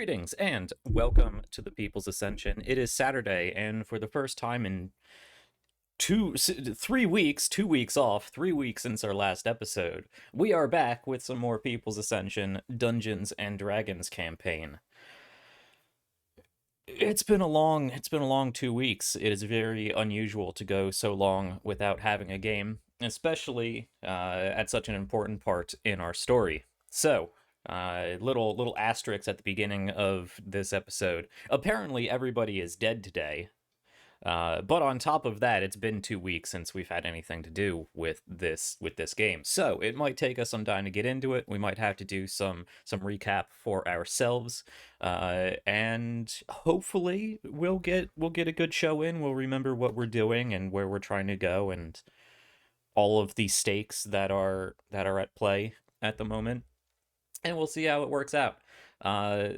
Greetings and welcome to the People's Ascension. It is Saturday, and for the first time in 3 weeks, 2 weeks off, 3 weeks since our last episode, we are back with some more People's Ascension Dungeons and Dragons campaign. It's been a long 2 weeks. It is very unusual to go so long without having a game, especially at such an important part in our story. So, little asterisks at the beginning of this episode. Apparently, everybody is dead today. But on top of that, it's been 2 weeks since we've had anything to do with this game. So it might take us some time to get into it. We might have to do some recap for ourselves, and hopefully we'll get a good show in. We'll remember what we're doing and where we're trying to go, and all of the stakes that are at play at the moment, and we'll see how it works out.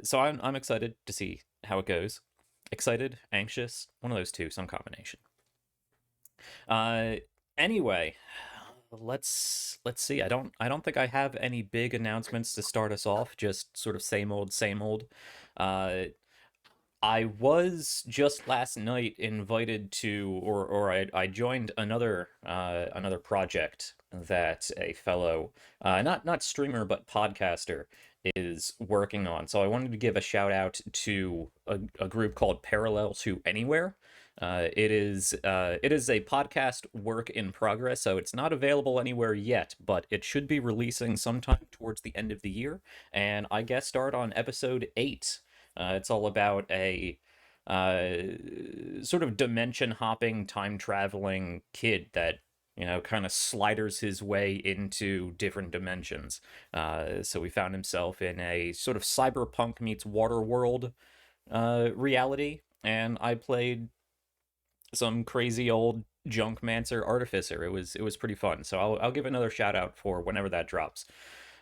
So I'm excited to see how it goes. Excited, anxious, one of those two, some combination. Anyway, let's see. I don't think I have any big announcements to start us off. Just sort of same old, same old. I was just last night invited to, or I joined another project that a fellow, not streamer but podcaster, is working on. So I wanted to give a shout out to a group called Parallel to Anywhere. It is a podcast work in progress, so it's not available anywhere yet, but it should be releasing sometime towards the end of the year. And I guest starred on episode 8. It's all about a sort of dimension hopping, time traveling kid that kind of sliders his way into different dimensions. So he found himself in a sort of cyberpunk meets Waterworld reality, and I played some crazy old Junkmancer artificer. It was pretty fun. So I'll give another shout out for whenever that drops.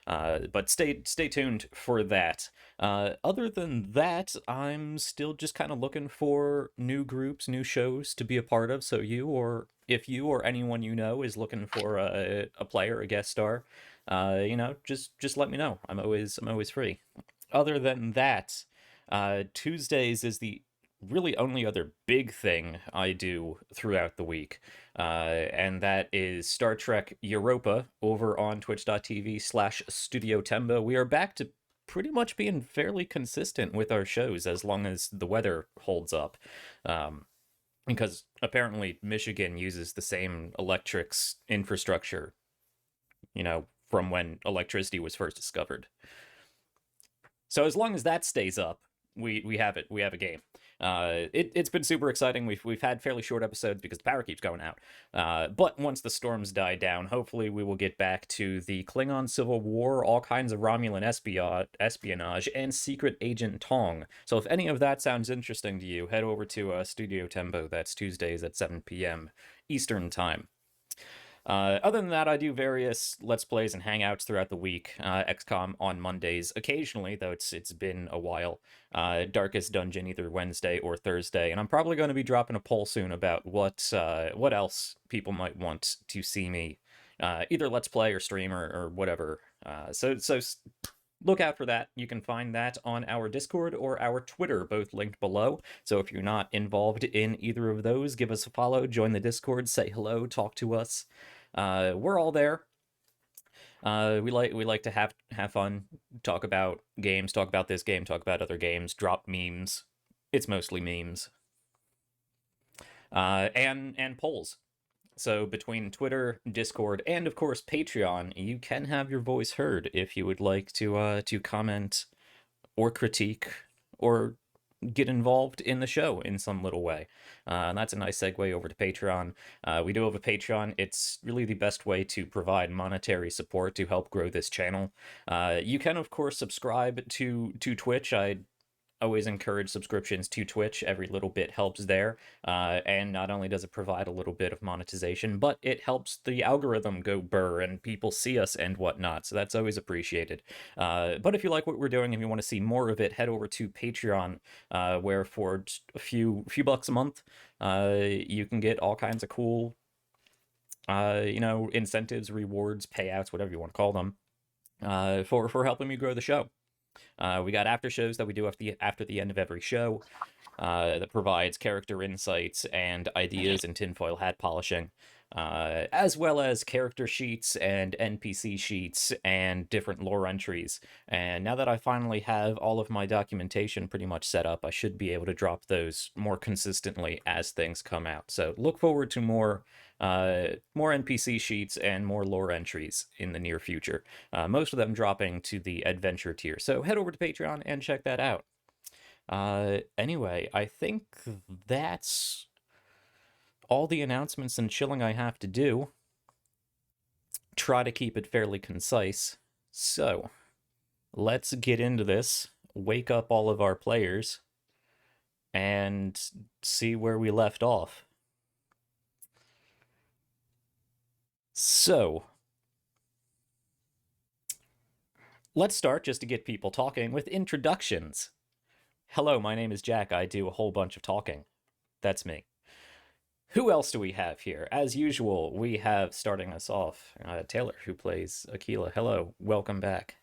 But stay tuned for that. Other than that, I'm still just kind of looking for new groups, new shows to be a part of. So if you or anyone you know is looking for a player, a guest star, just let me know. I'm always free. Other than that, Tuesdays is the really only other big thing I do throughout the week. And that is Star Trek Europa over on twitch.tv/Studio Tembo. We are back to pretty much being fairly consistent with our shows as long as the weather holds up. Because apparently Michigan uses the same electrics infrastructure, from when electricity was first discovered. So as long as that stays up, we have it. We have a game. It's been super exciting. We've had fairly short episodes because the power keeps going out. But once the storms die down, hopefully we will get back to the Klingon Civil War, all kinds of Romulan espionage, and Secret Agent Tong. So if any of that sounds interesting to you, head over to Studio Tembo. That's Tuesdays at 7 p.m. Eastern Time. Other than that, I do various Let's Plays and Hangouts throughout the week. XCOM on Mondays, occasionally, though it's been a while. Darkest Dungeon either Wednesday or Thursday, and I'm probably going to be dropping a poll soon about what else people might want to see me either Let's Play or stream or whatever. So look out for that. You can find that on our Discord or our Twitter, both linked below. So if you're not involved in either of those, give us a follow, join the Discord, say hello, talk to us. We're all there. We like to have fun, talk about games, talk about this game, talk about other games, drop memes. It's mostly memes. And polls. So between Twitter, Discord, and of course Patreon, you can have your voice heard if you would like to comment or critique or get involved in the show in some little way. And that's a nice segue over to Patreon. We do have a Patreon. It's really the best way to provide monetary support to help grow this channel. You can, of course, subscribe to Twitch. I always encourage subscriptions to Twitch. Every little bit helps there. And not only does it provide a little bit of monetization, but it helps the algorithm go burr and people see us and whatnot. So that's always appreciated. But if you like what we're doing and you want to see more of it, head over to Patreon, where for just a few bucks a month, you can get all kinds of cool, incentives, rewards, payouts, whatever you want to call them, for helping me grow the show. We got after shows that we do after the end of every show that provides character insights and ideas and tinfoil hat polishing, as well as character sheets and NPC sheets and different lore entries. And now that I finally have all of my documentation pretty much set up, I should be able to drop those more consistently as things come out. So look forward to more NPC sheets and more lore entries in the near future. Most of them dropping to the adventure tier. So head over to Patreon and check that out. Anyway, I think that's all the announcements and chilling I have to do. Try to keep it fairly concise. So, let's get into this, wake up all of our players, and see where we left off. So, let's start, just to get people talking, with introductions. Hello, my name is Jack. I do a whole bunch of talking. That's me. Who else do we have here? As usual, we have, starting us off, Taylor, who plays Aquila. Hello, welcome back.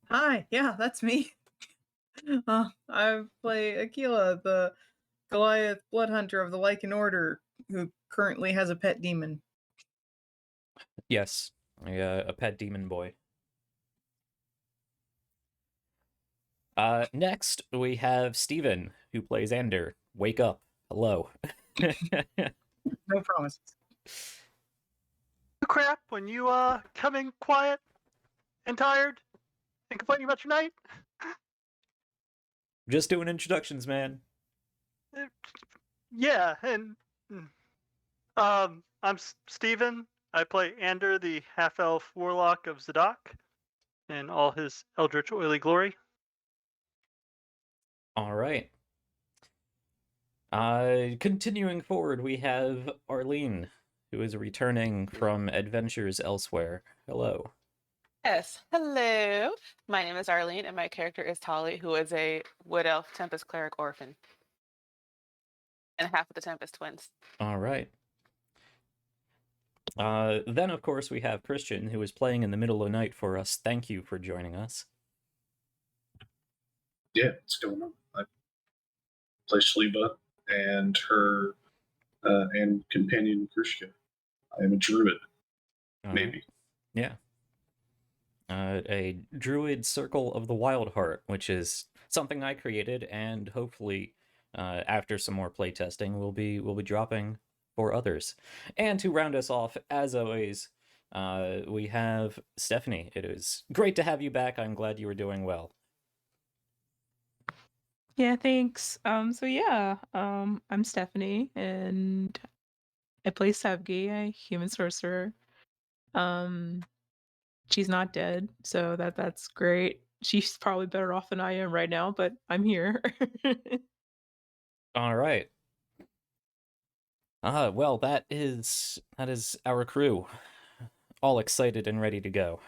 Hi, yeah, that's me. I play Aquila, the Goliath blood hunter of the Lycan Order, who currently has a pet demon. Yes, a pet demon boy. Next, we have Steven, who plays Ander. Wake up. Hello. No promises. Crap when you come in quiet and tired and complaining about your night. Just doing introductions, man. Yeah, and I'm Steven. I play Ander, the half-elf warlock of Zadok, in all his eldritch oily glory. All right. Continuing forward, we have Arlene, who is returning from adventures elsewhere. Hello. Yes. Hello. My name is Arlene, and my character is Tolly, who is a wood elf Tempest cleric orphan. And half of the Tempest twins. All right. Then, of course, we have Christian, who is playing in the middle of the night for us. Thank you for joining us. Yeah, what's going on? I play Shliba and her and companion Krishka. I am a druid, maybe. Yeah. A druid circle of the wild heart, which is something I created, and hopefully, after some more playtesting, we'll be dropping for others. And to round us off, as always, we have Stephanie. It is great to have you back. I'm glad you were doing well. Yeah, thanks. I'm Stephanie, and I play Sevgi, a human sorcerer. She's not dead, so that's great. She's probably better off than I am right now, but I'm here. All right. Well, that is our crew, all excited and ready to go.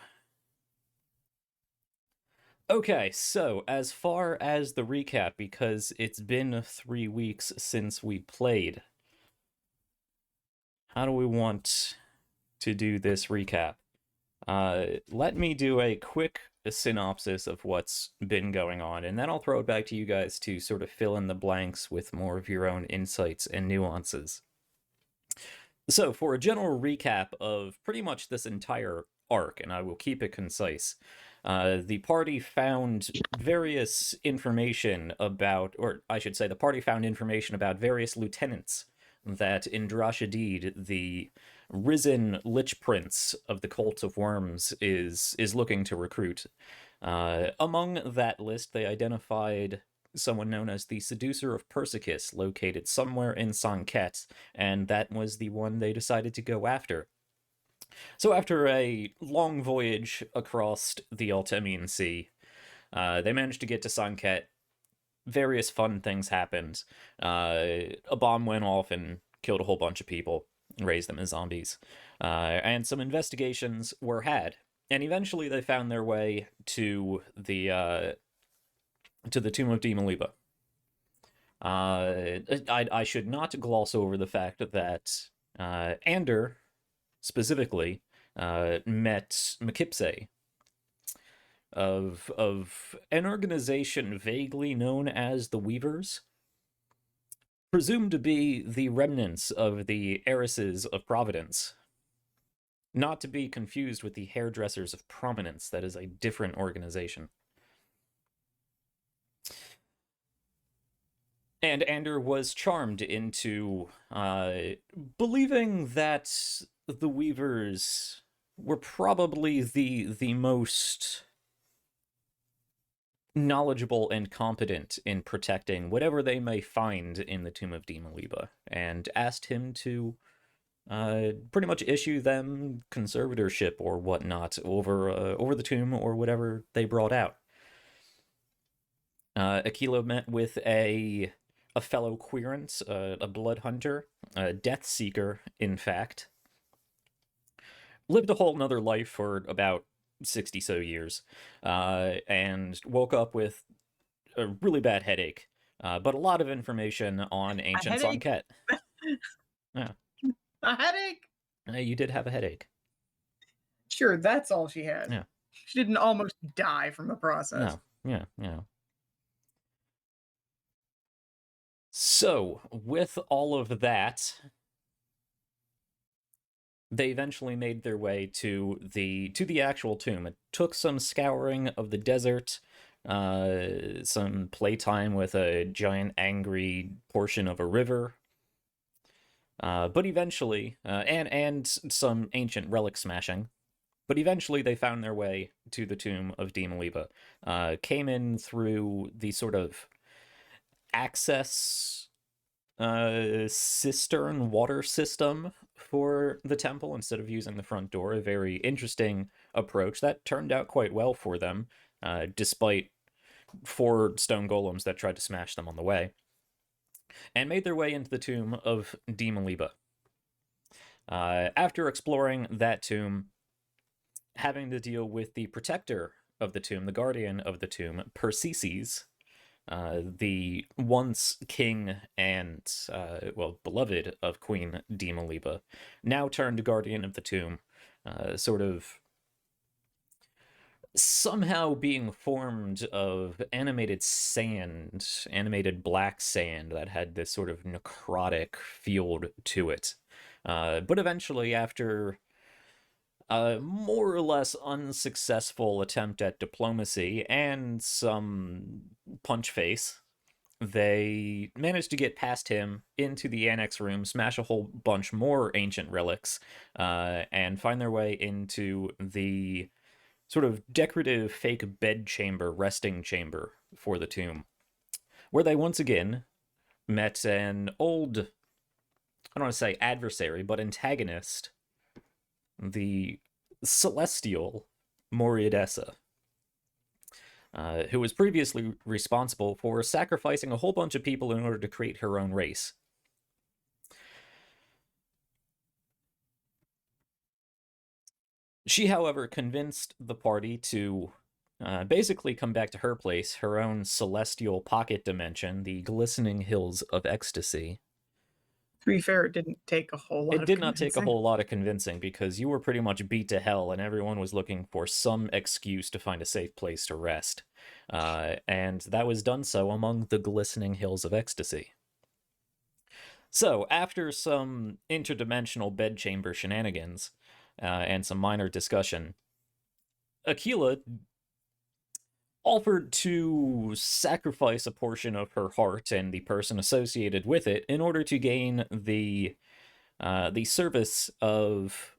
Okay, so as far as the recap, because it's been 3 weeks since we played, how do we want to do this recap? Let me do a quick synopsis of what's been going on, and then I'll throw it back to you guys to sort of fill in the blanks with more of your own insights and nuances. So, for a general recap of pretty much this entire arc, and I will keep it concise, the party found various information about, or I should say, the party found information about various lieutenants that Indrashadid, the risen Lich Prince of the Cult of Worms, is looking to recruit. Among that list, they identified someone known as the Seducer of Persicus, located somewhere in Sann'Kett, and that was the one they decided to go after. So after a long voyage across the Altemian Sea, they managed to get to Sann'Kett. Various fun things happened. A bomb went off and killed a whole bunch of people, raised them as zombies. And some investigations were had. And eventually they found their way to the Tomb of Demoliba. I should not gloss over the fact that Ander, specifically, met Mekipse, of an organization vaguely known as the Weavers, presumed to be the remnants of the heiresses of Providence. Not to be confused with the hairdressers of Prominence. That is a different organization. And Ander was charmed into believing that the Weavers were probably the most knowledgeable and competent in protecting whatever they may find in the Tomb of Demoliba, and asked him to pretty much issue them conservatorship or whatnot over the tomb or whatever they brought out. Aquila met with a fellow querent, a blood hunter, a death seeker, in fact. Lived a whole nother life for about 60 so years, and woke up with a really bad headache, but a lot of information on ancient headache? Sann'Kett. Yeah. A headache? You did have a headache. Sure, that's all she had. Yeah. She didn't almost die from the process. No. Yeah. So, with all of that, they eventually made their way to the actual tomb. It took some scouring of the desert, some playtime with a giant angry portion of a river, but eventually, and some ancient relic smashing. But eventually they found their way to the tomb of Demoliba. Came in through the sort of access cistern water system for the temple instead of using the front door. A very interesting approach that turned out quite well for them, despite 4 stone golems that tried to smash them on the way, and made their way into the tomb of Demoliba. After exploring that tomb, having to deal with the protector of the tomb, the guardian of the tomb, Persicus, the once king and, beloved of Queen Demoliba, now turned guardian of the tomb, sort of somehow being formed of animated sand, animated black sand that had this sort of necrotic feel to it. But eventually, after a more or less unsuccessful attempt at diplomacy and some punch face, they managed to get past him into the annex room, smash a whole bunch more ancient relics, and find their way into the sort of decorative fake bed chamber, resting chamber for the tomb, where they once again met an old, I don't want to say adversary, but antagonist, the celestial Moriadessa, who was previously responsible for sacrificing a whole bunch of people in order to create her own race. She, however, convinced the party to basically come back to her place, her own celestial pocket dimension, the glistening hills of ecstasy. To be fair, it didn't take a whole lot. It did not take a whole lot of convincing, because you were pretty much beat to hell, and everyone was looking for some excuse to find a safe place to rest. And that was done so among the glistening hills of ecstasy. So, after some interdimensional bedchamber shenanigans, and some minor discussion, Aquila offered to sacrifice a portion of her heart and the person associated with it in order to gain the service of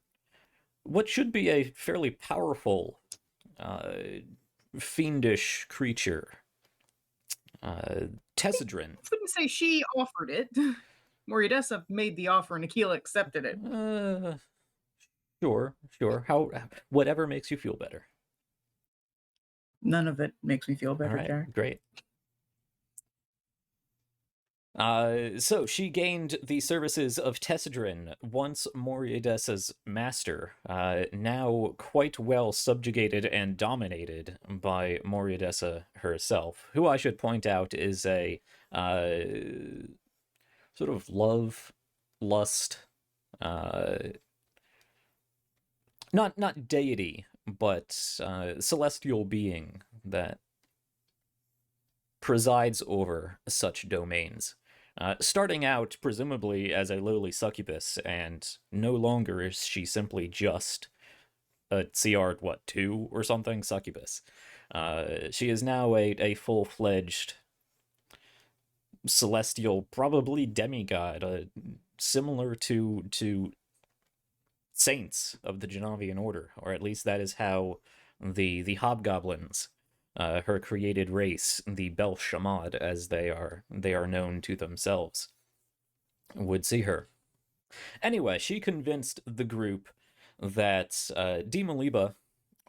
what should be a fairly powerful, fiendish creature, Tessadrin. I wouldn't say she offered it. Moriadessa made the offer and Aquila accepted it. Sure. Whatever makes you feel better. None of it makes me feel better, All right, Jack. great. So she gained the services of Tessadrin, once Moriadessa's master, now quite well subjugated and dominated by Moriadessa herself, who I should point out is a sort of love, lust, not deity, but celestial being that presides over such domains. Starting out, presumably, as a lowly succubus, and no longer is she simply just a CR, 2 or something, succubus. She is now a full-fledged celestial, probably demigod, similar to saints of the Genavian order, or at least that is how the hobgoblins, her created race, the Bel Shamad, as they are known to themselves, would see her. Anyway, she convinced the group that Demoliba,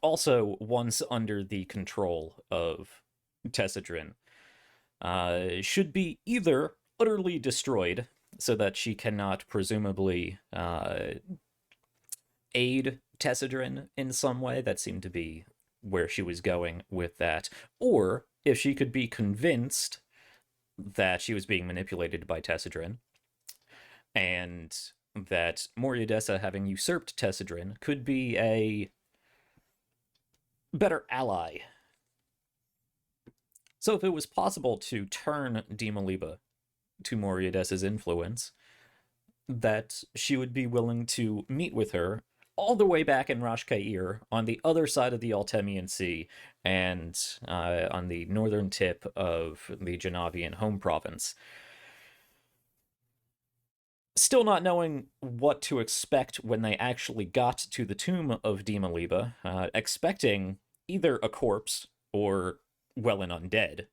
also once under the control of Tessedrin, should be either utterly destroyed so that she cannot presumably aid Tessedrin in some way. That seemed to be where she was going with that. Or if she could be convinced that she was being manipulated by Tessedrin, and that Moriadessa, having usurped Tessedrin, could be a better ally. So if it was possible to turn Demoliba to Moriadessa's influence, that she would be willing to meet with her all the way back in Rashkair, on the other side of the Altemian Sea, and on the northern tip of the Genavian home province. Still not knowing what to expect when they actually got to the tomb of Demoliba, expecting either a corpse or, well, an undead,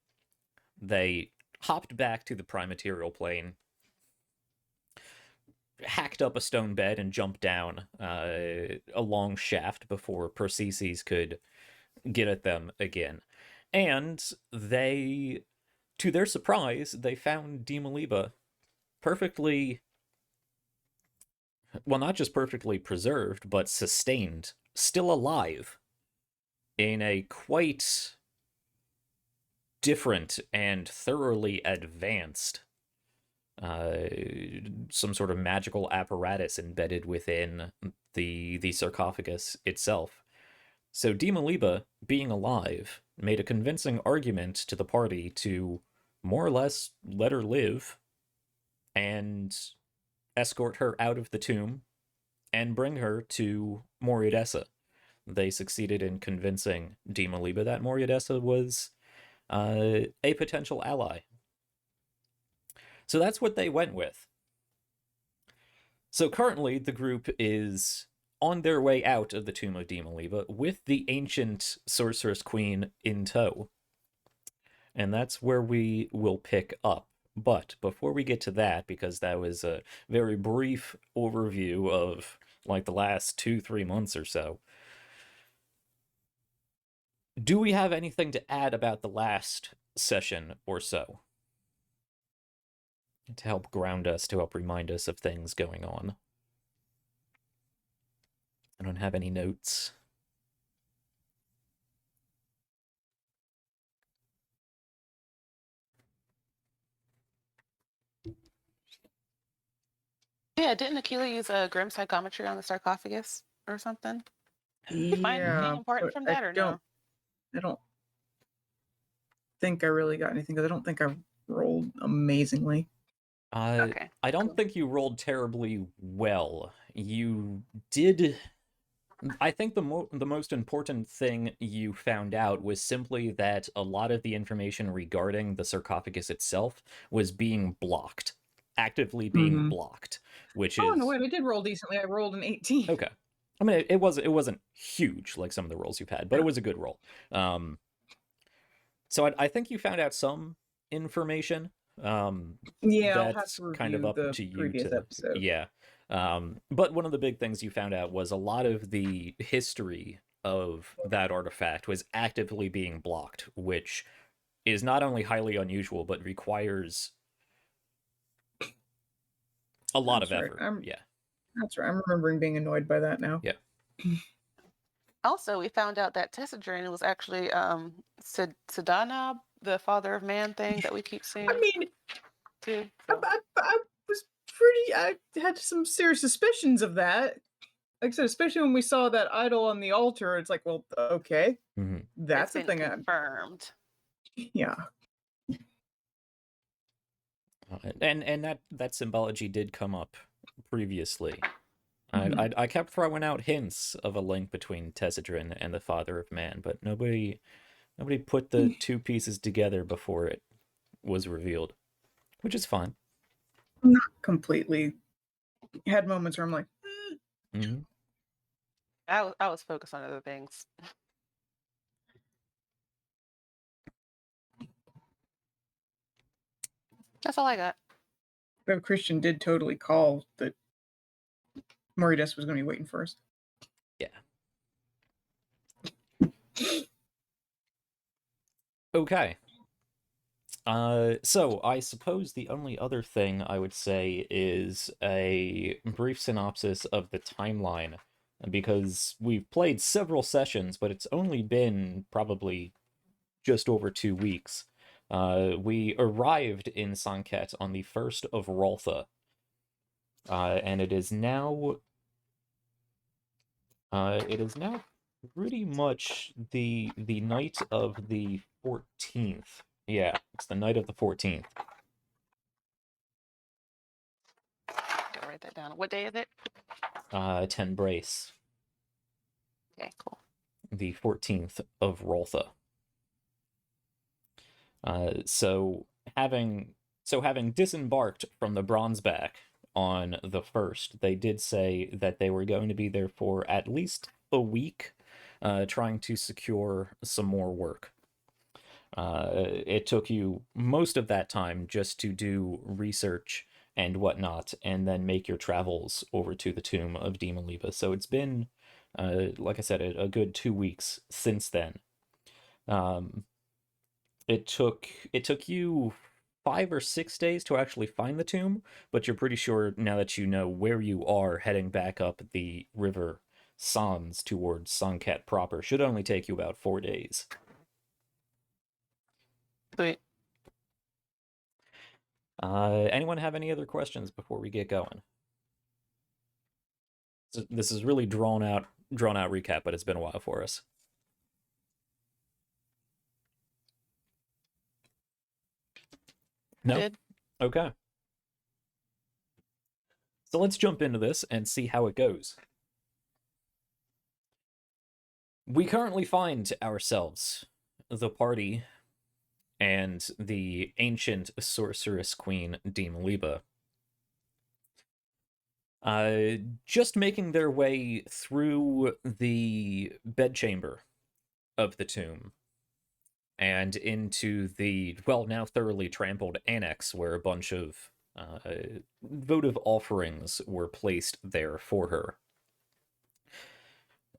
they hopped back to the primaterial plane, hacked up a stone bed, and jumped down a long shaft before Persicus could get at them again. And they, to their surprise, they found Demoliba perfectly, well, not just perfectly preserved, but sustained, still alive, in a quite different and thoroughly advanced some sort of magical apparatus embedded within the sarcophagus itself. So Demoliba, being alive, made a convincing argument to the party to more or less let her live and escort her out of the tomb and bring her to Moriadessa. They succeeded in convincing Demoliba that Moriadessa was a potential ally. So that's what they went with. So currently, the group is on their way out of the tomb of Demoliba with the ancient Sorceress Queen in tow. And that's where we will pick up. But before we get to that, because that was a very brief overview of like the last 2-3 months or so, do we have anything to add about the last session or so? To help ground us, to help remind us of things going on. I don't have any notes. Yeah, didn't Aquila use a grim psychometry on the sarcophagus or something? Find Yeah, anything important but from that or no? I don't think I really got anything, because I don't think I rolled amazingly. Okay. I don't cool. think you rolled terribly well. You did. I think the most important thing you found out was simply that a lot of the information regarding the sarcophagus itself was being blocked, actively being blocked, which Oh is... no, wait, I did roll decently. I rolled an 18. Okay. I mean, it wasn't huge like some of the rolls you've had, but it was a good roll. So I think you found out some information. Yeah, I'll have That's to kind of review up the to you previous to... episode. Yeah. But one of the big things you found out was a lot of the history of that artifact was actively being blocked, which is not only highly unusual, but requires a lot That's of right. effort. Yeah. That's right. I'm remembering being annoyed by that now. Yeah. Also, we found out that Tessedrin was actually Sedanab, the father of man thing that we keep seeing. I mean, too. I was pretty. I had some serious suspicions of that. like I said, especially when we saw that idol on the altar, it's like, well, okay, Mhm. that's It's a been thing. confirmed. Yeah. And that symbology did come up previously. I kept throwing out hints of a link between Tessedrin and the Father of Man, but nobody put the two pieces together before it was revealed, which is fine. Not completely. Had moments where I'm like, Hmm. I was focused on other things. That's all I got. though Christian did totally call that Morides was going to be waiting first. Yeah. Okay. So I suppose the only other thing I would say is a brief synopsis of the timeline, because we've played several sessions, but it's only been probably just over 2 weeks. We arrived in Sann'Kett on the 1st of Raltha, and it is now pretty much the night of the 14th. Yeah, it's the night of the 14th. Gotta write that down. What day is it? 10 Brace, Okay, cool. the 14th of Raltha. So having disembarked from the Bronzeback on the 1st, they did say that they were going to be there for at least a week, trying to secure some more work. It took you most of that time just to do research and whatnot, and then make your travels over to the tomb of Demon Liba. So it's been, like I said, a good 2 weeks since then. It took you 5 or 6 days to actually find the tomb, but you're pretty sure now that you know where you are heading back up the river Sans towards Sann'Kett proper. Should only take you about 4 days. Sweet. Anyone have any other questions before we get going? This is really drawn out recap, but it's been a while for us. No? Good. Okay. So let's jump into this and see how it goes. We currently find ourselves, the party, and the ancient sorceress queen, Demon Liba, just making their way through the bedchamber of the tomb and into the, well, now thoroughly trampled annex, where a bunch of votive offerings were placed there for her.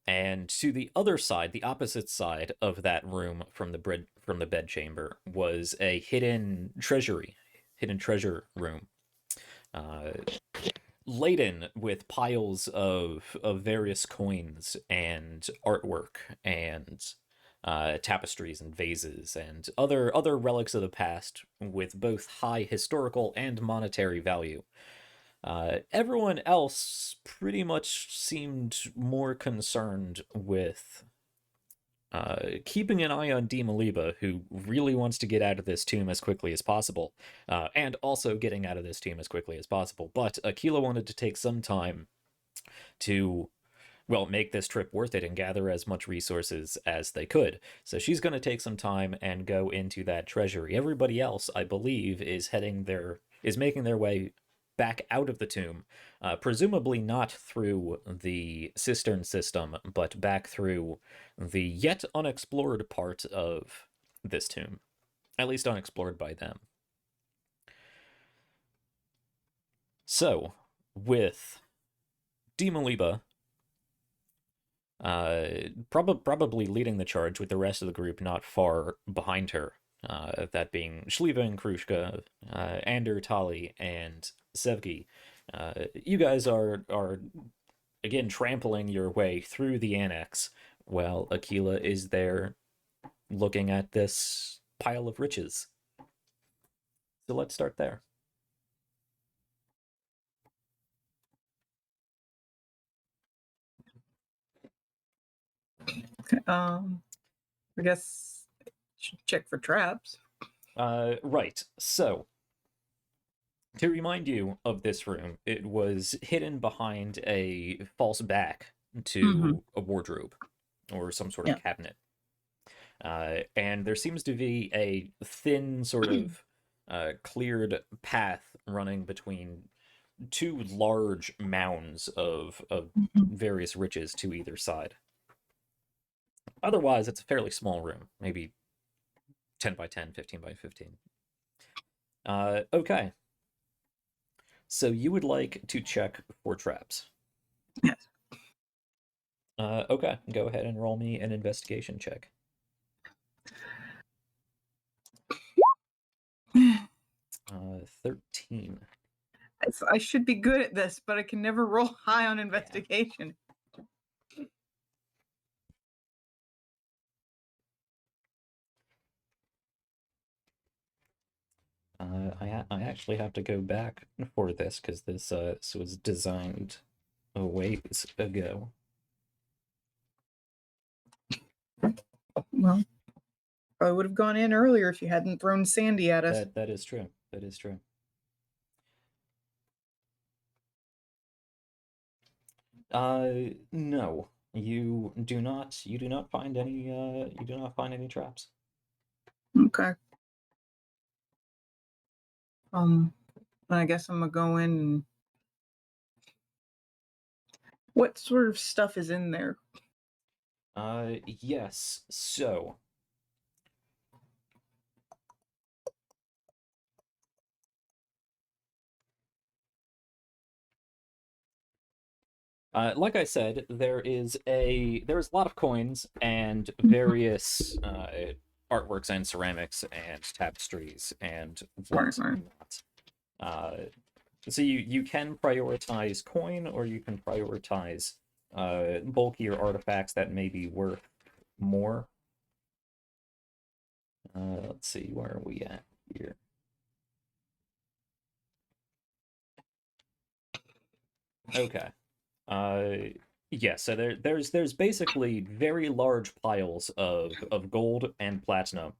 And to the other side, the opposite side of that room from the bedchamber, was a hidden treasure room, laden with piles of various coins and artwork and tapestries and vases and other relics of the past with both high historical and monetary value. Everyone else pretty much seemed more concerned with keeping an eye on Demon Liba, who really wants to get out of this tomb as quickly as possible, and also getting out of this tomb as quickly as possible. But Aquila wanted to take some time to, well, make this trip worth it and gather as much resources as they could. So she's going to take some time and go into that treasury. Everybody else, I believe, is making their way back out of the tomb, presumably not through the cistern system, but back through the yet unexplored part of this tomb, at least unexplored by them. So, with Demon Liba probably leading the charge, with the rest of the group not far behind her, that being Shliva and Krushka, Ander, Tali, and Sevgi. You guys are again trampling your way through the annex, while Aquila is there looking at this pile of riches. So let's start there. I guess I should check for traps. Right. So, to remind you of this room, it was hidden behind a false back to a wardrobe or some sort of Yeah. cabinet. And there seems to be a thin sort of cleared path running between two large mounds of various riches to either side. Otherwise, it's a fairly small room, maybe 10 by 10, 15 by 15. Okay. So you would like to check for traps. Yes. Okay, go ahead and roll me an investigation check. 13. I should be good at this, but I can never roll high on investigation. I actually have to go back for this because this was designed a ways ago. Well, I would have gone in earlier if you hadn't thrown Sandy at us. That is true. That is true. No, you do not. You do not find any. You do not find any traps. Okay. I guess I'm gonna go in and. What sort of stuff is in there? Yes. So. Like I said, there's a lot of coins and various artworks and ceramics and tapestries and whatnot. So you can prioritize coin, or you can prioritize bulkier artifacts that may be worth more. Let's see, where are we at here? Okay. Yeah, so there's basically very large piles of gold and platinum,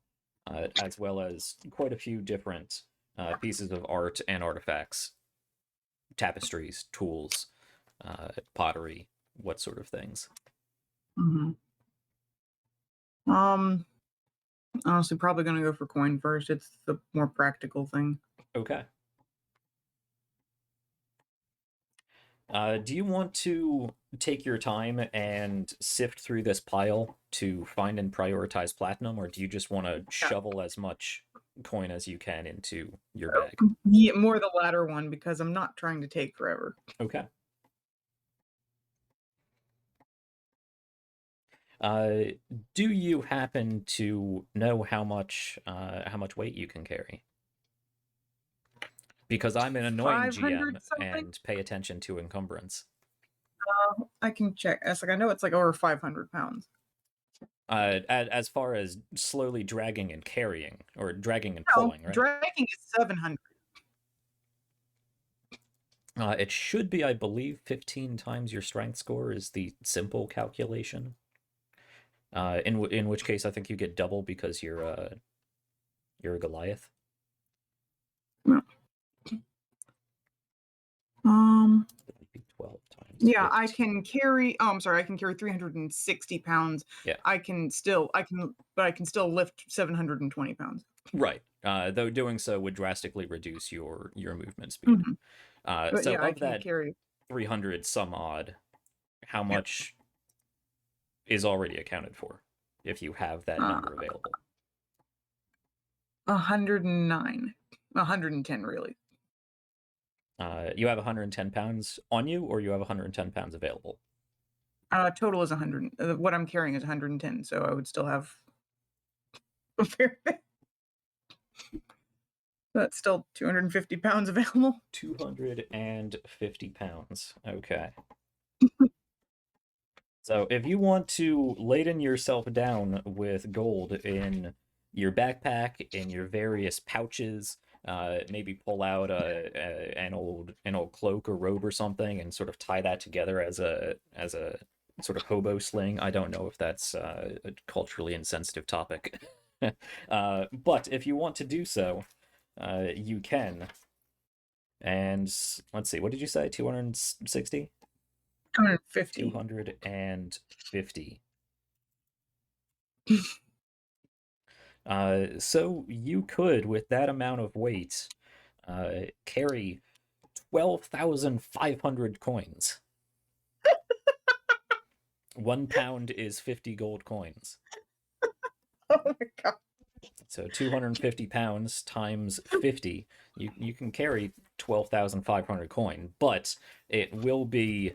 as well as quite a few different pieces of art and artifacts, tapestries, tools, pottery, what sort of things. Honestly, probably gonna go for coin first. It's the more practical thing. Okay. Do you want to take your time and sift through this pile to find and prioritize platinum, or do you just want to shovel as much coin as you can into your bag? Yeah, more the latter one, because I'm not trying to take forever. Okay. Do you happen to know how much weight you can carry? Because I'm an annoying 500 GM something? and pay attention to encumbrance. I can check. It's like I know it's like over 500 pounds. As far as slowly dragging and carrying, or dragging and No, pulling, right? dragging is 700. It should be, I believe, 15 times your strength score is the simple calculation. In which case, I think you get double because you're a Goliath. No. 12 times. Yeah, 15. I can carry. Oh, I'm sorry. I can carry 360 pounds. Yeah. But I can still lift 720 pounds. Right. Though doing so would drastically reduce your movement speed. But So yeah, I of can that carry 300 some odd, how much is already accounted for if you have that number available? 109, 110 really. You have 110 pounds on you, or you have 110 pounds available? Total is 100. What I'm carrying is 110, so I would still have a fair bit. That's still 250 pounds available. 250 pounds. Okay. So if you want to laden yourself down with gold in your backpack, in your various pouches, maybe pull out an old cloak or robe or something, and sort of tie that together as a sort of hobo sling. I don't know if that's a culturally insensitive topic. But if you want to do so, you can. And let's see, what did you say? 260? 250. 250. So you could, with that amount of weight, carry 12,500 coins. 1 pound is 50 gold coins. Oh my god. So 250 pounds times 50, you can carry 12,500 coin, but it will be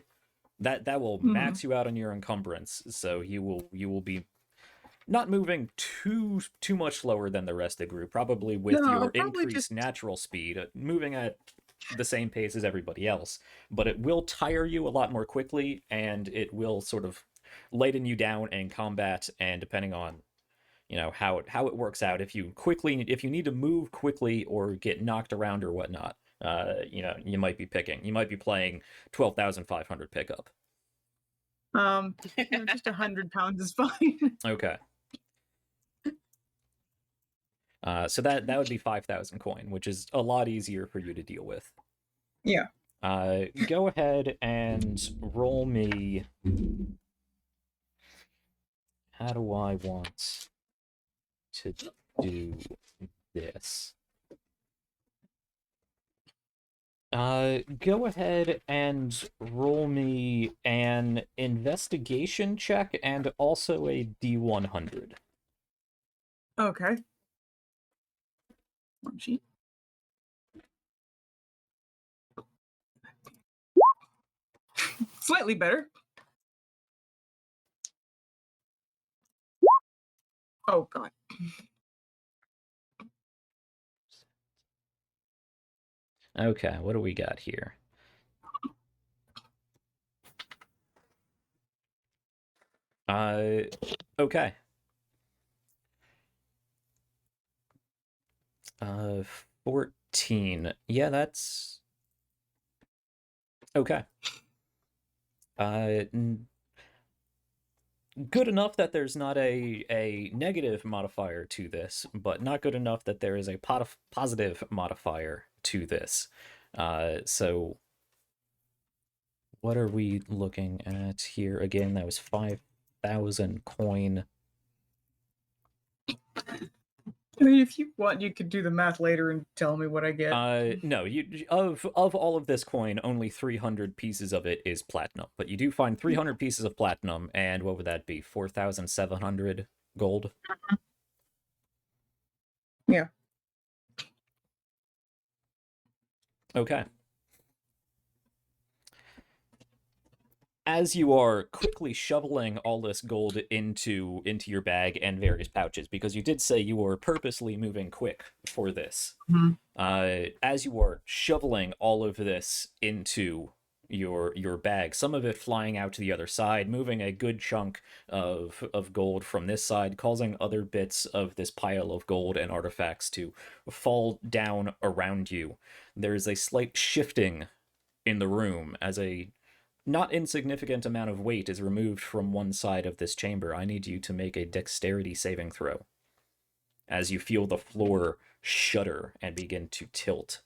that will max you out on your encumbrance, so you will be not moving too much slower than the rest of the group, probably with No, your probably increased just- natural speed, moving at the same pace as everybody else, but it will tire you a lot more quickly, and it will sort of lighten you down in combat, and depending on how it works out, if you need to move quickly or get knocked around or whatnot, you might be playing 12,500 pickup. Just 100 pounds is fine. Okay. So that would be 5,000 coin, which is a lot easier for you to deal with. Yeah. Go ahead and roll me. How do I want to do this? Go ahead and roll me an investigation check and also a D100. Okay. One sheet. Slightly better. Oh god. Okay, what do we got here? Okay. 14. Yeah, that's okay. Good enough that there's not a negative modifier to this, but not good enough that there is a positive modifier to this. So what are we looking at here? Again, that was 5,000 coin. I mean, if you want, you could do the math later and tell me what I get. No, of all of this coin, only 300 pieces of it is platinum, but you do find 300 pieces of platinum, and what would that be? 4,700 gold. Yeah. Okay. As you are quickly shoveling all this gold into your bag and various pouches, because you did say you were purposely moving quick for this. Mhm. As you are shoveling all of this into your bag, some of it flying out to the other side, moving a good chunk of gold from this side, causing other bits of this pile of gold and artifacts to fall down around you. There's a slight shifting in the room as a not insignificant amount of weight is removed from one side of this chamber. I need you to make a dexterity saving throw as you feel the floor shudder and begin to tilt.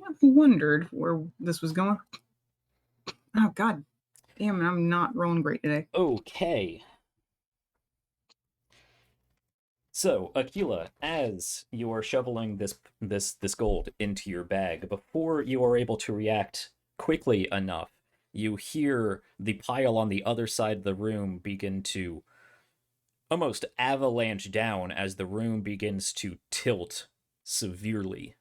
I've wondered where this was going. Oh god. Damn it, I'm not rolling great today. Okay. So, Aquila, as you are shoveling this gold into your bag, before you are able to react quickly enough, you hear the pile on the other side of the room begin to almost avalanche down as the room begins to tilt severely.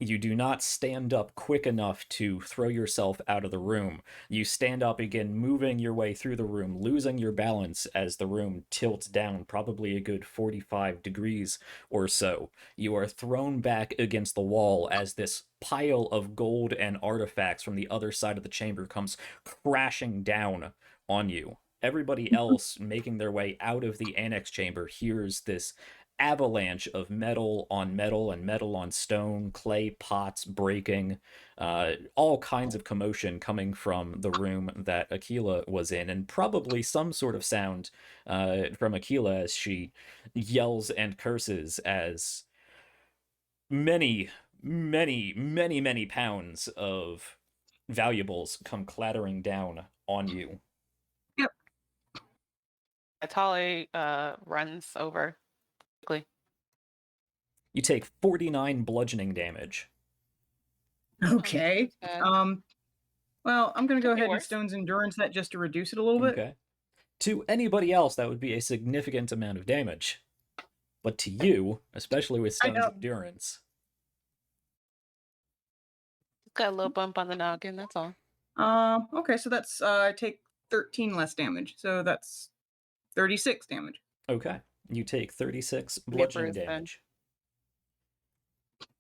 You do not stand up quick enough to throw yourself out of the room. You stand up again, moving your way through the room, losing your balance as the room tilts down probably a good 45 degrees or so. You are thrown back against the wall as this pile of gold and artifacts from the other side of the chamber comes crashing down on you. Everybody else making their way out of the annex chamber hears this avalanche of metal on metal and metal on stone, clay pots breaking, all kinds of commotion coming from the room that Aquila was in, and probably some sort of sound from Aquila as she yells and curses as many, many pounds of valuables come clattering down on you. Tali runs over quickly. You take 49 bludgeoning damage. Okay. bad. Well, I'm gonna go Could be ahead and worse. Stone's Endurance that just to reduce it a little bit. Okay. To anybody else, that would be a significant amount of damage. But to you, especially with I Stone's know. Endurance, Got a little bump on the noggin, that's all. Okay, so that's I take 13 less damage, so that's 36 damage. okay, you take 36 Be a bludgeoning bruise then. damage.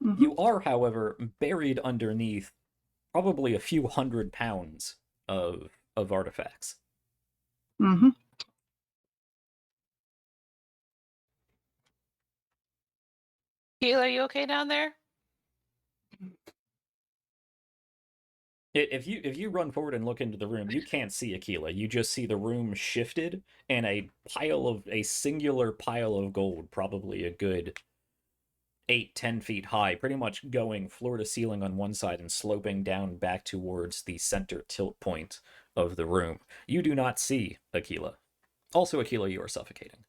Mhm. You are, however, buried underneath probably a few 100 pounds of artifacts. Mm-hmm. Keela, are you okay down there? If you run forward and look into the room, you can't see Aquila. You just see the room shifted and a singular pile of gold, probably a good 8-10 feet high, pretty much going floor to ceiling on one side and sloping down back towards the center tilt point of the room. You do not see Aquila. Also, Aquila, you are suffocating.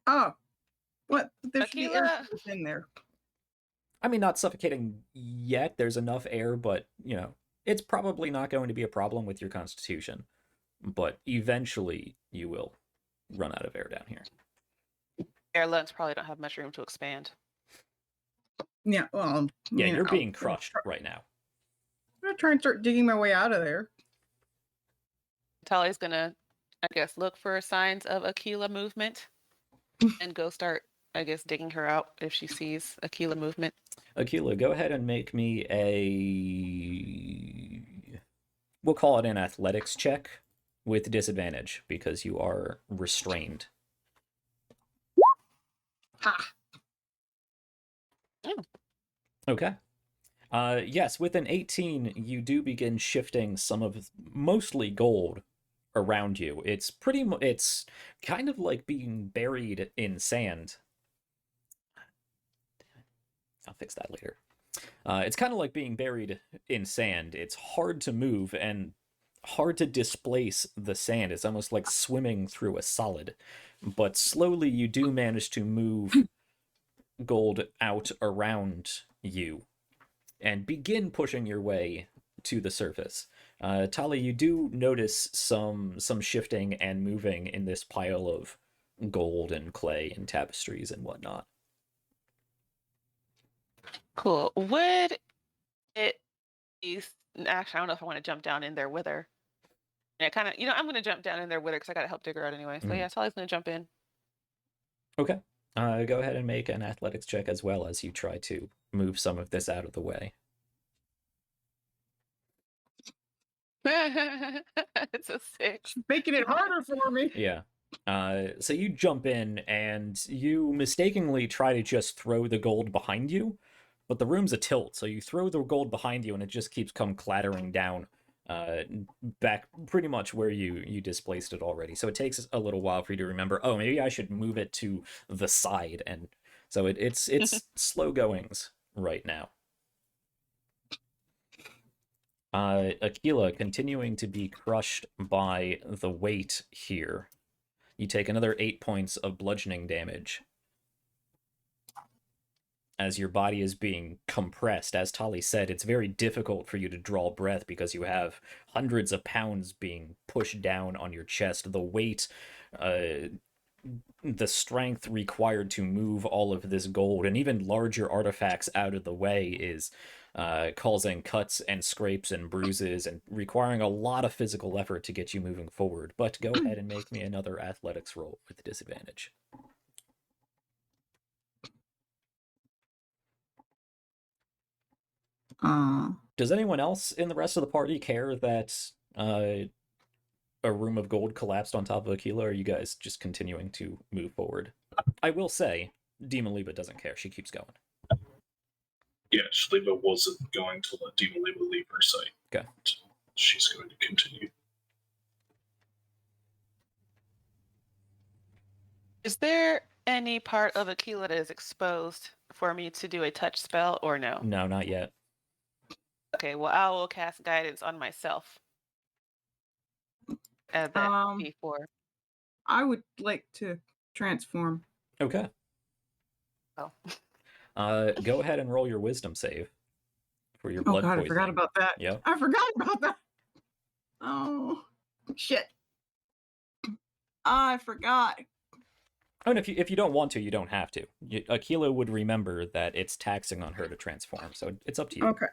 Oh, what? There should be air Aquila. in there. I mean, not suffocating yet. There's enough air, but, it's probably not going to be a problem with your constitution. But eventually, you will run out of air down here. Air lungs probably don't have much room to expand. Yeah, well, Yeah, you you're know, being crushed right now. I'm gonna try and start digging my way out of there. Tali's gonna, I guess, look for signs of Aquila movement and go start, I guess, digging her out if she sees Aquila movement. Aquila, go ahead and make me we'll call it an athletics check with disadvantage because you are restrained. Ha! Okay. Yes, with an 18, you do begin shifting some of mostly gold around you. It's it's kind of like being buried in sand. I'll fix that later. It's kind of like being buried in sand. It's hard to move and hard to displace the sand. It's almost like swimming through a solid. But slowly you do manage to move gold out around you and begin pushing your way to the surface. Tali, you do notice some shifting and moving in this pile of gold and clay and tapestries and whatnot. Cool. Would it be... Actually, I don't know if I want to jump down in there with her. Yeah, kind of, I'm going to jump down in there with her because I got to help dig her out anyway. So yeah, Tali's going to jump in. Okay. Go ahead and make an athletics check as well as you try to move some of this out of the way. It's a 6. Making it harder for me. Yeah. So you jump in and you mistakenly try to just throw the gold behind you, but the room's a tilt, so you throw the gold behind you and it just keeps clattering down back pretty much where you displaced it already. So it takes a little while for you to remember, oh, maybe I should move it to the side. And so it's slow goings right now. Aquila, continuing to be crushed by the weight here. You take another 8 points of bludgeoning damage as your body is being compressed. As Tali said, it's very difficult for you to draw breath because you have hundreds of pounds being pushed down on your chest. The weight, the strength required to move all of this gold and even larger artifacts out of the way is causing cuts and scrapes and bruises and requiring a lot of physical effort to get you moving forward. But go ahead and make me another athletics roll with disadvantage. Does anyone else in the rest of the party care that a room of gold collapsed on top of Aquila, or are you guys just continuing to move forward? I will say, Demoliba doesn't care. She keeps going. Yeah, Shaliba wasn't going to let Demoliba leave her sight. Okay. She's going to continue. Is there any part of Aquila that is exposed for me to do a touch spell or no? No, not yet. Okay, well, I will cast guidance on myself. Add that D4. I would like to transform. Okay. Oh. Go ahead and roll your wisdom save for your Oh blood god, poisoning. I forgot about that. Yep. I forgot about that. Oh shit. I forgot. Oh, and if you don't want to, you don't have to. Aquila would remember that it's taxing on her to transform, so it's up to you. Okay.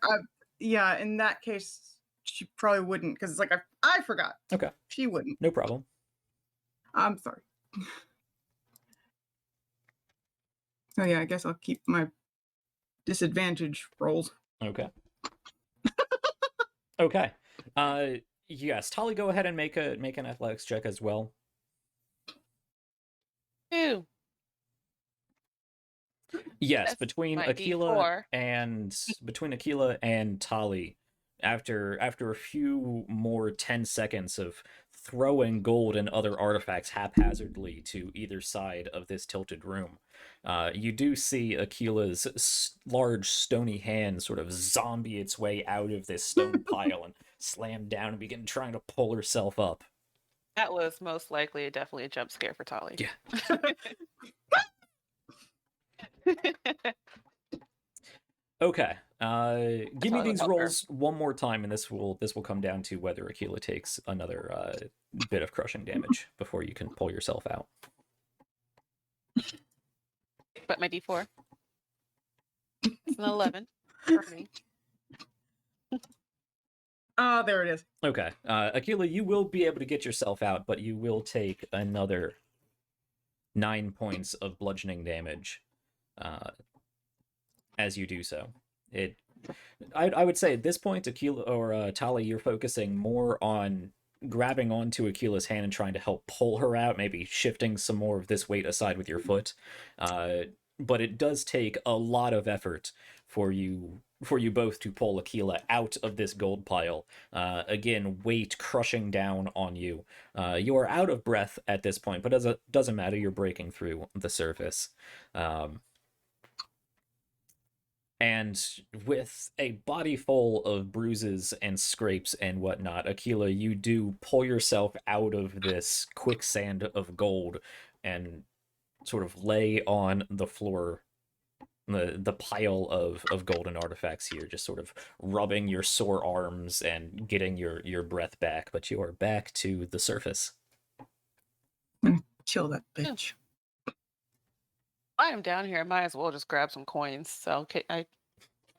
Yeah, in that case, she probably wouldn't, because it's like I forgot. Okay. She wouldn't. No problem. I'm sorry. Oh yeah, I guess I'll keep my disadvantage rolls. Okay. Okay. Yes, Tali, go ahead and make an athletics check as well. 2. Yes, That's between my Aquila D4. and Tali, after a few more 10 seconds of throwing gold and other artifacts haphazardly to either side of this tilted room, you do see Aquila's large stony hand sort of zombie its way out of this stone pile and slam down and begin trying to pull herself up. That was most likely definitely a jump scare for Tali. Yeah. Okay. Give me these rolls one more time, and this will come down to whether Aquila takes another bit of crushing damage before you can pull yourself out. But my D4. It's an 11 for me. Ah, there it is. Okay. Aquila, you will be able to get yourself out, but you will take another 9 points of bludgeoning damage as you do so. I would say at this point, Aquila or Tali, you're focusing more on grabbing onto Aquila's hand and trying to help pull her out, maybe shifting some more of this weight aside with your foot. But it does take a lot of effort for you both to pull Aquila out of this gold pile. Again, weight crushing down on you. You are out of breath at this point, but it doesn't matter. You're breaking through the surface. And with a body full of bruises and scrapes and whatnot, Aquila, you do pull yourself out of this quicksand of gold and sort of lay on the floor, the pile of golden artifacts here, just sort of rubbing your sore arms and getting your breath back. But you are back to the surface. Kill that bitch. While I'm down here, I might as well just grab some coins. So I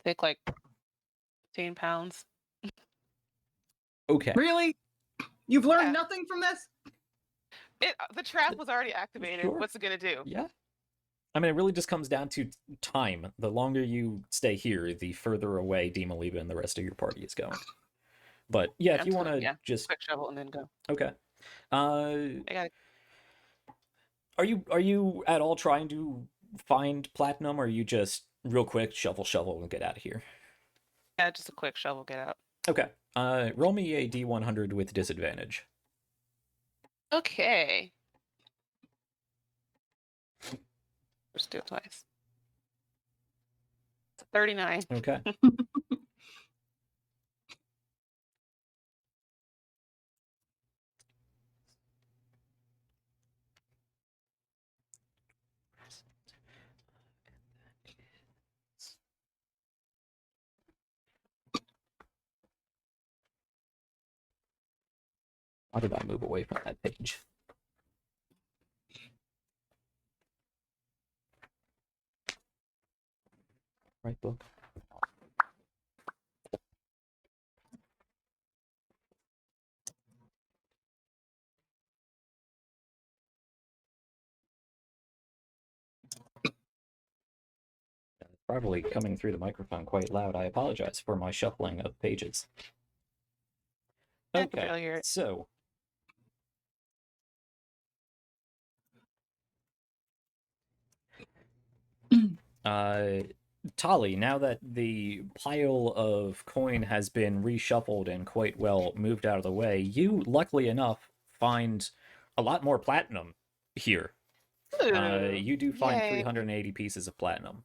take like 15 pounds. Okay. Really? You've learned Yeah. nothing from this? The trap was already activated. Sure. What's it gonna do? Yeah. I mean, it really just comes down to time. The longer you stay here, the further away Demoliba and the rest of your party is going. But yeah, if you want to just quick shovel and then go. Okay. I got. Are you at all trying to find platinum, or are you just real quick shovel and get out of here? Yeah, just a quick shovel, get out. Okay. Roll me a D100 with disadvantage. Okay. Let's do it twice. 39. Okay. Why did I move away from that page? Right book. Probably coming through the microphone quite loud. I apologize for my shuffling of pages. I can barely hear Okay, it. so Tali, now that the pile of coin has been reshuffled and quite well moved out of the way, you, luckily enough, find a lot more platinum here. You do find Yay. 380 pieces of platinum.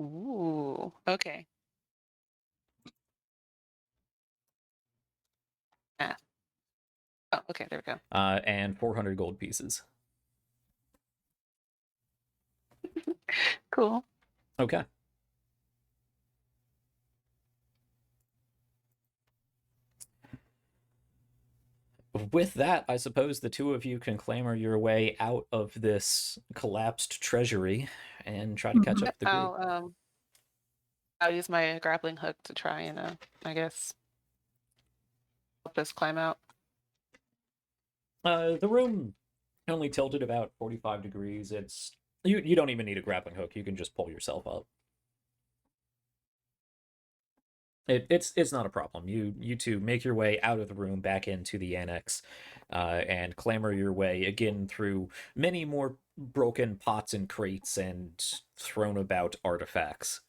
Ooh, okay. Ah. Oh, okay, there we go. And 400 gold pieces. Cool. Okay. With that, I suppose the two of you can clamber your way out of this collapsed treasury and try to catch up with the group. I'll use my grappling hook to try and I guess help us climb out. The room only tilted about 45 degrees. You don't even need a grappling hook. You can just pull yourself up. It's not a problem. You two make your way out of the room back into the annex, and clamber your way again through many more broken pots and crates and thrown about artifacts,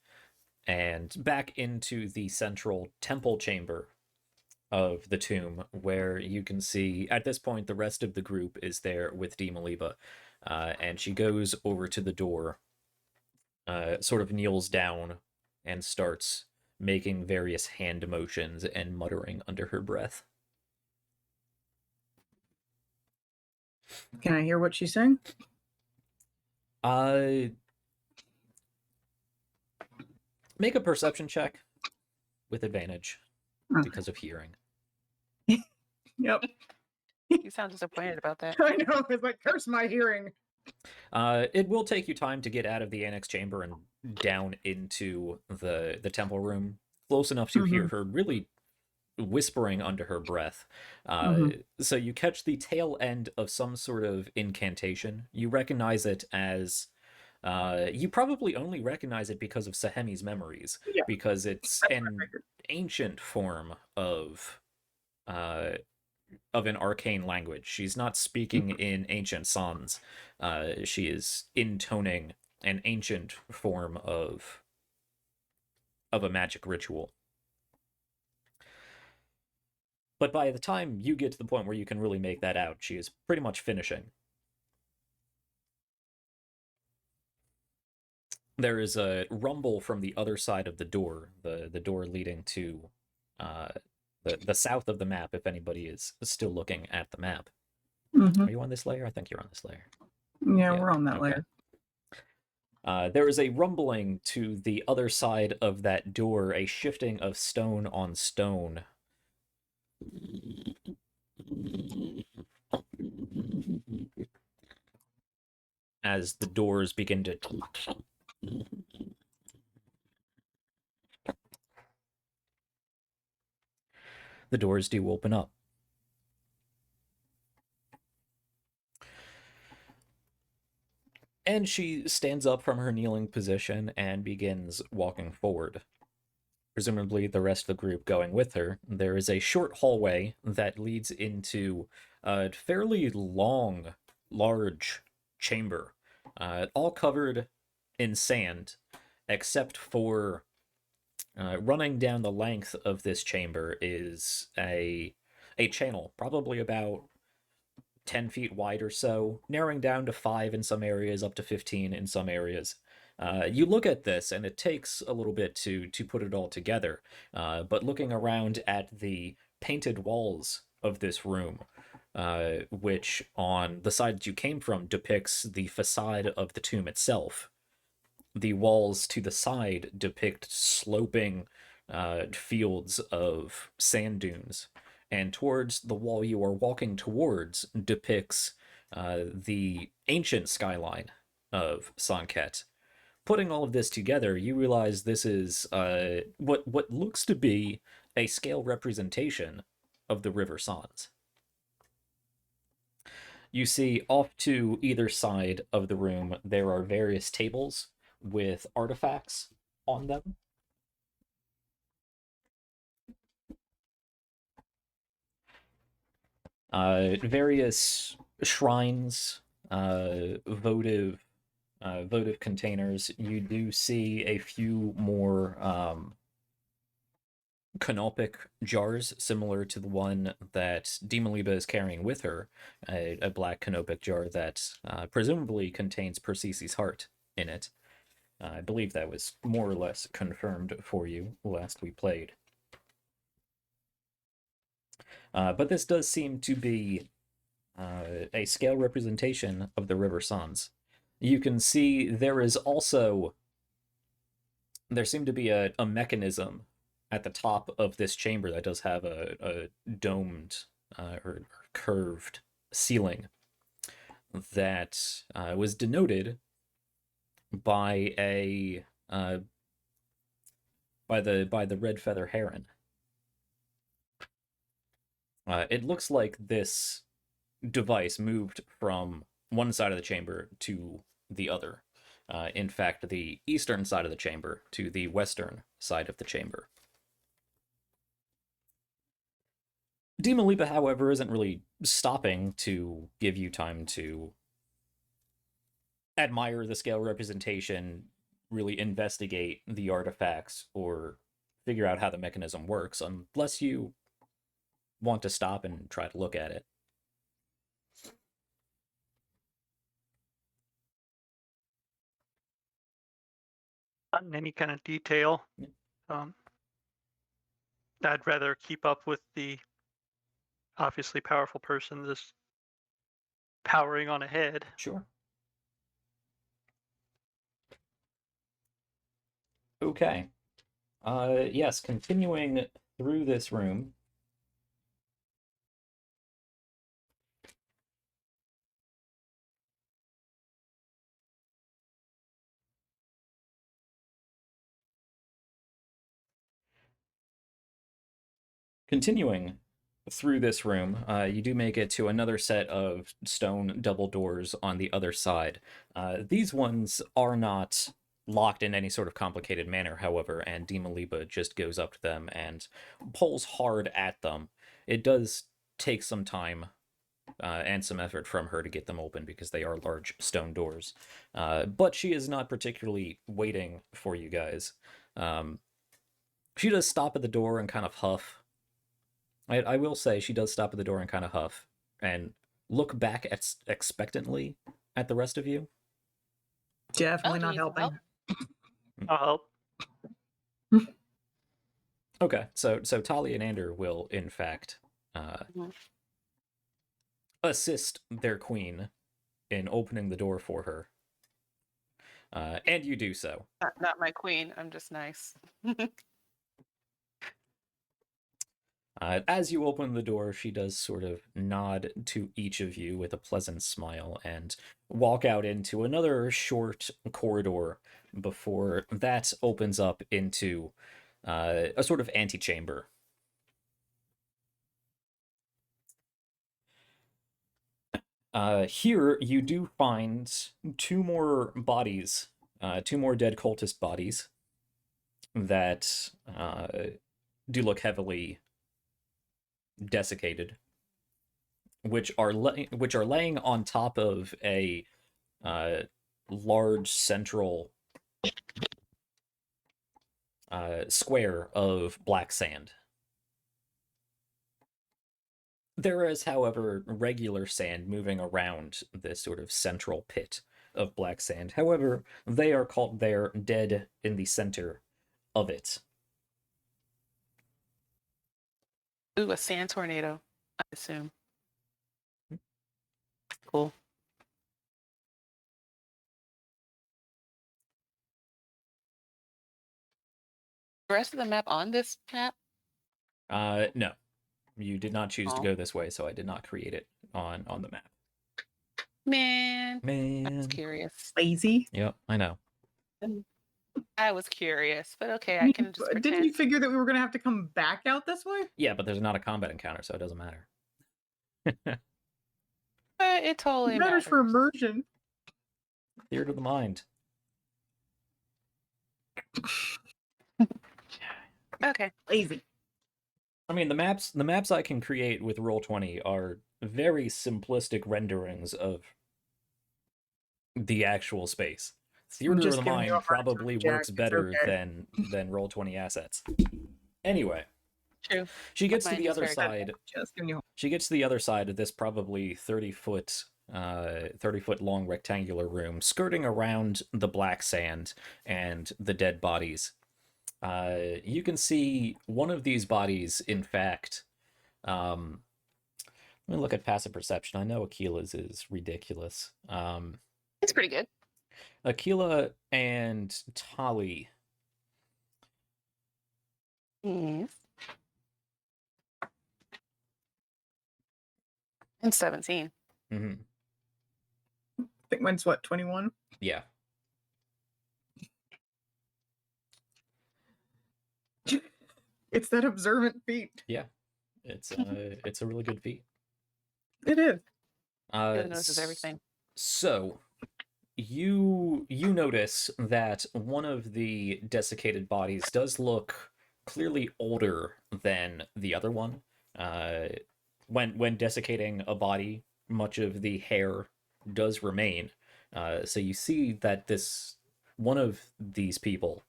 and back into the central temple chamber of the tomb, where you can see at this point the rest of the group is there with Demaliva, and she goes over to the door, sort of kneels down, and starts making various hand motions and muttering under her breath. Can I hear what she's saying? Make a perception check with advantage Okay. because of hearing. Yep. You sound disappointed about that. I know. It's like, curse my hearing. It will take you time to get out of the annex chamber and down into the temple room, close enough to hear her really whispering under her breath. So you catch the tail end of some sort of incantation. You recognize it as you probably only recognize it because of Sahemi's memories, Yeah. because it's That's what I an figured. ancient form of an arcane language. She's not speaking in ancient Sans. She is intoning an ancient form of a magic ritual. But by the time you get to the point where you can really make that out, she is pretty much finishing. There is a rumble from the other side of the door, the door leading to the south of the map, if anybody is still looking at the map. Are you on this layer? I think you're on this layer. Yeah, we're on that layer. There is a rumbling to the other side of that door, a shifting of stone on stone. As the doors begin to... The doors do open up. And she stands up from her kneeling position and begins walking forward. Presumably the rest of the group going with her. There is a short hallway that leads into a fairly long, large chamber, all covered in sand, except for running down the length of this chamber is a channel, probably about 10 feet wide or so, narrowing down to 5 in some areas, up to 15 in some areas. You look at this, and it takes a little bit to put it all together, but looking around at the painted walls of this room, which on the side that you came from depicts the facade of the tomb itself, the walls to the side depict sloping fields of sand dunes, and towards the wall you are walking towards depicts the ancient skyline of Sann'Kett. Putting all of this together, you realize this is what looks to be a scale representation of the River Sans. You see off to either side of the room there are various tables with artifacts on them. Various shrines, votive votive containers, you do see a few more canoptic jars similar to the one that Demoliba is carrying with her, a black canopic jar that presumably contains Persicus' heart in it. I believe that was more or less confirmed for you last we played. But this does seem to be a scale representation of the River Sans. You can see there seemed to be a mechanism at the top of this chamber that does have a domed or curved ceiling that was denoted by the red feather heron. It looks like this device moved from one side of the chamber to the other. In fact, the eastern side of the chamber to the western side of the chamber. Demoliba, however, isn't really stopping to give you time to admire the scale representation, really investigate the artifacts, or figure out how the mechanism works, unless you want to stop and try to look at it. Not in any kind of detail. Yeah. I'd rather keep up with the obviously powerful person just powering on ahead. Sure. Okay. Yes, continuing through this room. Continuing through this room, you do make it to another set of stone double doors on the other side. These ones are not locked in any sort of complicated manner, however, and Demoliba just goes up to them and pulls hard at them. It does take some time and some effort from her to get them open because they are large stone doors. But she is not particularly waiting for you guys. She does stop at the door and kind of huff. I will say she does stop at the door and kind of huff and look back expectantly at the rest of you. Definitely Oh, not do you need some helping. I'll help. Okay, so Talia and Ander will, in fact, Mhm. assist their queen in opening the door for her. And you do so. Not my queen. I'm just nice. As you open the door, she does sort of nod to each of you with a pleasant smile and walk out into another short corridor before that opens up into a sort of antechamber. Here, you do find two more bodies, two more dead cultist bodies that do look heavily desiccated, which are laying on top of a large central square of black sand. There is, however, regular sand moving around this sort of central pit of black sand. However, they are called there dead in the center of it. Ooh, a sand tornado, I assume. Cool. The rest of the map on this map? No. You did not choose to Oh. go this way, so I did not create it on the map. Man. I Man. was curious. Lazy. Yep, I know. I was curious, but okay, I I mean, can just didn't pretend. you figure that we were gonna have to come back out this way? Yeah, but there's not a combat encounter, so it doesn't matter. It totally It matters for immersion. Theater of the mind. Okay. Lazy. I mean, the maps I can create with Roll20 are very simplistic renderings of the actual space. Theater of just the giving you a mind hard time, probably Jack. works It's better okay. than roll 20 assets. Anyway, True. she gets to Mind the is other very good. side. Just giving you. She gets to the other side of this probably 30-foot 30-foot long rectangular room, skirting around the black sand and the dead bodies. You can see one of these bodies, in fact. Let me look at passive perception. I know Akila's is ridiculous. It's pretty good. Akila and Tali. Yes. And 17. Mm-hmm. I think mine's what, 21? Yeah. It's that observant feat. It's a really good feat. It is. It notices everything. So you notice that one of the desiccated bodies does look clearly older than the other one. When desiccating a body, much of the hair does remain. So you see that this one of these people,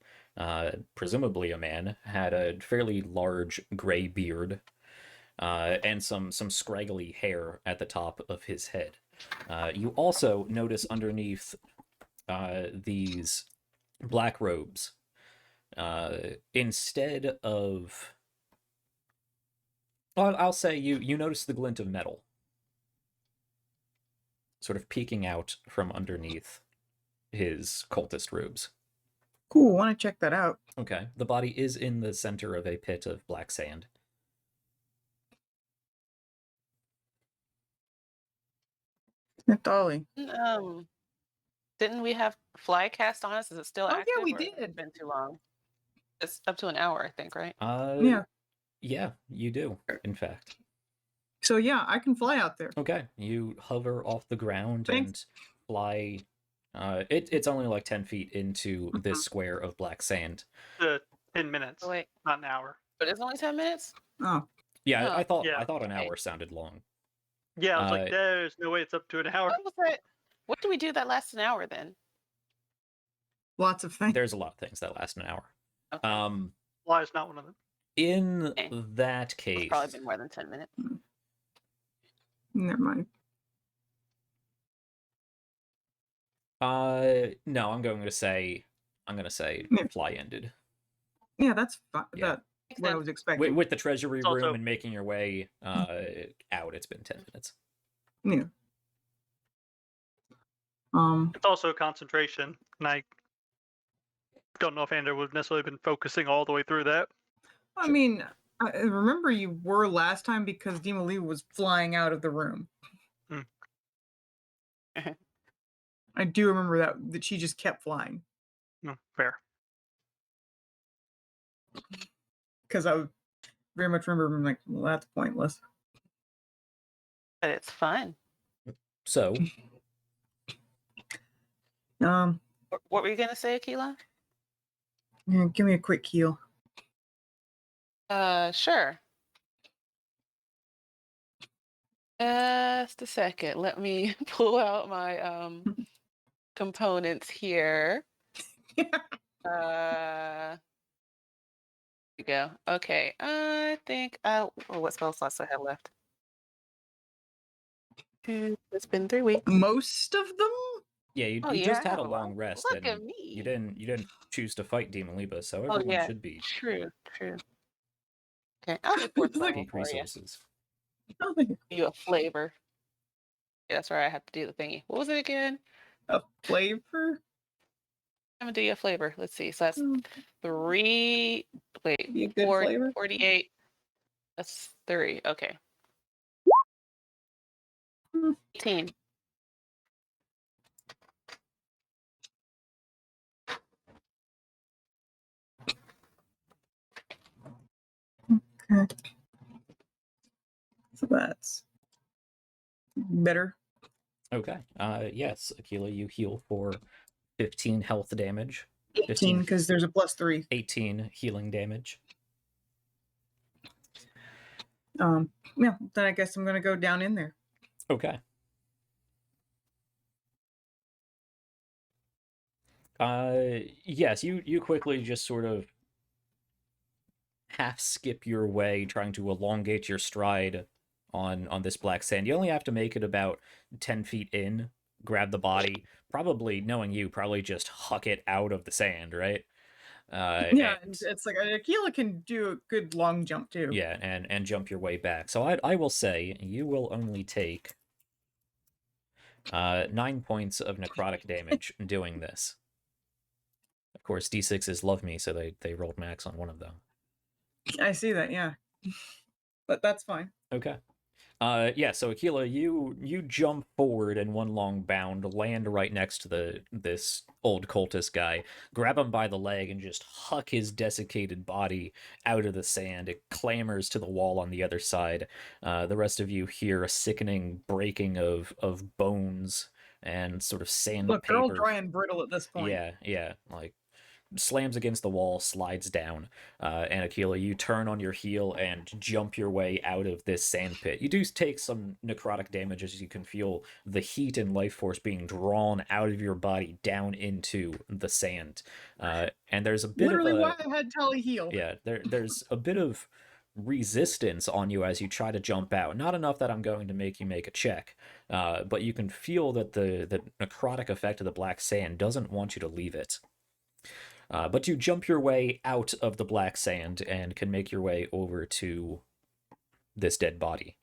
presumably a man, had a fairly large gray beard, and some scraggly hair at the top of his head. You also notice underneath these black robes, instead of, well, I'll say you notice the glint of metal sort of peeking out from underneath his cultist robes. Cool, want to check that out. Okay, the body is in the center of a pit of black sand. Dolly. Didn't we have fly cast on us? Is it still Oh, yeah, active? we or has it did. been too long? It's up to an hour, I think, right? Yeah, you do, in fact. So yeah, I can fly out there. Okay, you hover off the ground Thanks. and fly. It's only like 10 feet into this square of black sand. 10 minutes, Oh, wait, not an hour. but it's only 10 minutes? Oh, Yeah, I thought Yeah. I thought an Okay. hour sounded long. Yeah, I was Uh, like, there's no way it's up to an hour. What was that? What do we do that lasts an hour then? lots of things. There's a lot of things that last an hour. Okay. Why is not one of them? In Okay. that It's case, probably been more than 10 minutes. Never mind. no, I'm gonna say Yeah. fly ended. Yeah, that's fine. Yeah. That's Makes what I sense. was expecting. With the treasury It's room also- and making your way out, it's been 10 minutes. Yeah. It's also concentration, and I don't know if Andrew would have necessarily been focusing all the way through that. I mean, I remember you were last time because Dima Lee was flying out of the room. I do remember that she just kept flying No, fair. because I very much remember being like, well, that's pointless. But it's fun. So, What were you going to say, Akila? yeah, give me a quick heal. Sure. Just a second. Let me pull out my components here. There we go. Okay. I think what spell slots do I have left? It's been 3 weeks. Most of them? yeah, you Oh, you yeah, just I had a have a long lot. rest, Look and at me. you didn't choose to fight Demon Liba, so Oh, everyone yeah. should be True. Okay. I'll do fourth level peak for you. resources. Oh, thank you. You a flavor. Yeah, that's where I have to do the thingy. What was it again? A flavor? I'm gonna do you a flavor. Let's see. So that's Mm, 3. Wait, Be a good 4, flavor? 48. That's 3. Okay. Hmm. 18. Okay. So that's better. Okay. Yes, Akila, you heal for 15 health damage. 18 because there's a +3. 18 healing damage. Yeah, then I guess I'm gonna go down in there. Okay. Yes, you quickly just sort of half skip your way, trying to elongate your stride on this black sand. You only have to make it about 10 feet in, grab the body, probably, knowing you, probably just huck it out of the sand, right? Yeah, and And it's like Aquila can do a good long jump too. yeah, and jump your way back. So I will say you will only take 9 points of necrotic damage doing this. Of course, D6s love me, so they rolled max on one of them. I see that, yeah. But that's fine. Okay. Yeah, so Aquila, you jump forward in one long bound, land right next to this old cultist guy, grab him by the leg, and just huck his desiccated body out of the sand. It clambers to the wall on the other side. The rest of you hear a sickening breaking of bones and sort of Look, they're all sandpaper. dry and brittle at this point. Yeah, like slams against the wall, slides down, and Aquila, you turn on your heel and jump your way out of this sand pit. You do take some necrotic damage as you can feel the heat and life force being drawn out of your body down into the sand. And there's a bit Literally of why I had Tally heal. yeah, there's a bit of resistance on you as you try to jump out. Not enough that I'm going to make you make a check, but you can feel that the necrotic effect of the black sand doesn't want you to leave it. But you jump your way out of the black sand and can make your way over to this dead body.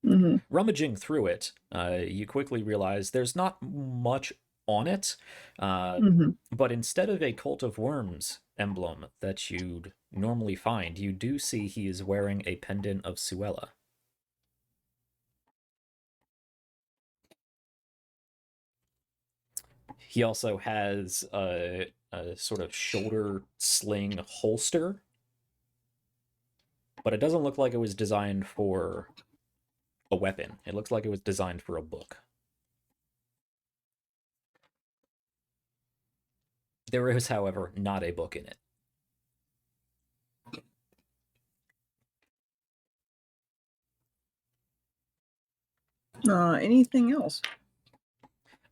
Mm-hmm. Rummaging through it, you quickly realize there's not much on it, but instead of a Cult of Worms emblem that you'd normally find, you do see he is wearing a pendant of Suella. He also has a sort of shoulder sling holster, but it doesn't look like it was designed for a weapon. It looks like it was designed for a book. There is, however, not a book in it. Anything else?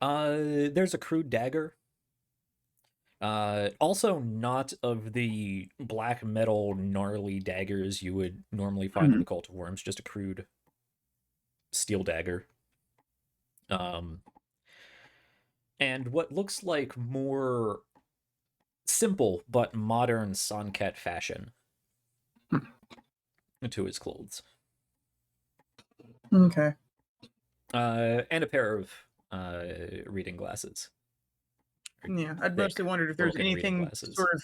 There's a crude dagger. Also not of the black metal gnarly daggers you would normally find in the Cult of Worms, just a crude steel dagger. And what looks like more simple but modern Sann'Kett fashion to his clothes. Okay. And a pair of reading glasses. Yeah, I'd Thick, mostly wondered if there's broken reading anything glasses. sort of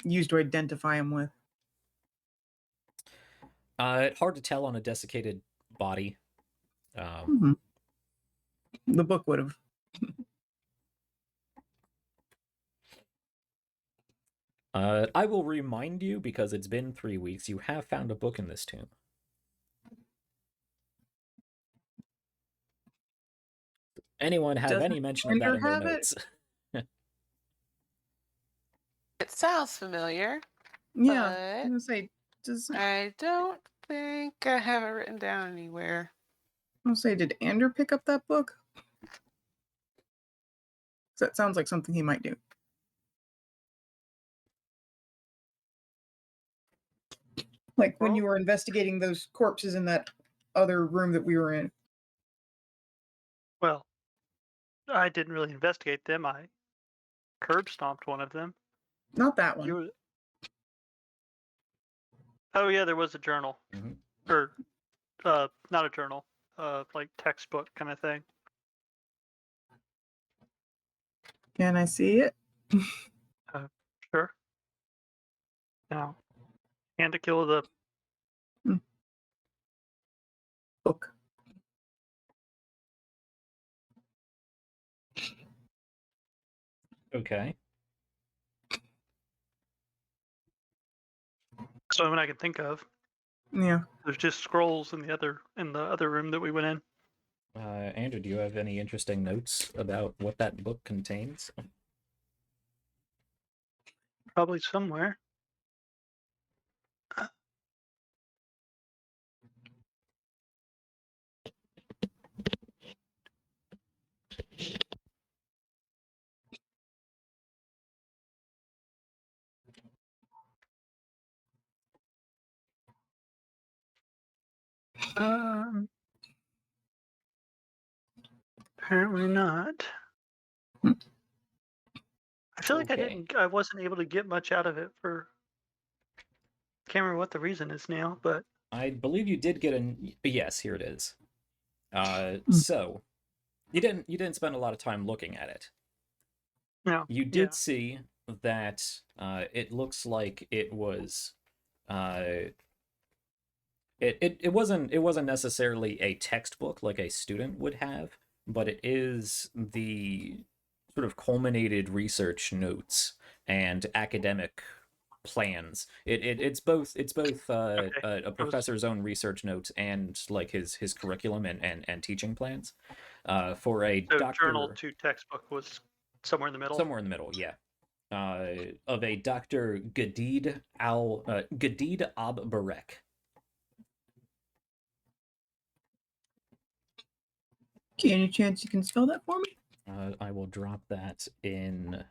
used to identify him with. Hard to tell on a desiccated body. The book would have. I will remind you, because it's been 3 weeks, you have found a book in this tomb. Anyone have Doesn't any mention of that in their Ender have it? notes? It sounds familiar. Yeah, But I'm gonna say, I don't think I have it written down anywhere. did Ander pick up that book? That sounds like something he might do. Like when you were investigating those corpses in that other room that we were in. Well, I didn't really investigate them. I curb stomped one of them. Not that one. Oh yeah, there was a journal, Mhm. or not a journal, like textbook kind of thing. Can I see it? Sure. Now, and to kill the Book. Okay. so one I can think of. Yeah. There's just scrolls in the other room that we went in. Andrew, do you have any interesting notes about what that book contains? Probably somewhere. Apparently not. I feel like Okay. I wasn't able to get much out of it for. Can't remember what the reason is now, but I believe you did get yes, here it is. So you didn't spend a lot of time looking at it. no. You Yeah. did see that it looks like it was it wasn't necessarily a textbook like a student would have, but it is the sort of culminated research notes and academic plans. It's both Okay. a professor's own research notes and like his curriculum and teaching plans for a So doctor. journal to textbook was somewhere in the middle. Somewhere in the middle, yeah. Of a Dr. Gadid Ab-Barek. Any chance you can spell that for me? I will drop that in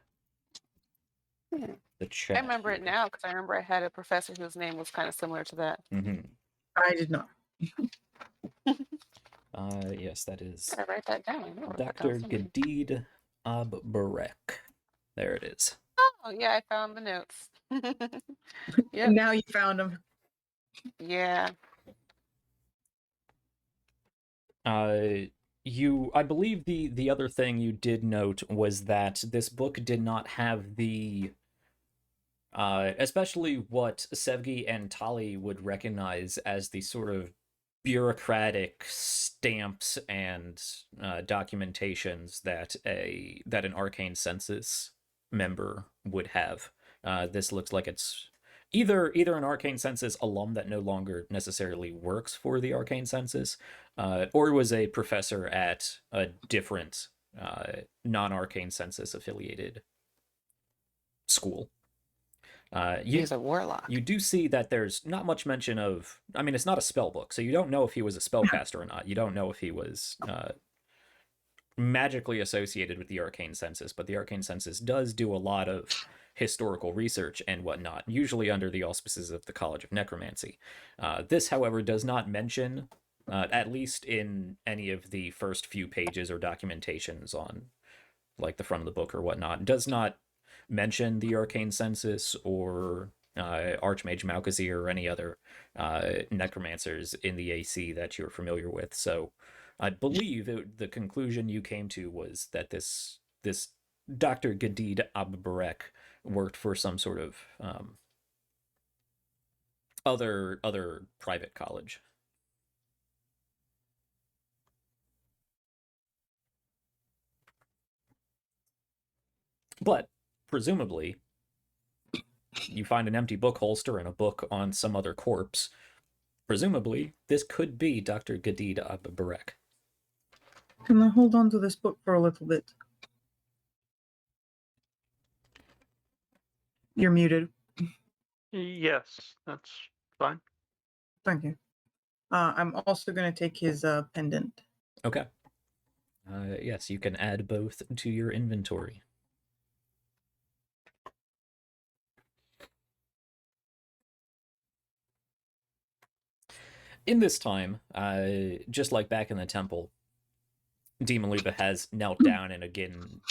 Hmm. the chat. I remember it now because I remember I had a professor whose name was kind of similar to that. Mm-hmm. I did not. Yes, that is I write that down. I know that Dr. sounds familiar. Gadid Ab-Barek. There it is. Oh yeah, I found the notes. Yep. Now you found him. Yeah. I believe the other thing you did note was that this book did not have the especially what Sevgi and Tali would recognize as the sort of bureaucratic stamps and documentations that an arcane census member would have. This looks like it's either an arcane census alum that no longer necessarily works for the arcane census, or was a professor at a different non-arcane census affiliated school. He's a warlock. You do see that there's not much mention of. I mean, it's not a spell book, so you don't know if he was a spellcaster or not. You don't know if he was magically associated with the arcane census, but the arcane census does do a lot of historical research and whatnot, usually under the auspices of the College of Necromancy. This, however, does not mention, at least in any of the first few pages or documentations on, like, the front of the book or whatnot, does not mention the arcane census or Archmage Malkazir or any other necromancers in the AC that you're familiar with. So I believe the conclusion you came to was that this Dr. Gadid Ab-Barek worked for some sort of other private college. But presumably, you find an empty book holster and a book on some other corpse. Presumably, this could be Dr. Gadid Ab-Barek. Can I hold on to this book for a little bit? You're muted. Yes, that's fine. Thank you. I'm also going to take his pendant. Okay. Yes, you can add both to your inventory. In this time, just like back in the temple, Demon Luba has knelt down and again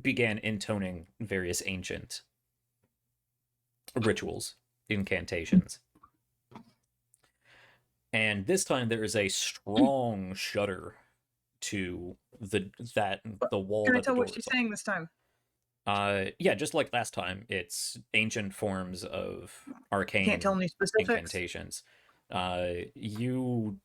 began intoning various ancient rituals, incantations. And this time there is a strong shudder to the wall. Can I that tell the what door she's is saying this time? Yeah, just like last time, it's ancient forms of arcane Can't tell any specifics. incantations. You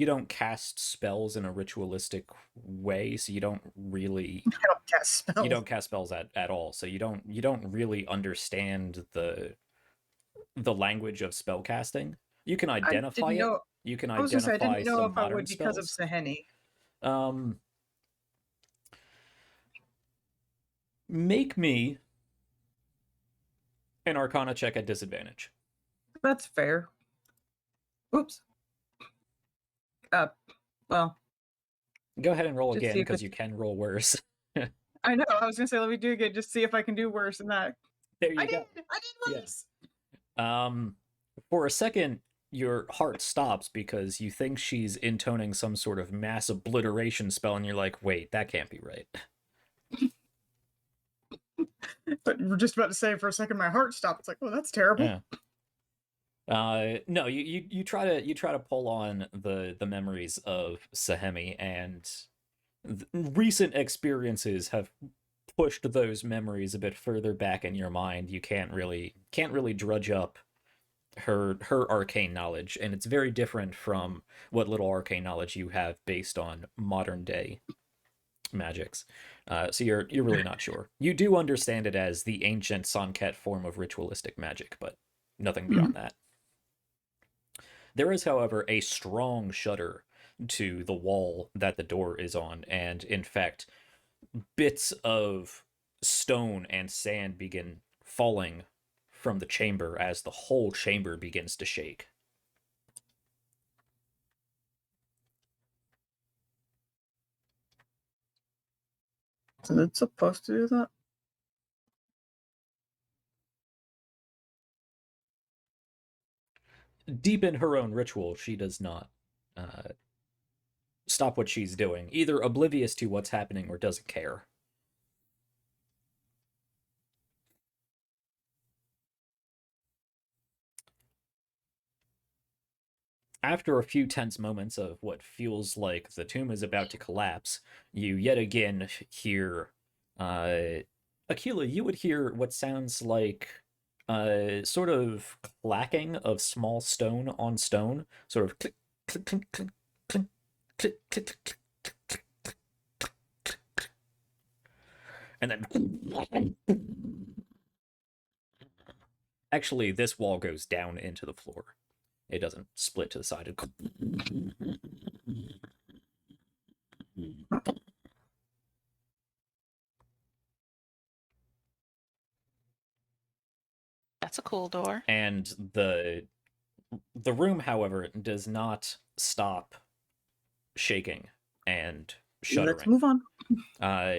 don't cast spells in a ritualistic way, so you don't really I don't cast spells. you don't cast spells at all. So you don't really understand the language of spell casting. You can identify it. You can I was gonna say, I identify didn't know some if I modern would because of spells. Saheni. Make me an Arcana check at disadvantage. That's fair. Oops. Well. Go ahead and roll Just again see if because you can roll worse. I know. I was gonna say, let me do it again. Just see if I can do worse than that. There you I go. did. I did Yeah. worse. For a second, your heart stops because you think she's intoning some sort of mass obliteration spell, and you're like, wait, that can't be right. But we're just about to say for a second my heart stopped. It's like, oh, that's terrible. Yeah. No, you try to pull on the memories of Sahemi, and recent experiences have pushed those memories a bit further back in your mind. You can't really drudge up her arcane knowledge, and it's very different from what little arcane knowledge you have based on modern day magics. So you're really not sure. You do understand it as the ancient Sann'Kett form of ritualistic magic, but nothing beyond that. There is, however, a strong shudder to the wall that the door is on, and in fact, bits of stone and sand begin falling from the chamber as the whole chamber begins to shake. So it's supposed to do that? Deep in her own ritual, she does not stop what she's doing, either oblivious to what's happening or doesn't care. After a few tense moments of what feels like the tomb is about to collapse, you yet again hear Aquila, you would hear what sounds like sort of clacking of small stone on stone, sort of click, click, click, click, click, click, click, click, click, click, click, and then actually this wall goes down into the floor. It doesn't split to the side. That's a cool door. And the room, however, does not stop shaking and shuddering. Let's move on.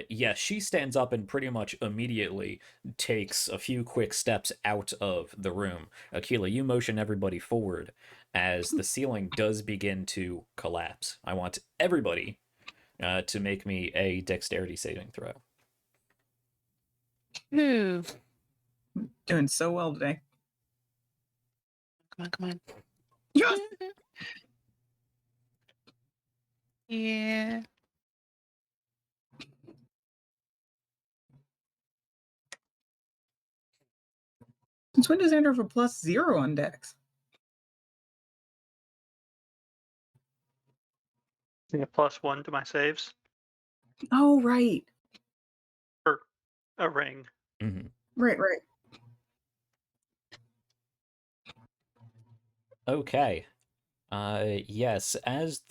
Yeah, she stands up and pretty much immediately takes a few quick steps out of the room. Aquila, you motion everybody forward as the ceiling does begin to collapse. I want everybody to make me a dexterity saving throw. Ooh. Doing so well today. Come on. Yes! Yeah. Since when does Andrew have a +0 on Dex? Yeah, +1 to my saves. Oh, right. For a ring. Mm-hmm. Right. Okay. Yes, as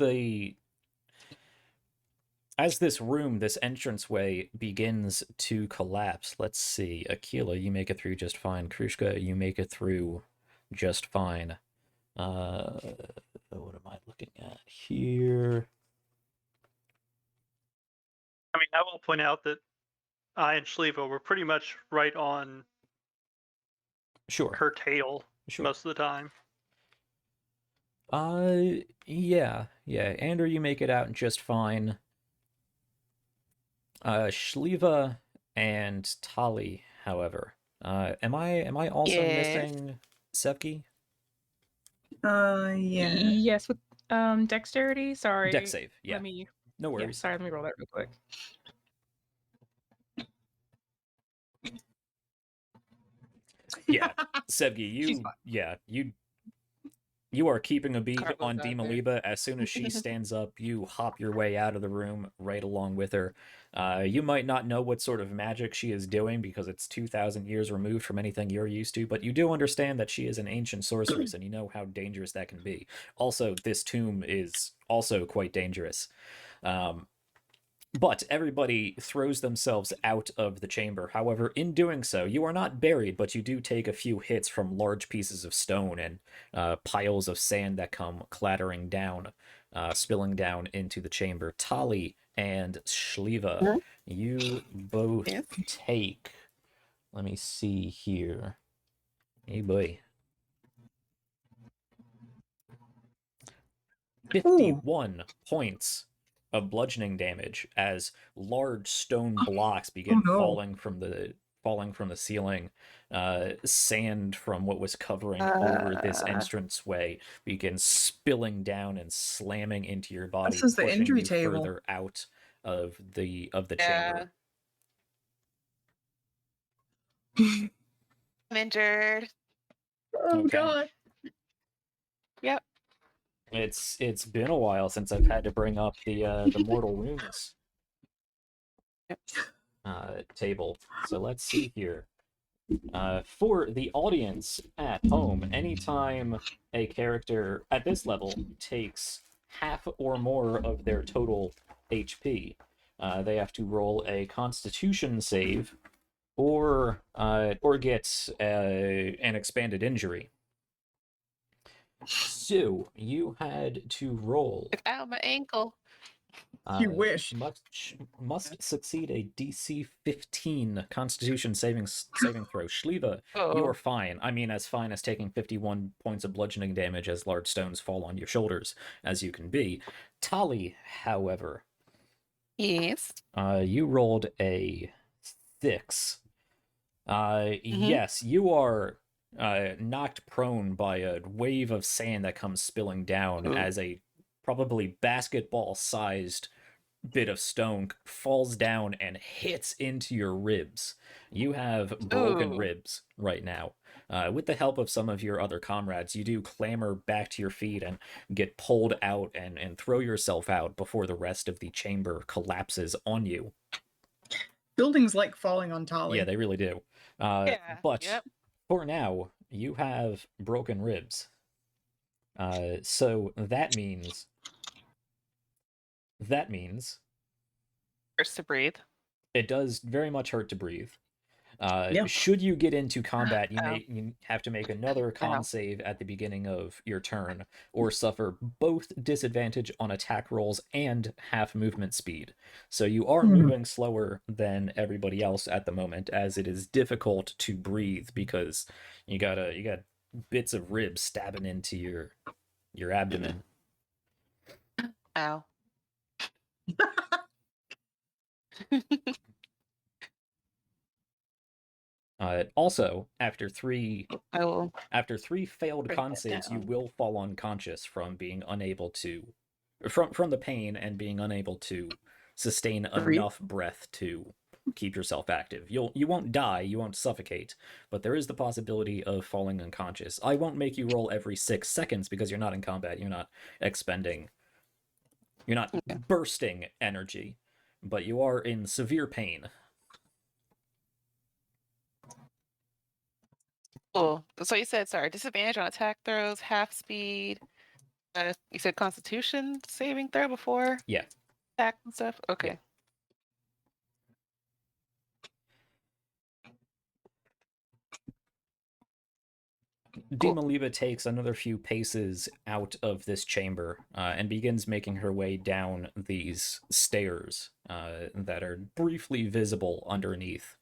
this room, this entranceway begins to collapse. Let's see. Aquila, you make it through just fine. Krushka, you make it through just fine. What am I looking at here? I mean, I will point out that I and Shliva were pretty much right on Sure. her tail Sure. most of the time. Yeah. Andrew, you make it out just fine. Shliva and Tali, however. Am I also Yes. missing Sevki? Yeah. Yes, with dexterity. Sorry. Dex save, yeah. Let me. No Yeah, worries. sorry. Let me roll that real quick. Yeah, Sevgi, She's fine. You are keeping a beat Cartwheels on out there. Dimaliba. As soon as she stands up, you hop your way out of the room right along with her. You might not know what sort of magic she is doing because it's 2,000 years removed from anything you're used to, but you do understand that she is an ancient sorceress, and you know how dangerous that can be. Also, this tomb is also quite dangerous. But everybody throws themselves out of the chamber. However, in doing so, you are not buried, but you do take a few hits from large pieces of stone and piles of sand that come clattering down, spilling into the chamber. Tali and Shliva, you both Yes. take. Let me see here. Hey, boy. 51 points of bludgeoning damage as large stone blocks begin no. falling from the ceiling. Sand from what was covering over this entranceway begins spilling down and slamming into your body, This is the pushing injury you table. further out of the chamber. Yeah. I'm injured. Oh Okay. god. Yep. It's been a while since I've had to bring up the mortal wounds table. So let's see here. For the audience at home, anytime a character at this level takes half or more of their total HP, they have to roll a Constitution save or get an expanded injury. So you had to roll. Ow, my ankle. You wish. Must succeed a DC 15 Constitution saving throw. Shliva, you are fine. I mean, as fine as taking 51 points of bludgeoning damage as large stones fall on your shoulders as you can be. Tali, however, Yes. you rolled a 6. Yes, you are knocked prone by a wave of sand that comes spilling down as a probably basketball-sized bit of stone falls down and hits into your ribs. You have broken ribs right now. With the help of some of your other comrades, you do clamber back to your feet and get pulled out and throw yourself out before the rest of the chamber collapses on you. Buildings like falling on Tali. Yeah, they really do. But for now, you have broken ribs. So that means Hurts to breathe. it does very much hurt to breathe. Yeah. Should you get into combat, you have to make another con save at the beginning of your turn, or suffer both disadvantage on attack rolls and half movement speed. So you are moving slower than everybody else at the moment, as it is difficult to breathe because you got bits of ribs stabbing into your abdomen. Ow. Also, after three failed break con that saves, you down. will fall unconscious from being unable to, from the pain and being unable to sustain enough breath to keep yourself active. You won't die, you won't suffocate, but there is the possibility of falling unconscious. I won't make you roll every 6 seconds because you're not in combat. You're not expending. You're not bursting energy, but you are in severe pain. Cool. So you said, disadvantage on attack throws, half speed. You said Constitution saving throw before? Yeah. Attack and stuff? Okay. Yeah. Dimaliba takes another few paces out of this chamber and begins making her way down these stairs that are briefly visible underneath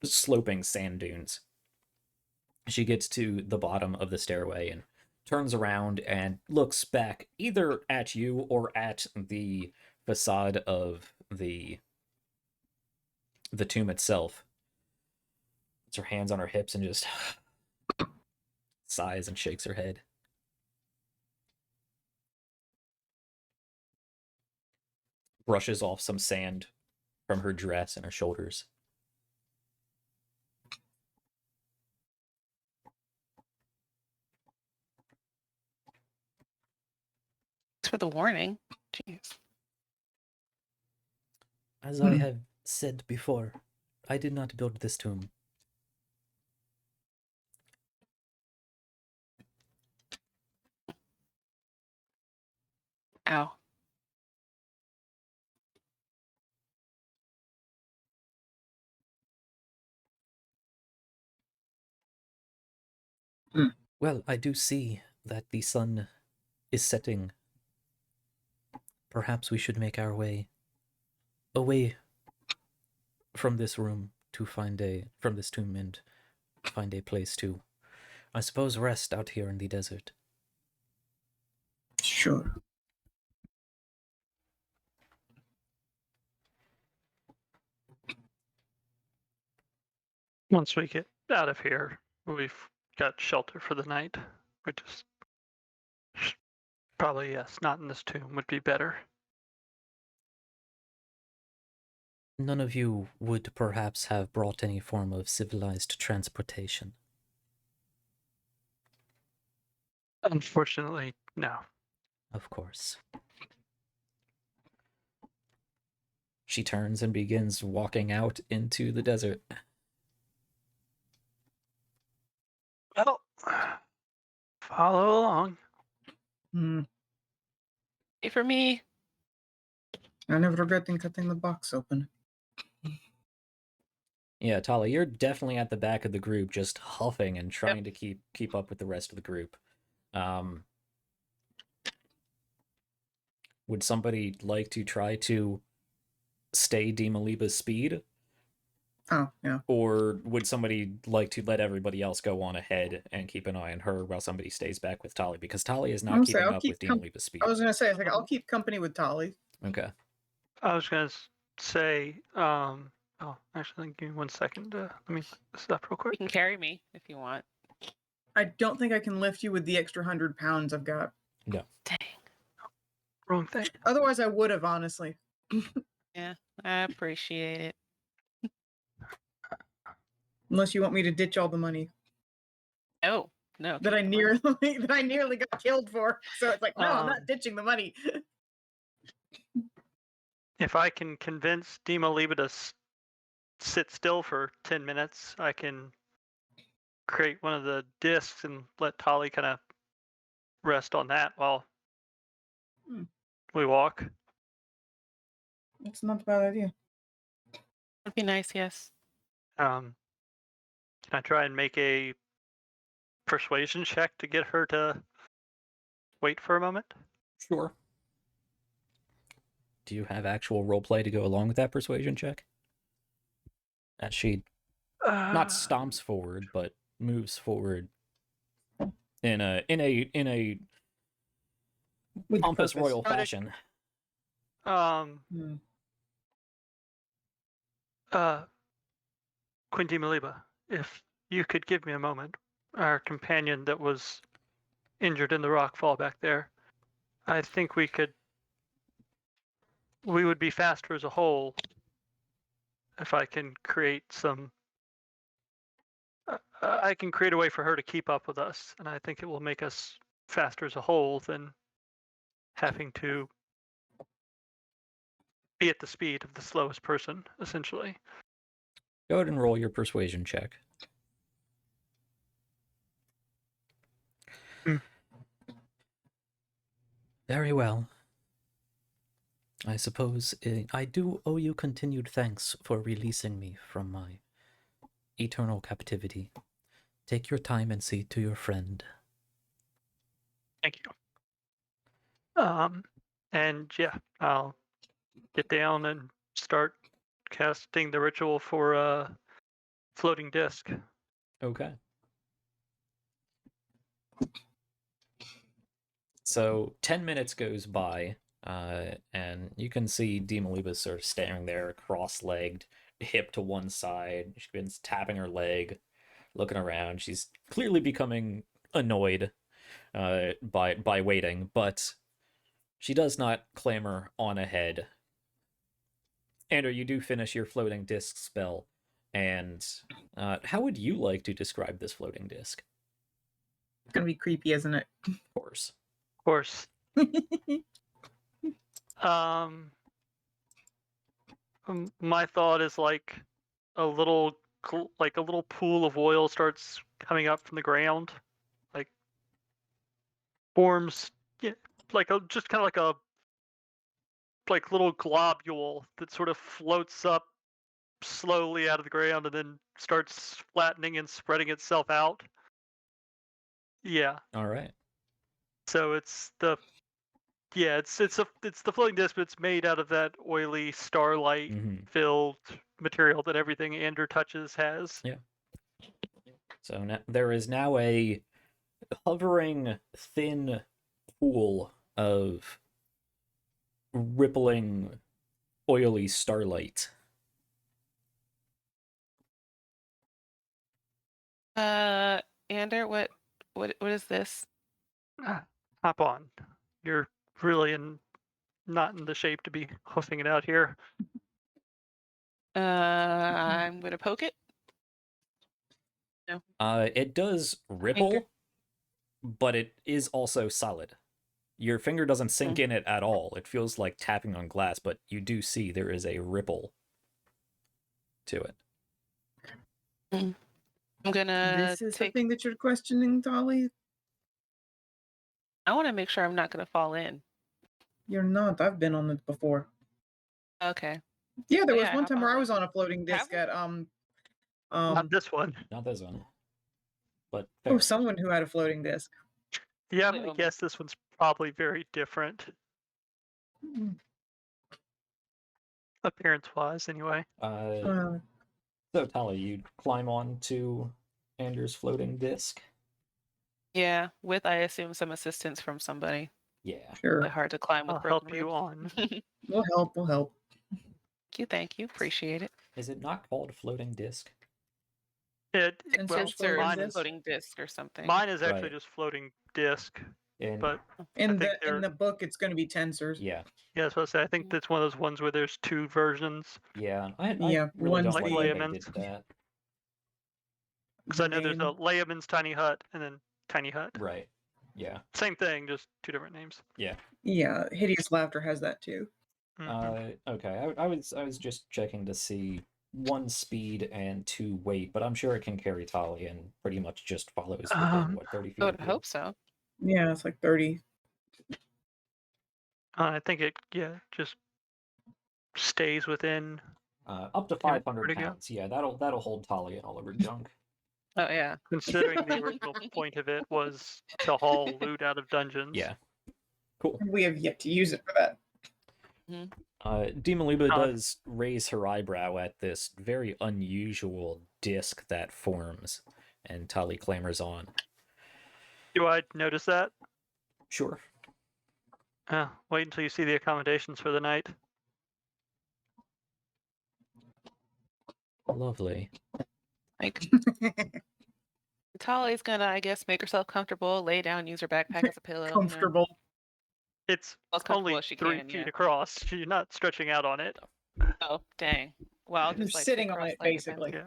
sloping sand dunes. She gets to the bottom of the stairway and turns around and looks back either at you or at the facade of the tomb itself. Puts her hands on her hips and just sighs and shakes her head. Brushes off some sand from her dress and her shoulders. Thanks for the warning. Jeez. As I have said before, I did not build this tomb. Ow. Well, I do see that the sun is setting. Perhaps we should make our way away from this room to from this tomb and find a place to, I suppose, rest out here in the desert. Sure. Once we get out of here, we've got shelter for the night. Which is probably, yes, not in this tomb would be better. None of you would perhaps have brought any form of civilized transportation. Unfortunately, no. Of course. She turns and begins walking out into the desert. Well, follow along. Hmm. Wait for me. I never regretting cutting the box open. Yeah, Tali, you're definitely at the back of the group, just huffing and trying to keep up with the rest of the group. Would somebody like to try to stay Demaliba's speed? Oh, yeah. Or would somebody like to let everybody else go on ahead and keep an eye on her while somebody stays back with Tali? Because Tali is not Honestly, keeping I'll up keep with Demaliba's speed. I was gonna say, I think I'll keep company with Tali. Okay. I was going to say, oh, actually, give me 1 second. Let me look this up real You quick. can carry me if you want. I don't think I can lift you with the extra 100 pounds I've got. No. Dang. Wrong thing. Otherwise, I would have, honestly. Yeah, I appreciate it. Unless you want me to ditch all the money Oh, no. that I keep the money. nearly got killed for. So it's like, no, I'm Um, not ditching the money. If I can convince Demaliba to sit still for 10 minutes, I can create one of the discs and let Tali kind of rest on that while we walk. It's not a bad idea. Would be nice, yes. Can I try and make a persuasion check to get her to wait for a moment? Sure. Do you have actual roleplay to go along with that persuasion check? As she not stomps forward, but moves forward in a With pompous purpose. royal Try to- fashion. Hmm. Queen Demaliba, if you could give me a moment, our companion that was injured in the rock fall back there, I think we would be faster as a whole if I can create some. I can create a way for her to keep up with us, and I think it will make us faster as a whole than having to be at the speed of the slowest person, essentially. Go ahead and roll your persuasion check. Very well. I suppose I do owe you continued thanks for releasing me from my eternal captivity. Take your time and see to your friend. Thank you. And yeah, I'll get down and start casting the ritual for floating disc. Okay. So 10 minutes goes by, and you can see Demaliba sort of staring there, cross-legged, hip to one side. She begins tapping her leg, looking around. She's clearly becoming annoyed by waiting, but she does not clamor on ahead. Andrew, you do finish your floating disc spell, and how would you like to describe this floating disc? It's gonna be creepy, isn't it? Of course. Of course. My thought is like a little pool of oil starts coming up from the ground, like forms, like just kind of like a little globule that sort of floats up slowly out of the ground and then starts flattening and spreading itself out. Yeah. All right. So it's the floating disc, but it's made out of that oily starlight filled material that everything Andrew touches has. Yeah. So there is now a hovering thin pool of rippling, oily starlight. Ander, what is this? Hop on. You're really not in the shape to be hoofing it out here. I'm gonna poke it. It does ripple, but it is also solid. Your finger doesn't sink in it at all. It feels like tapping on glass, but you do see there is a ripple to it. I'm gonna This is the take. thing that you're questioning, Dolly? I want to make sure I'm not gonna fall in. You're not. I've been on it before. Okay. Yeah, there Oh, was yeah, one hop time on where I one. was on a floating disc Have at Not this one. Not this one. But oh, fair. someone who had a floating disc. Yeah, I'm Wait, gonna oh, guess this one's probably very different, appearance-wise, anyway. Uh, So, Tali, you climb on to Anders' floating disc? Yeah, with I assume some assistance from somebody. Yeah. sure. Hard to climb with I'll broken help you on. We'll help. We'll help. Thank you, appreciate it. Is it not called floating disc? And Well, search floating mine disc? is Floating disc or something. mine is actually Right. just floating disc, And but In think the book, it's going to be tensors. yeah, yeah, so I think that's one of those ones where there's two versions. yeah. I Yeah, really don't one's like the- that they did Layman's. that. Because I know there's a Name. Layman's Tiny Hut and then Tiny Hut. Right. Yeah. Same thing, just two different names. Yeah. Yeah, Hideous Laughter has that too. Mhm. Okay. I was just checking to see 1 speed and 2 weight, but I'm sure it can carry Tali and pretty much just follows within 30 feet I of would you. hope so. Yeah, it's like 30. I think it just stays within. Up to Yeah, 500 pretty good. pounds. Yeah, that'll hold Tali and all of her junk. Oh yeah. Considering the original point of it was to haul loot out of dungeons. Yeah. Cool. We have yet to use it for that. Demoliba does raise her eyebrow at this very unusual disc that forms, and Tali clambers on. Do I notice that? Sure. Wait until you see the accommodations for the night. Lovely. Like Tali's gonna, I guess, make herself comfortable, lay down, use her backpack as a pillow. Comfortable. It's As comfortable only as she 3 can, feet yeah. across. You're not stretching out on it. Oh, dang. Well, I'll You're just like sitting on it, basically. Yeah.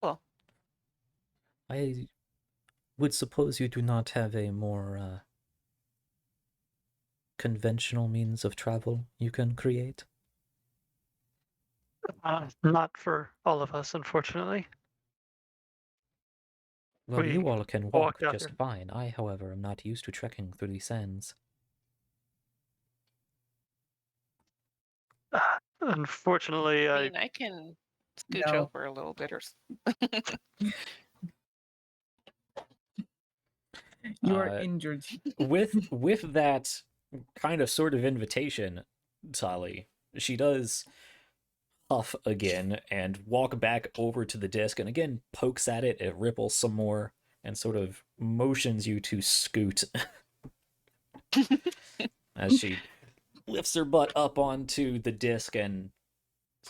Cool. I would suppose you do not have a more conventional means of travel you can create? Not for all of us, unfortunately. Well, We you all can walk walked out just here. fine. I, however, am not used to trekking through the sands. Unfortunately, I mean, I can scooch No. over a little bit or You are Uh, injured. with that kind of sort of invitation, Tali, she does huff again and walk back over to the disc and again pokes at it. It ripples some more and sort of motions you to scoot as she lifts her butt up onto the disc and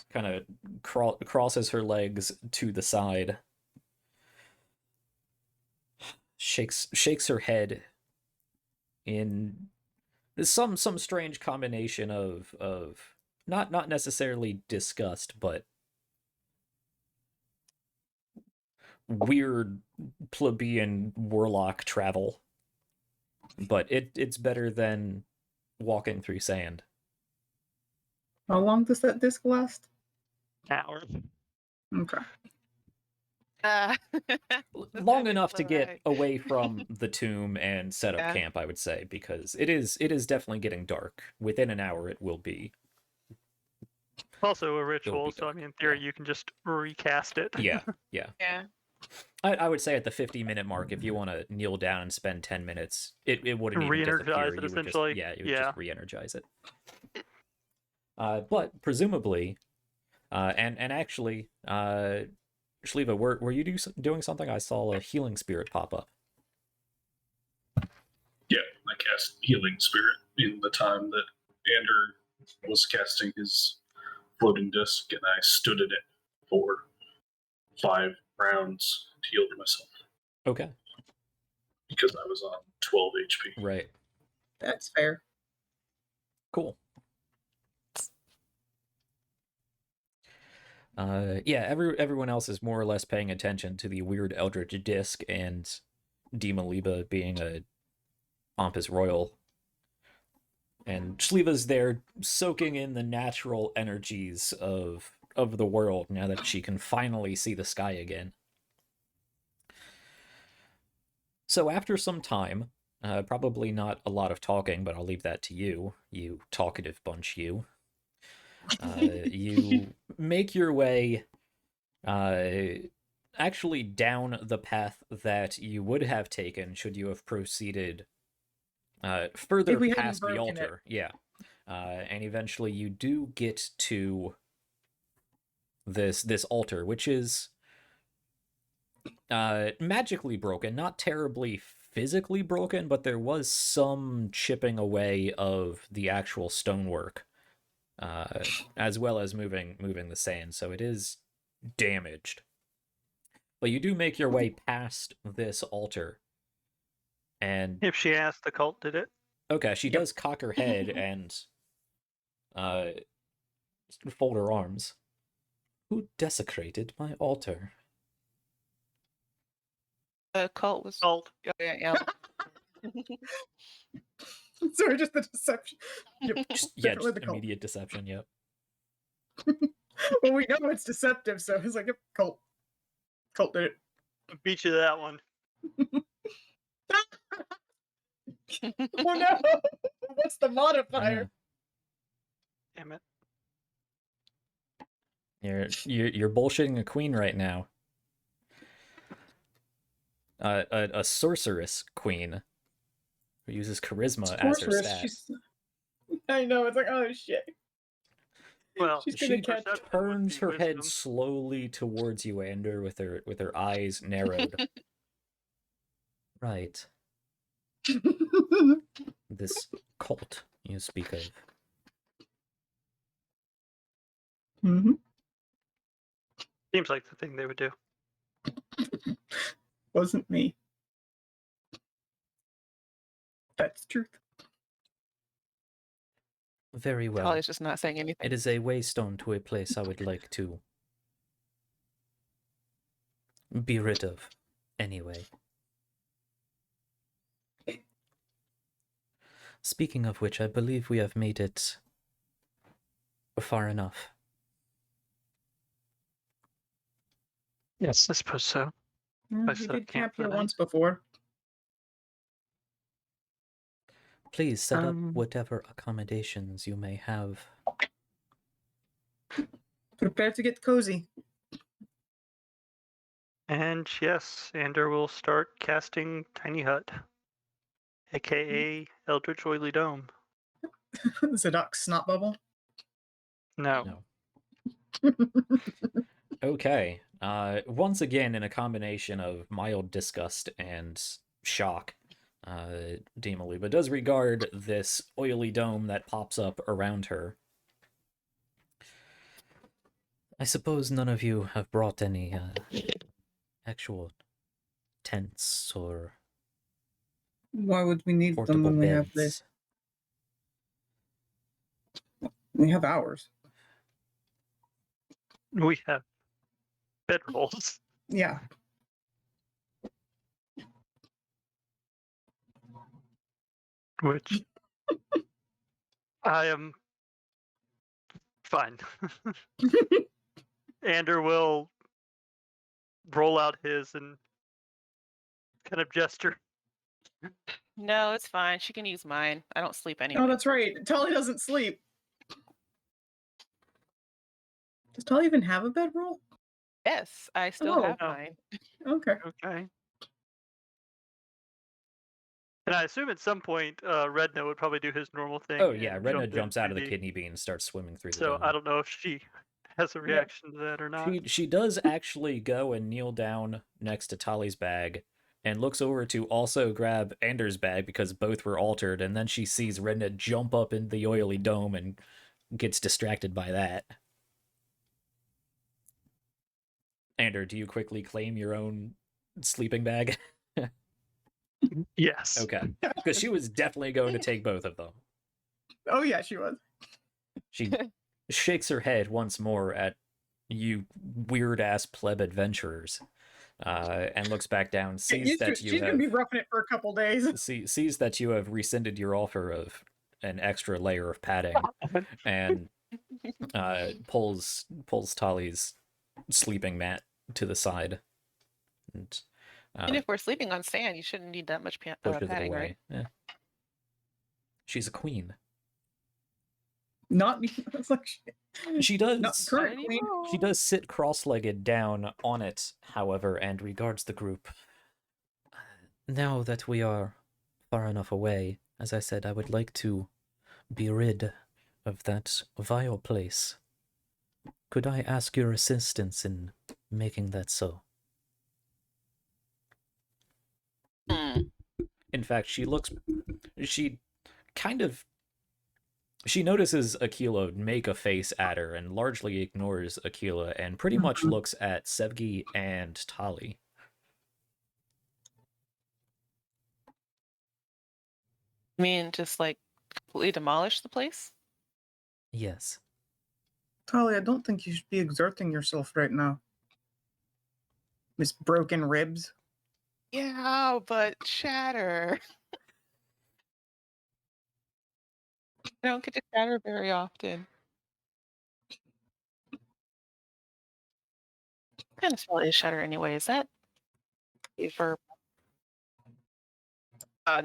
kind of crosses her legs to the side. Shakes her head in some strange combination of not necessarily disgust, but weird plebeian warlock travel. But it's better than walking through sand. How long does that disc last? hour. Okay. Long enough to get Right. away from the tomb and set up Yeah. camp, I would say, because it is definitely getting dark. Within an hour it will be. Also a ritual, be so I dark, mean, in theory, yeah. you can just recast it. Yeah. Yeah. I would say at the 50-minute mark, if you want to kneel down and spend 10 minutes, it wouldn't even disappear. Re-energize it, You would essentially. just, you would Yeah. just re-energize it. But presumably, and actually, Shliva, were you doing something? I saw a healing spirit pop up. Yeah, I cast Healing Spirit in the time that Ander was casting his floating disc, and I stood in it for 5 rounds and healed myself Okay. because I was on 12 HP. Right. That's fair. Cool. Yeah, everyone else is more or less paying attention to the weird Eldritch Disc and Demoliba being a pompous royal. And Shliva's there soaking in the natural energies of the world now that she can finally see the sky again. So after some time, probably not a lot of talking, but I'll leave that to you, you talkative bunch, you. You make your way actually down the path that you would have taken should you have proceeded further If we hadn't past the broken it. altar. Yeah. And eventually you do get to this altar, which is magically broken, not terribly physically broken, but there was some chipping away of the actual stonework, as well as moving the sand, so it is damaged. But you do make your way past this altar, and If she asked, the cult did it. okay, she does cock her head and fold her arms. Who desecrated my altar? The cult was. Cult. Yeah. Sorry, just the deception. Yep. Just Definitely the cult. immediate deception. Yep. Well, we know it's deceptive, so it's like a cult. Cult did it. Beat you to that one. Oh no! What's the modifier? Damn it. You're bullshitting a queen right now. A sorceress queen who uses charisma as her Sorceress, stat. I know, it's like, oh shit. Well, She's She gonna catch. perception would turns be her head wisdom. slowly towards you, Ander, with her eyes narrowed. Right. This cult you speak of. Mhm. Seems like the thing they would do. Wasn't me. That's truth. Very well. Holly's just not saying anything. It is a waystone to a place I would like to be rid of, anyway. Speaking of which, I believe we have made it far enough. Yes, I suppose so. Yeah, I we set up did camp camp for here the night. once before. Please set up Um, whatever accommodations you may have. Prepare to get cozy. And yes, Ander will start casting Tiny Hut, aka Eldritch Oily Dome. Zadok's snot bubble. No. Okay. Once again, in a combination of mild disgust and shock, Demoliba does regard this oily dome that pops up around her. I suppose none of you have brought any actual tents or Why would we need them portable when we have beds. this? We have ours. We have bedrolls. Yeah. Which I am fine. Ander will roll out his and kind of gesture. No, it's fine. She can use mine. I don't sleep anyway. Oh, that's right. Tully doesn't sleep. Does Tully even have a bedroll? Yes, I still Oh. have Oh. mine. Okay. Okay. And I assume at some point, Redna would probably do his normal thing. Oh yeah, and Redna jump jumps out of the 3D. kidney bean and starts swimming through the So dome. I don't know if she has a reaction to that or not. She does actually go and kneel down next to Tali's bag and looks over to also grab Anders' bag because both were altered, and then she sees Redna jump up in the oily dome and gets distracted by that. Ander, do you quickly claim your own sleeping bag? Yes. Okay. Because she was definitely going to take both of them. Oh yeah, she was. She shakes her head once more at you weird-ass pleb adventurers, and looks back down, sees that She's gonna be roughing it for a couple days. sees that you have rescinded your offer of an extra layer of padding, and pulls Tali's sleeping mat to the side, and And if we're sleeping on sand, you shouldn't need that much pushes it padding, right? away. Yeah. She's a queen. Not me. It's like She does. not current queen. She does sit cross-legged down on it, however, and regards the group. Now that we are far enough away, as I said, I would like to be rid of that vile place. Could I ask your assistance in making that so? In fact, she notices Aquila make a face at her and largely ignores Aquila and pretty much looks at Sevgi and Tali. I mean, just like completely demolish the place? Yes. Tali, I don't think you should be exerting yourself right now. Miss Broken Ribs. Yeah, but shatter. I don't get to shatter very often. What kind of spell is shatter anyway? Is that a verb?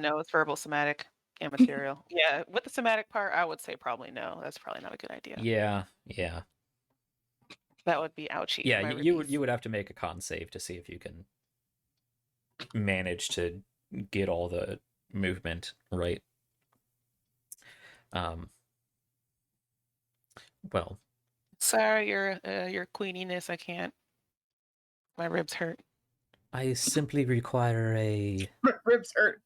No, it's verbal, somatic, and material. Yeah, with the somatic part, I would say probably no. That's probably not a good idea. Yeah. That would be ouchy. Yeah, for my you ribbies. would have to make a con save to see if you can manage to get all the movement right. Well, Sorry, your queeniness. I can't. My ribs hurt. I simply require Ribs hurt.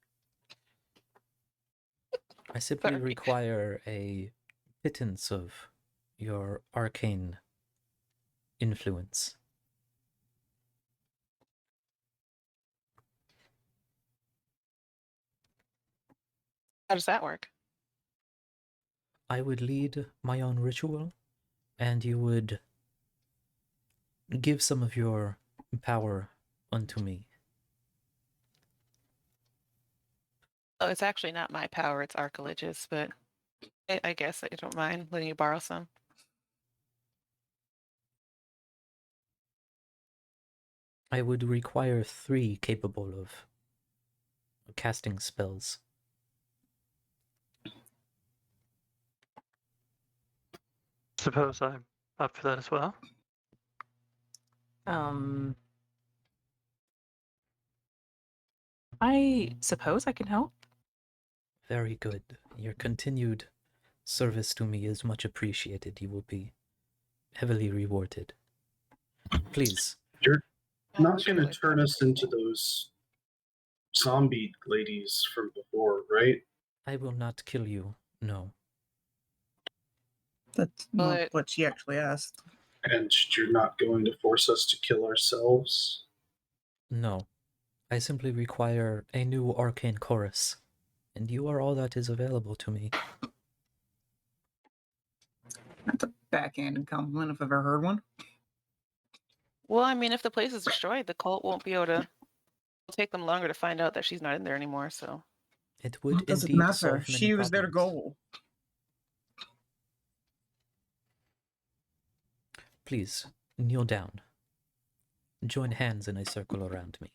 Sorry. a pittance of your arcane influence. How does that work? I would lead my own ritual, and you would give some of your power unto me. Oh, it's actually not my power. It's Archelage's, but I guess I don't mind letting you borrow some. I would require 3 capable of casting spells. Suppose I'm up for that as well. I suppose I can help. Very good. Your continued service to me is much appreciated. You will be heavily rewarded. Please. You're not Sure, going to like turn that. us into those zombie ladies from before, right? I will not kill you. No. That's not But- what she actually asked. And you're not going to force us to kill ourselves? No. I simply require a new arcane chorus, and you are all that is available to me. That's a backhanded compliment if I've ever heard one. Well, I mean, if the place is destroyed, the cult won't be able to. It'll take them longer to find out that she's not in there anymore. So It would What does it indeed matter? solve many She was their problems. goal. Please, kneel down. Join hands in a circle around me.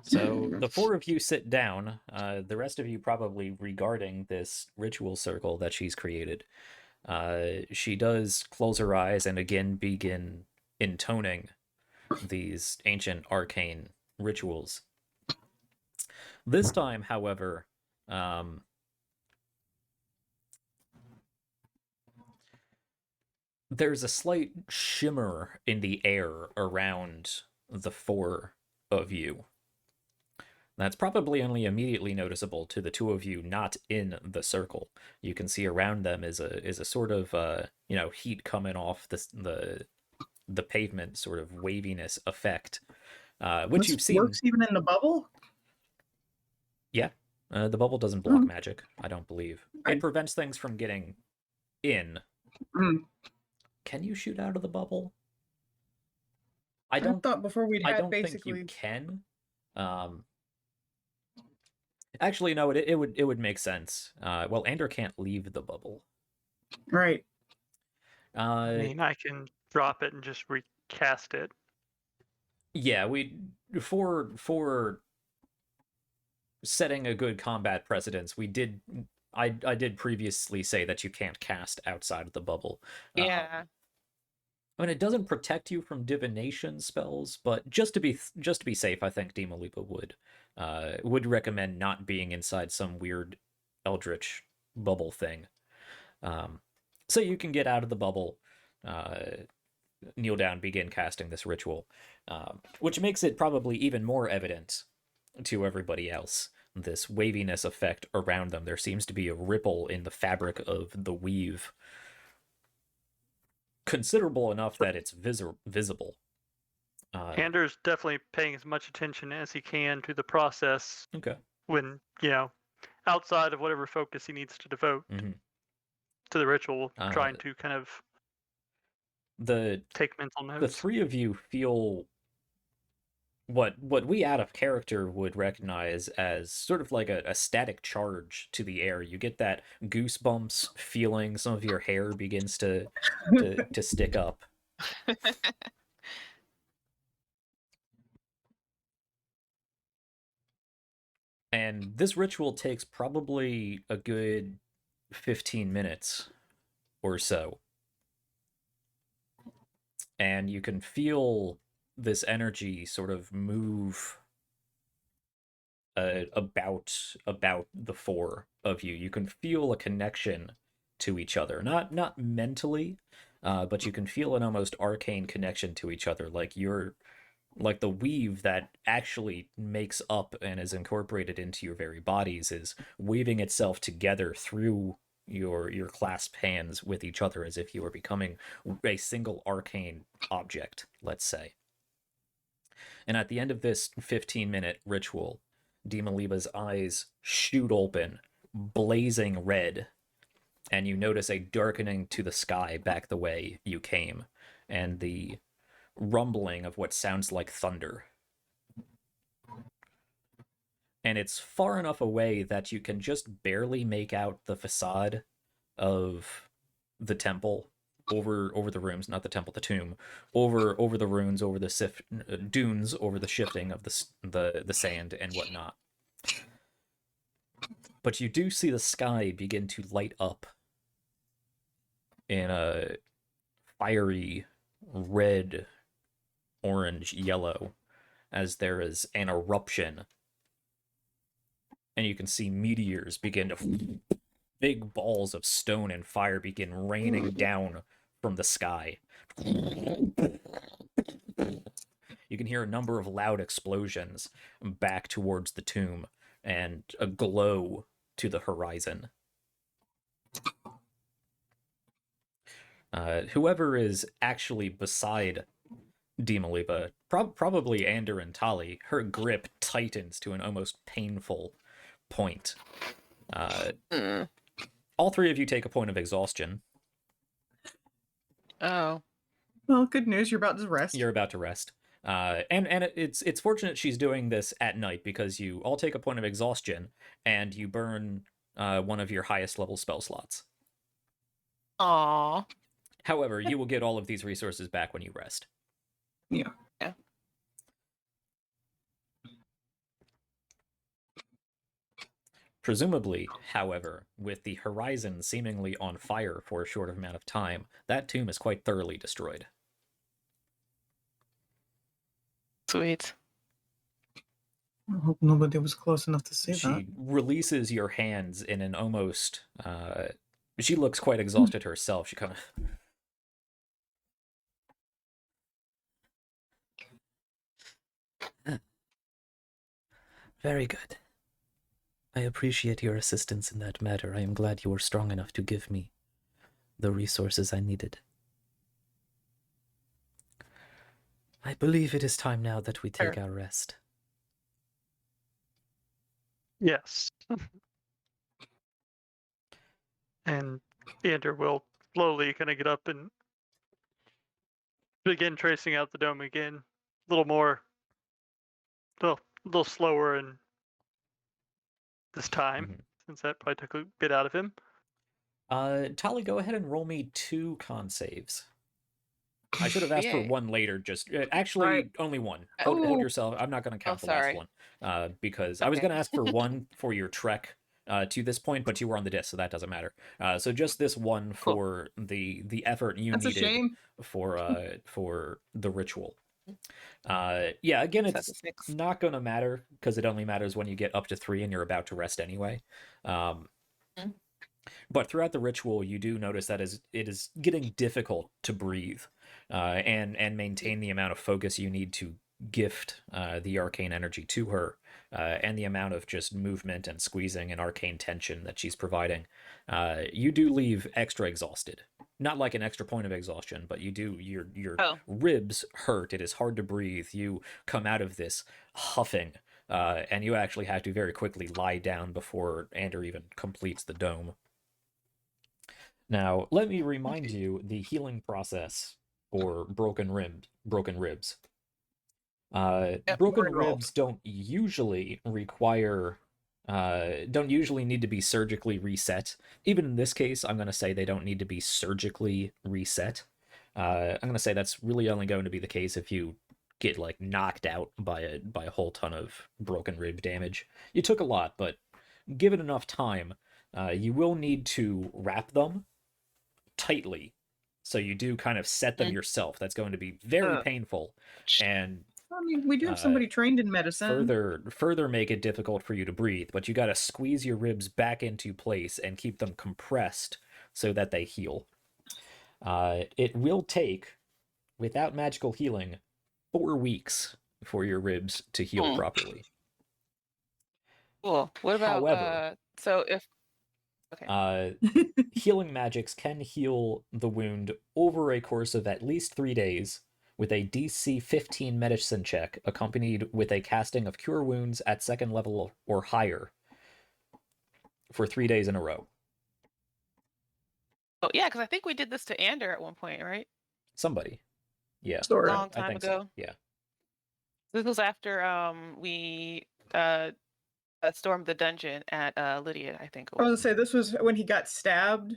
So the 4 of you sit down, the rest of you probably regarding this ritual circle that she's created. She does close her eyes and again begin intoning these ancient arcane rituals. This time, however, There's a slight shimmer in the air around the four of you. That's probably only immediately noticeable to the two of you not in the circle. You can see around them is a sort of heat coming off the pavement, sort of waviness effect, which This you've seen. works even in the bubble? Yeah, the bubble doesn't block Mhm. magic, I don't believe. I- It prevents things from getting in. Mm. Can you shoot out of the bubble? I thought before we'd I had don't basically. think you can. Actually, no. It would make sense. Well, Ander can't leave the bubble. Right. I mean, I can drop it and just recast it. Yeah, for setting a good combat precedence, I did previously say that you can't cast outside of the bubble. Yeah. I mean, it doesn't protect you from divination spells, but just to be safe, I think Dima Lipa would recommend not being inside some weird eldritch bubble thing. So you can get out of the bubble, kneel down, begin casting this ritual, which makes it probably even more evident to everybody else. This waviness effect around them. There seems to be a ripple in the fabric of the weave, considerable enough that it's visible. Anders definitely paying as much attention as he can to the process. Okay. When, outside of whatever focus he needs to devote to the ritual, trying to kind of take mental notes. The three of you feel what we out of character would recognize as sort of like a static charge to the air. You get that goosebumps feeling. Some of your hair begins to stick up. And this ritual takes probably a good 15 minutes or so. And you can feel this energy sort of move about the four of you. You can feel a connection to each other. Not mentally, but you can feel an almost arcane connection to each other, like the weave that actually makes up and is incorporated into your very bodies is weaving itself together through your clasped hands with each other, as if you were becoming a single arcane object, let's say. And at the end of this 15-minute ritual, Dima Liba's eyes shoot open, blazing red, and you notice a darkening to the sky back the way you came, and the rumbling of what sounds like thunder. And it's far enough away that you can just barely make out the facade of the temple over the rooms, not the temple, the tomb, over the runes, over the dunes, over the shifting of the sand and whatnot. But you do see the sky begin to light up in a fiery red, orange, yellow, as there is an eruption. And you can see meteors begin to... big balls of stone and fire begin raining down from the sky. You can hear a number of loud explosions back towards the tomb, and a glow to the horizon. Whoever is actually beside Dima Lipa, probably Ander and Tali, her grip tightens to an almost painful point. All three of you take a point of exhaustion. Oh. Well, good news. You're about to rest. You're about to rest. And it's fortunate she's doing this at night, because you all take a point of exhaustion and you burn one of your highest level spell slots. Aww. However, you will get all of these resources back when you rest. Yeah. Yeah. Presumably, however, with the horizon seemingly on fire for a short amount of time, that tomb is quite thoroughly destroyed. Sweet. I hope nobody was close enough to see that. She releases your hands in an almost... she looks quite exhausted herself. She kind of Very good. I appreciate your assistance in that matter. I am glad you were strong enough to give me the resources I needed. I believe it is time now that we take our rest. Yes. And Ander will slowly kind of get up and begin tracing out the dome again. A little more, a little slower and this time, since that probably took a bit out of him. Tali, go ahead and roll me 2 con saves. I should have asked for Yay. 1 later. Just actually, Right. only 1. Oh. Hold yourself. I'm not going to count the last sorry. one because I was Okay. going to ask for 1 for your trek to this point, but you were on the disc, so that doesn't matter. So just this 1 for the effort you That's a needed shame. for the ritual. Yeah, again, So that's it's a 6. not going to matter because it only matters when you get up to 3 and you're about to rest anyway. But throughout the ritual, you do notice that it is getting difficult to breathe and maintain the amount of focus you need to gift the arcane energy to her and the amount of just movement and squeezing and arcane tension that she's providing. You do leave extra exhausted. Not like an extra point of exhaustion, but you do, your ribs hurt. It is hard to breathe. You come out of this huffing, and you actually have to very quickly lie down before Ander even completes the dome. Now, let me remind you the healing process for broken ribs. Broken ribs don't usually require, don't usually need to be surgically reset. Even in this case, I'm going to say they don't need to be surgically reset. I'm going to say that's really only going to be the case if you get like knocked out by a whole ton of broken rib damage. You took a lot, but given enough time, you will need to wrap them tightly, so you do kind of set them yourself. That's going to be very painful, and I mean, we do have somebody trained in medicine. further make it difficult for you to breathe. But you got to squeeze your ribs back into place and keep them compressed so that they heal. It will take, without magical healing, 4 weeks for your ribs to heal properly. Cool. What about However, so if okay. Healing magics can heal the wound over a course of at least 3 days with a DC 15 medicine check accompanied with a casting of Cure Wounds at 2nd level or higher for 3 days in a row. Oh yeah, because I think we did this to Ander at one point, right? Somebody. Yeah. Sort A of. long I time think ago. so. Yeah. This was after we stormed the dungeon at Lydia, I think. I was gonna say this was when he got stabbed.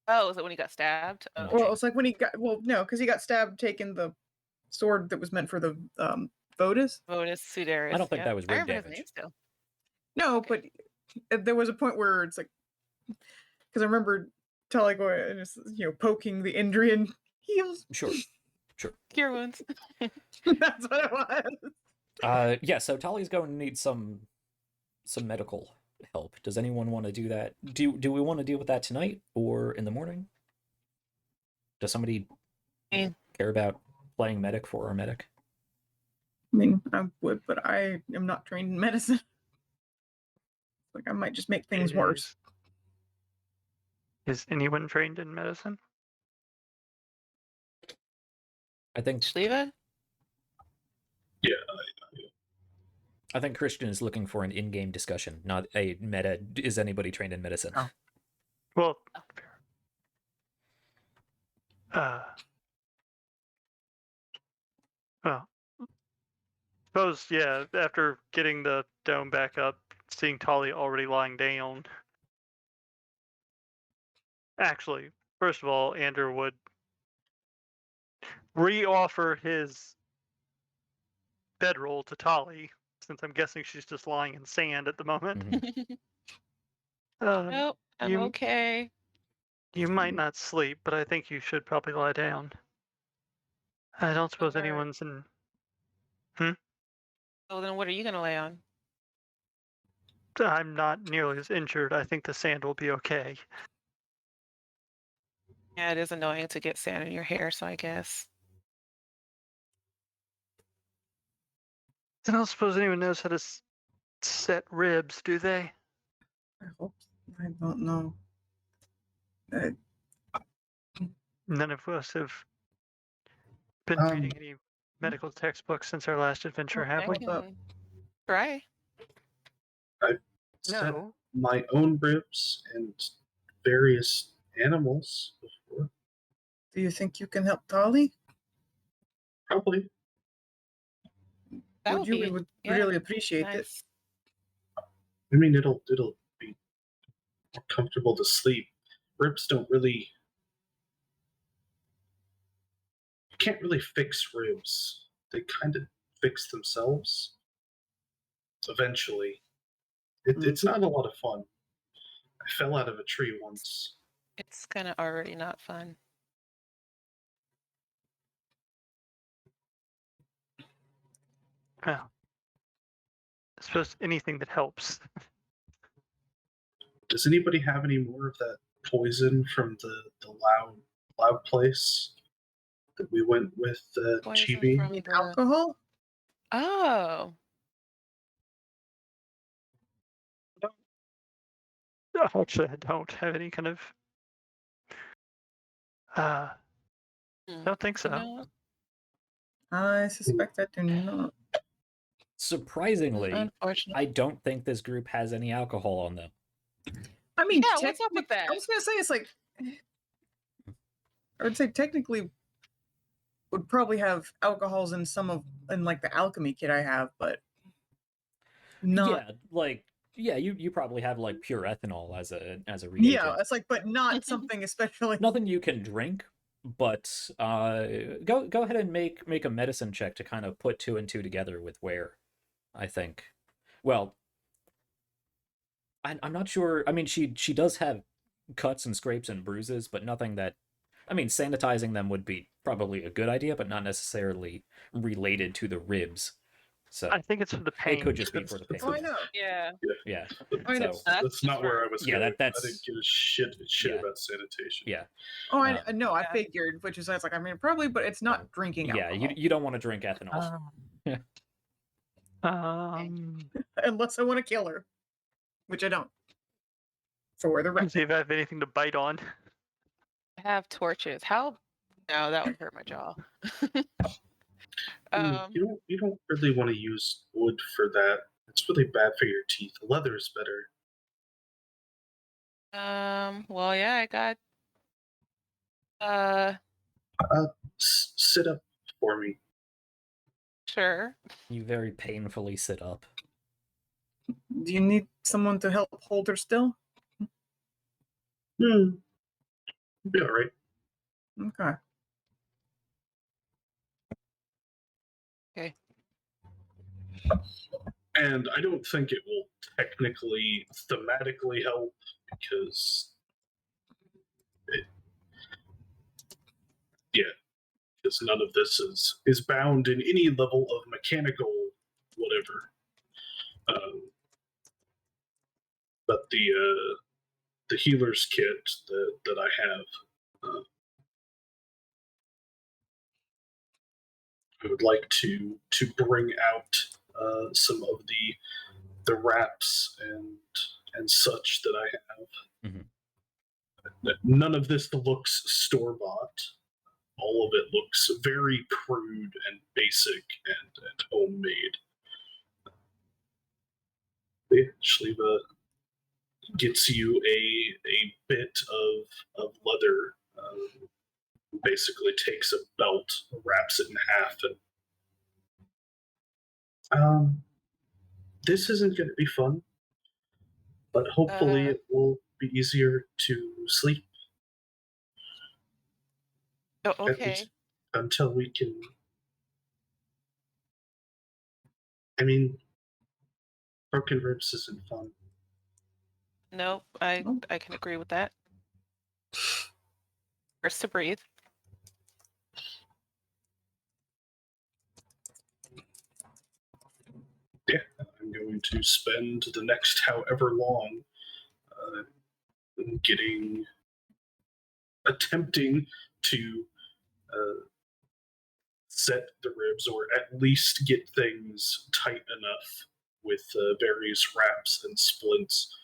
Oh, was it when he got stabbed? I'm not Well, sure. it's like when he got no, because he got stabbed taking the sword that was meant for the Votus. Votus Sudaris. I don't think that was I rib remember his damage. name still. No, Okay. but there was a point where it's like, because I remember Tali going and just poking the Indrian heals. Sure. Cure wounds. That's what it was. Yeah, so Tali's going to need some medical help. Does anyone want to do that? Do we want to deal with that tonight or in the morning? Does somebody care about playing medic for our medic? I mean, I would, but I am not trained in medicine. Like, I might just make things worse. Is anyone trained in medicine? I think Shliva? Yeah, I think Christian is looking for an in-game discussion, not a meta. Is anybody trained in medicine? Oh. Well, well, suppose yeah. After getting the dome back up, seeing Tali already lying down. Actually, first of all, Ander would re-offer his bedroll to Tali, since I'm guessing she's just lying in sand at the moment. Nope, I'm you- okay. You might not sleep, but I think you should probably lie down. I don't suppose Alright. anyone's in. So then what are you going to lay on? I'm not nearly as injured. I think the sand will be okay. Yeah, it is annoying to get sand in your hair, so I guess. I don't suppose anyone knows how to set ribs, do they? I hope. I don't know. None of us have been reading any medical textbooks since our last adventure, have I we? can try. I've set No. my own ribs and various animals before. Do you think you can help Tali? Probably. That Would would you? be We would yeah, really appreciate it. nice. I mean, it'll be more comfortable to sleep. Ribs don't really. You can't really fix ribs. They kind of fix themselves. Eventually, it's not a lot of fun. I fell out of a tree once. It's kind of already not fun. Well, I suppose anything that helps. Does anybody have any more of that poison from the loud place that we went with Poison Chibi? from Need the alcohol? oh, Actually, I don't have any kind of. I don't think so. no, I suspect I do not. Surprisingly, unfortunately. I don't think this group has any alcohol on them. I mean, Yeah, what's up with that? I was gonna say it's like. I would say technically would probably have alcohols in like the alchemy kit I have, but not. You probably have like pure ethanol as a reagent. Yeah, it's like, but not something especially. Nothing you can drink, but go ahead and make a medicine check to kind of put 2 and 2 together with where, I think. Well, I'm not sure. I mean, she does have cuts and scrapes and bruises, but nothing that. I mean, sanitizing them would be probably a good idea, but not necessarily related to the ribs. So I think it's for the pain. it could just be for the pain. Oh, I know. Yeah. Yeah. I know. So That's not where I was Yeah, going. that's- I didn't give a shit Yeah. about sanitation. yeah. Oh, I know. I Yeah. figured, which is I was like, I mean, probably, but it's not drinking Yeah, alcohol. you don't want to drink ethanol. Unless I want to kill her, which I don't. For the Let's record. see if I have anything to bite on. I have torches. How? No, that would hurt my jaw. You don't really want to use wood for that. It's really bad for your teeth. Leather is better. Well, yeah, I got. Sit up for me. Sure. You very painfully sit up. Do you need someone to help hold her still? Be all right. Okay. Okay. And I don't think it will technically, thematically help because because none of this is bound in any level of mechanical whatever. But the healer's kit that I have, I would like to bring out some of the wraps and such that I have. Mm-hmm. None of this looks store bought. All of it looks very crude and basic and homemade. Shliva gets you a bit of leather. Basically takes a belt, wraps it in half, and this isn't going to be fun, but hopefully it will be easier to sleep. Oh, At okay. least until we can. I mean, broken ribs isn't fun. Nope. I can agree with that. First to breathe. Yeah, I'm going to spend the next however long attempting to set the ribs, or at least get things tight enough with various wraps and splints,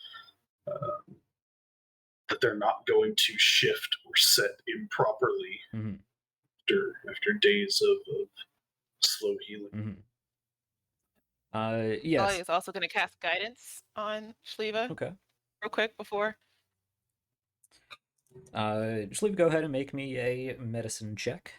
that they're not going to shift or set improperly after days of slow healing. Yes. Ollie is also going to cast guidance on Shliva Okay. real quick before. Shliva, go ahead and make me a medicine check.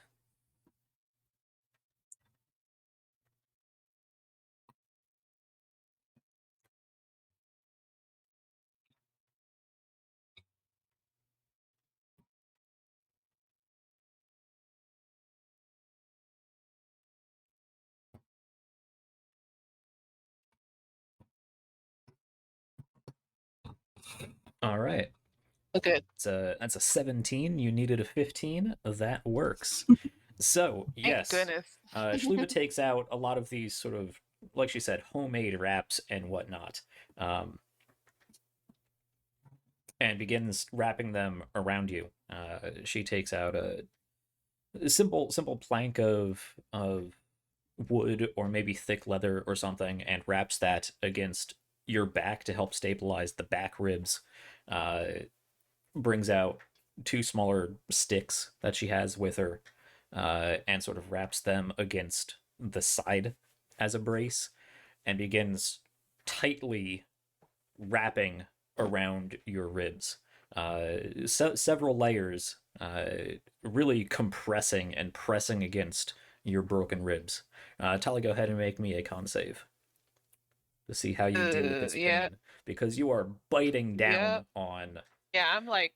All right. Okay. That's a 17. You needed a 15. That works. So, yes. Thank goodness. Shliva takes out a lot of these sort of, like she said, homemade wraps and whatnot, and begins wrapping them around you. She takes out a simple plank of wood or maybe thick leather or something and wraps that against your back to help stabilize the back ribs. Brings out 2 smaller sticks that she has with her, and sort of wraps them against the side as a brace and begins tightly wrapping around your ribs. Several layers, really compressing and pressing against your broken ribs. Tali, go ahead and make me a con save to see how you deal with this pain, because you are biting down on. Yeah, I'm like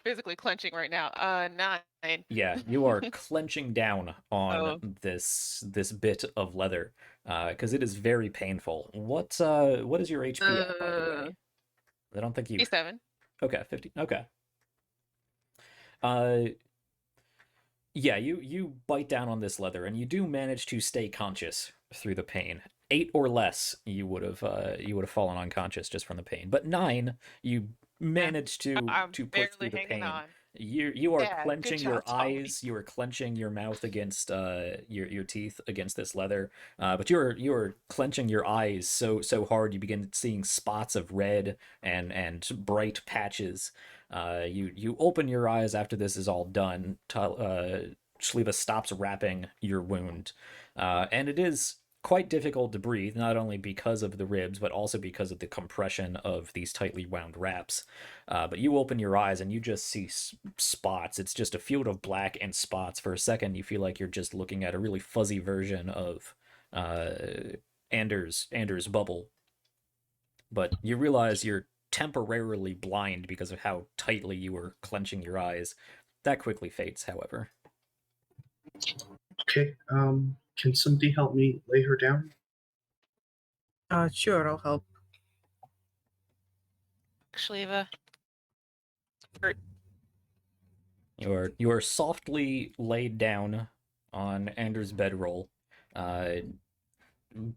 physically clenching right now. 9. Yeah, you are clenching down on this bit of leather, because it is very painful. What is your HP at, by the way? I don't think you. 57. Okay, 50. Okay. Yeah, you bite down on this leather, and you do manage to stay conscious through the pain. 8 or less, you would have fallen unconscious just from the pain. But 9, you managed to push through the pain. On. You are Yeah, clenching good your job, Tali. eyes. You are clenching your mouth against your teeth against this leather. But you're clenching your eyes so hard you begin seeing spots of red and bright patches. You open your eyes after this is all done. Shliva stops wrapping your wound, and it is quite difficult to breathe, not only because of the ribs, but also because of the compression of these tightly wound wraps. But you open your eyes and you just see spots. It's just a field of black and spots. For a second, you feel like you're just looking at a really fuzzy version of Anders' bubble. But you realize you're temporarily blind because of how tightly you were clenching your eyes. That quickly fades, however. Okay, can somebody help me lay her down? Sure, I'll help. Shliva. You are softly laid down on Anders' bedroll,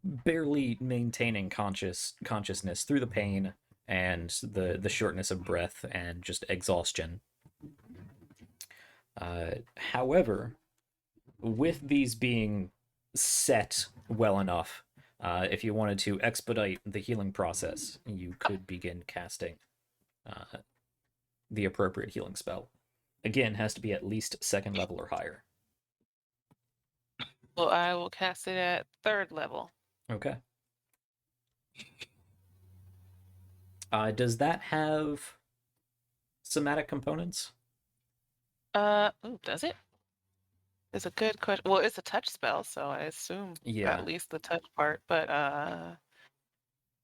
barely maintaining consciousness through the pain and the shortness of breath and just exhaustion. However, with these being set well enough, if you wanted to expedite the healing process, you could begin casting the appropriate healing spell. Again, has to be at least 2nd level or higher. Well, I will cast it at 3rd level. Okay. Does that have somatic components? Does it? It's a good question. Well, it's a touch spell, so I assume at least the touch part. But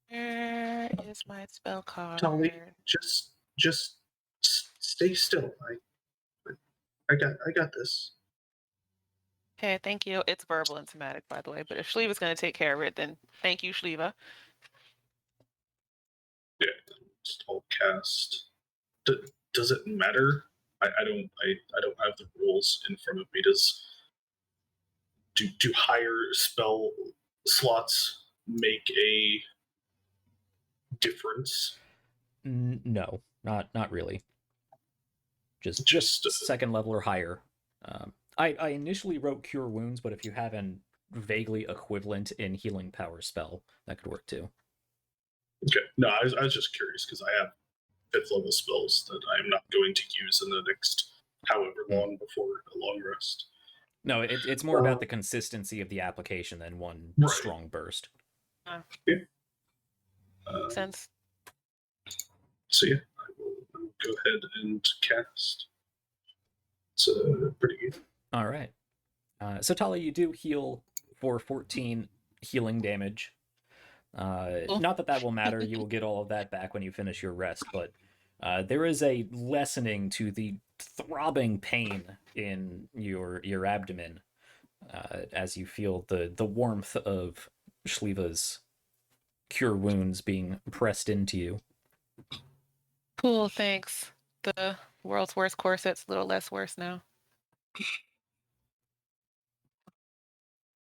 where is my spell card? Tali, just stay still. I got this. Okay, thank you. It's verbal and somatic, by the way. But if Shliva's going to take care of it, then thank you, Shliva. Yeah, just all cast. Does it matter? I don't have the rules in front of me. Do higher spell slots make a difference? No, not really. Just 2nd level or higher. I initially wrote Cure Wounds, but if you haven't vaguely equivalent in healing power spell, that could work too. Okay. No, I was just curious because I have 5th level spells that I'm not going to use in the next however long before a long rest. No, it's more about the consistency of the application than one Right. strong burst. Sense. So yeah, I will go ahead and cast. It's pretty good. All right. So Tali, you do heal for 14 healing damage. Not that will matter. You will get all of that back when you finish your rest, but there is a lessening to the throbbing pain in your abdomen as you feel the warmth of Shliva's cure wounds being pressed into you. Cool, thanks. The world's worst corset's a little less worse now.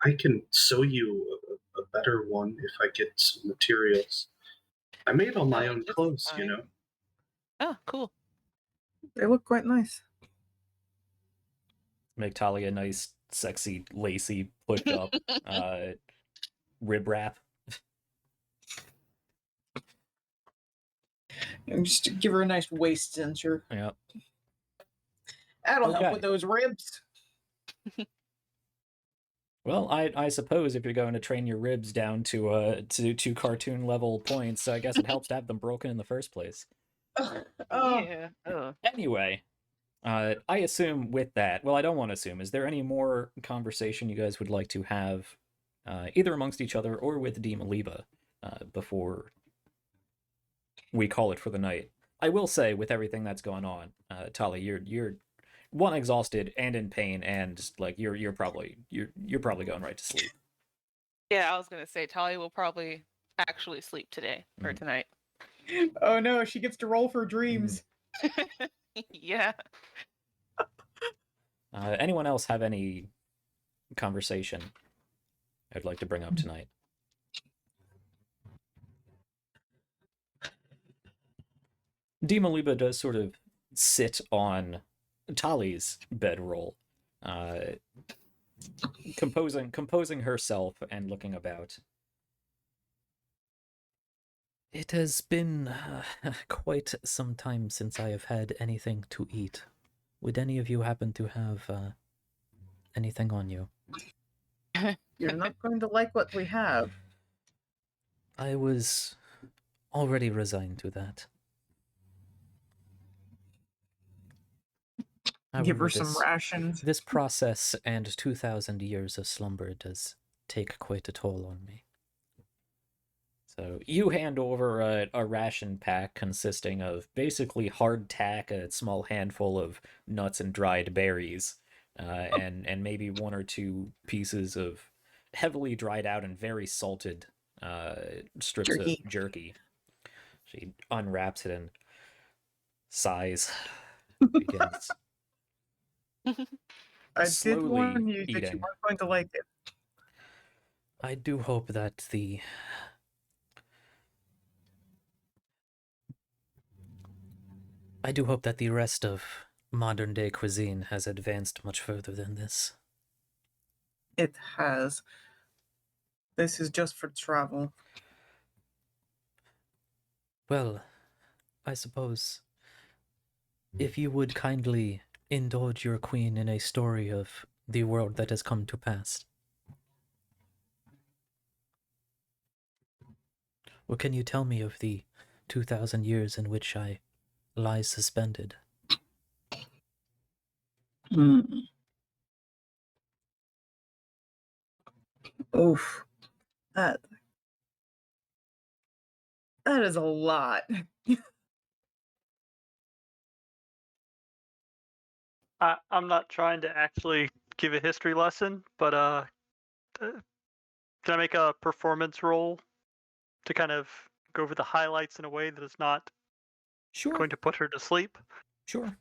I can sew you a better one if I get some materials. I made all my own Just clothes, fine. Oh, cool. They look quite nice. Make Tali a nice, sexy, lacy, push-up rib wrap. And just to give her a nice waist cincher. Yep. That'll help Okay. with those ribs. Well, I suppose if you're going to train your ribs down to cartoon level points, I guess it helps to have them broken in the first place. Yeah. Oh. Anyway, I assume with that, well, I don't want to assume, is there any more conversation you guys would like to have, either amongst each other or with Dima Liba, before we call it for the night? I will say, with everything that's going on, Tali, you're one, exhausted and in pain, and like you're probably going right to sleep. Yeah, I was gonna say Talia will probably actually sleep today or tonight. Oh no, she gets to roll for dreams. Yeah. Anyone else have any conversation I'd like to bring up tonight? Dima Liba does sort of sit on Tali's bedroll, composing herself and looking about. It has been quite some time since I have had anything to eat. Would any of you happen to have anything on you? You're not going to like what we have. I was already resigned to that. Give her However, some rations. This process and 2,000 years of slumber does take quite a toll on me. So you hand over a ration pack consisting of basically hardtack, a small handful of nuts and dried berries, and maybe one or two pieces of heavily dried out and very salted strips Jerky. of jerky. She unwraps it and sighs. Begins I did slowly warn you that you eating. weren't going to like it. I do hope that the rest of modern day cuisine has advanced much further than this. It has. This is just for travel. Well, I suppose if you would kindly indulge your queen in a story of the world that has come to pass. What can you tell me of the 2,000 years in which I lie suspended? Oof. That is a lot. I'm not trying to actually give a history lesson, but can I make a performance roll to kind of go over the highlights in a way that is not Sure. going to put her to sleep? Sure.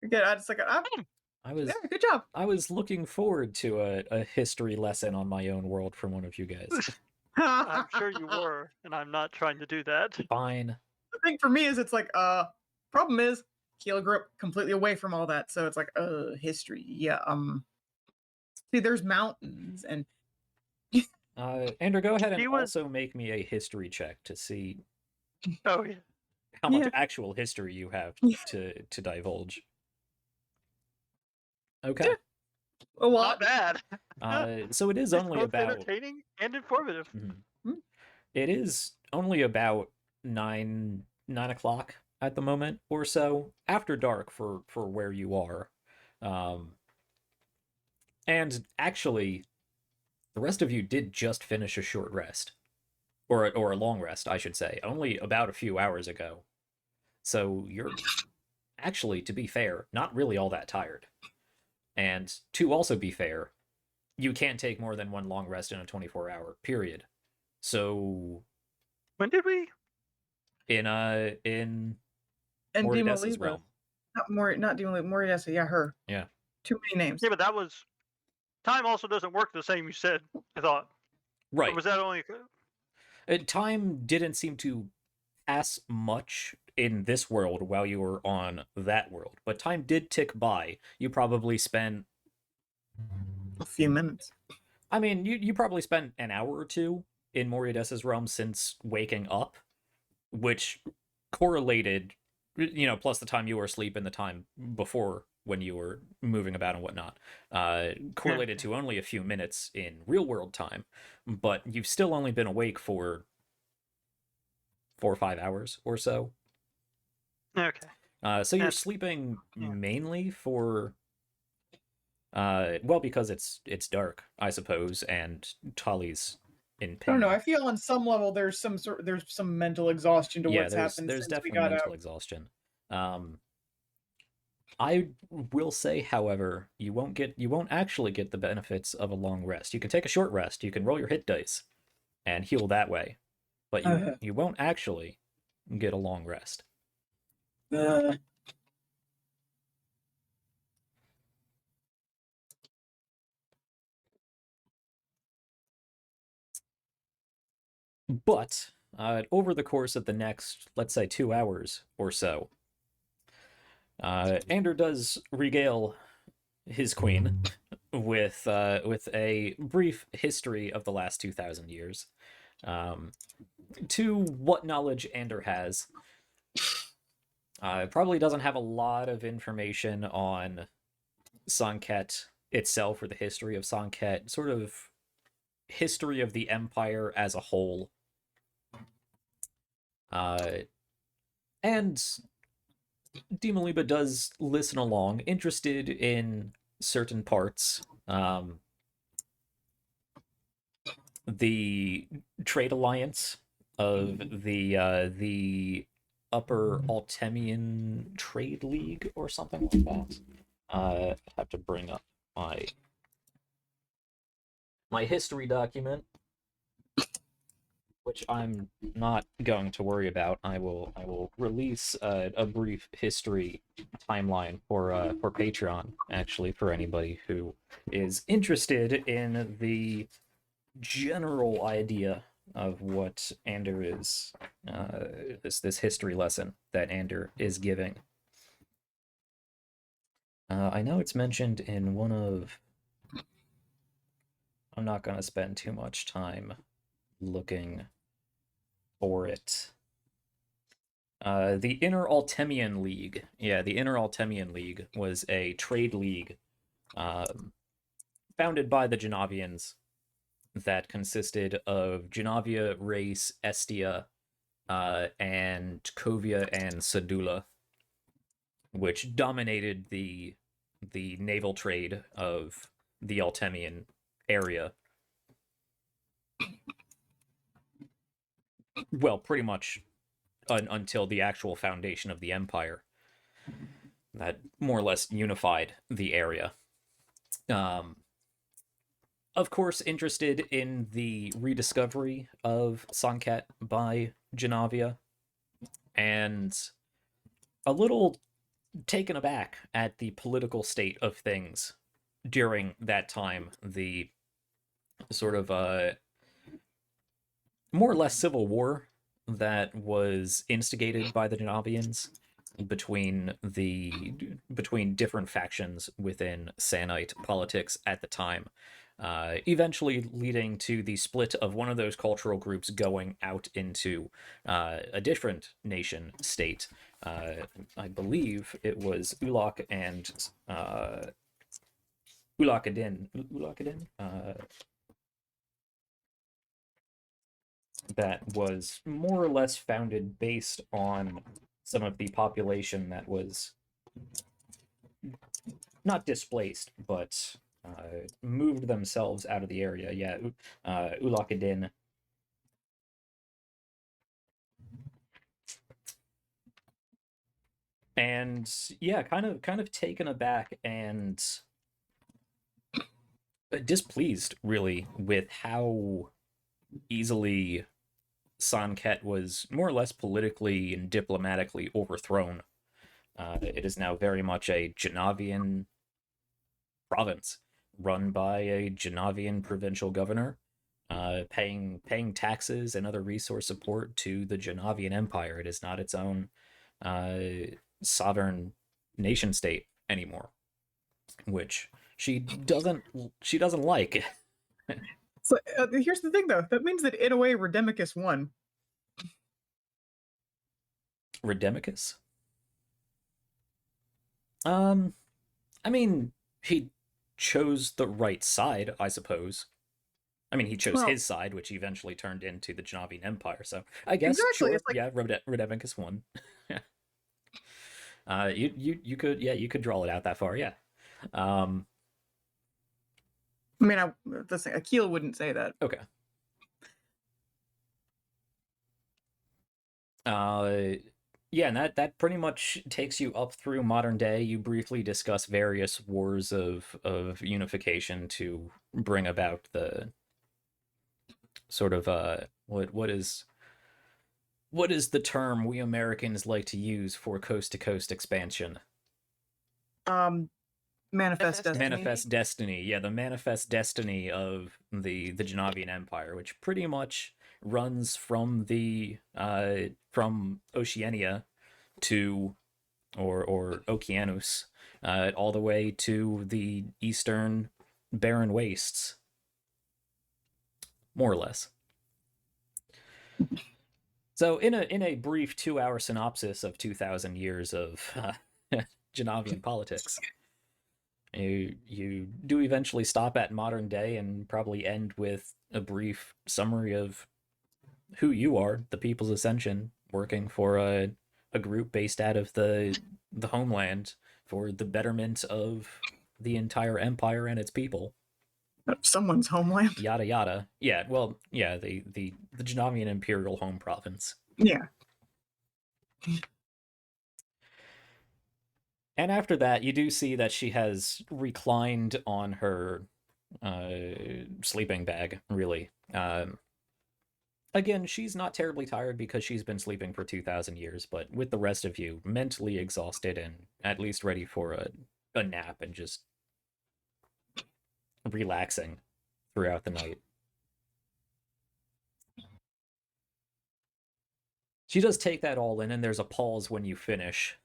Good. I just like Yeah, good job. I was looking forward to a history lesson on my own world from one of you guys. I'm sure you were, and I'm not trying to do that. Fine. The thing for me is it's like problem is Keela grew up completely away from all that, so it's like history. Yeah, See, there's mountains and Andrew, go ahead and He was- also make me a history check to see Oh yeah. how much Yeah. actual history you have Yeah. to divulge. Okay. a Not lot. bad. So it is It's only both about entertaining and informative. Mhm. It is only about 9 o'clock at the moment or so, after dark for where you are. And actually, the rest of you did just finish a short rest. Or a long rest, I should say, only about a few hours ago. So you're actually, to be fair, not really all that tired. And to also be fair, you can't take more than one long rest in a 24-hour period. So When did we? in And Mordecai's Dima realm. not Dima Moriadessa, yeah, her. Yeah. Too many names. Yeah, but that was. Time also doesn't work the same. You said. I thought. Right. Or was that only? Time didn't seem to pass much in this world while you were on that world, but time did tick by. You probably spent, A few minutes. I mean, you probably spent an hour or two in Moriadessa's realm since waking up, which correlated, plus the time you were asleep and the time before when you were moving about and whatnot, correlated to only a few minutes in real world time, but you've still only been awake for 4 or 5 hours or so. Okay. So you're That's- sleeping yeah. mainly for, well, because it's dark, I suppose, and Tully's in I don't pain. know. I feel on some level there's some mental exhaustion to Yeah, what's there's happened since we definitely got mental out. exhaustion. I will say, however, you won't actually get the benefits of a long rest. You can take a short rest, you can roll your hit dice, and heal that way, but you won't actually get a long rest. But over the course of the next, let's say, 2 hours or so, Ander does regale his queen with a brief history of the last 2,000 years. To what knowledge Ander has, probably doesn't have a lot of information on Sann'Kett itself or the history of Sann'Kett, sort of history of the Empire as a whole. And Dimaliba does listen along, interested in certain parts. The trade alliance of the Upper Altemian Trade League or something like that. I have to bring up my history document, which I'm not going to worry about. I will release a brief history timeline for Patreon, actually, for anybody who is interested in the general idea of what Ander is, this history lesson that Ander is giving. I know it's mentioned in one of... I'm not going to spend too much time looking for it. The Inner Altemian League. Yeah, the Inner Altemian League was a trade league founded by the Genovians that consisted of Genovia, Race, Estia, and Kovia and Sedula, which dominated the naval trade of the Altemian area. Well, pretty much until the actual foundation of the empire that more or less unified the area. Of course, interested in the rediscovery of Sann'Kett by Genovia, and a little taken aback at the political state of things during that time. The sort of more or less civil war that was instigated by the Genovians between different factions within Sannite politics at the time, eventually leading to the split of one of those cultural groups going out into a different nation state. I believe it was Ulak and Ulakadin. That was more or less founded based on some of the population that was not displaced, but moved themselves out of the area. Yeah, Ulakadin. And yeah, kind of taken aback and displeased, really, with how easily Sann'Kett was more or less politically and diplomatically overthrown. It is now very much a Genavian province run by a Genavian provincial governor, paying taxes and other resource support to the Genavian Empire. It is not its own sovereign nation state anymore, which she doesn't like. So here's the thing, though. That means that in a way, Redemicus won. Redemicus? I mean, he chose the right side, I suppose. I mean, he chose his side, which eventually turned into the Genavian Empire. So I guess, exactly, sure, it's like... yeah, Redemicus won. You could draw it out that far, yeah. I mean, Akil wouldn't say that. Okay. Yeah, and that pretty much takes you up through modern day. You briefly discuss various wars of unification to bring about the sort of what is the term we Americans like to use for coast to coast expansion? Manifest Destiny. Manifest Destiny. Yeah, the manifest destiny of the Genavian Empire, which pretty much runs from the from Oceania to or Oceanus all the way to the eastern barren wastes, more or less. So in a brief 2-hour synopsis of 2,000 years of Genavian politics, you do eventually stop at modern day and probably end with a brief summary of who you are, the People's Ascension, working for a group based out of the homeland for the betterment of the entire empire and its people. Someone's homeland. Yada yada. Yeah, well, yeah, the Genavian imperial home province. Yeah. And after that, you do see that she has reclined on her sleeping bag, really. Again, she's not terribly tired because she's been sleeping for 2,000 years, but with the rest of you, mentally exhausted and at least ready for a nap and just relaxing throughout the night. She does take that all in, and there's a pause when you finish.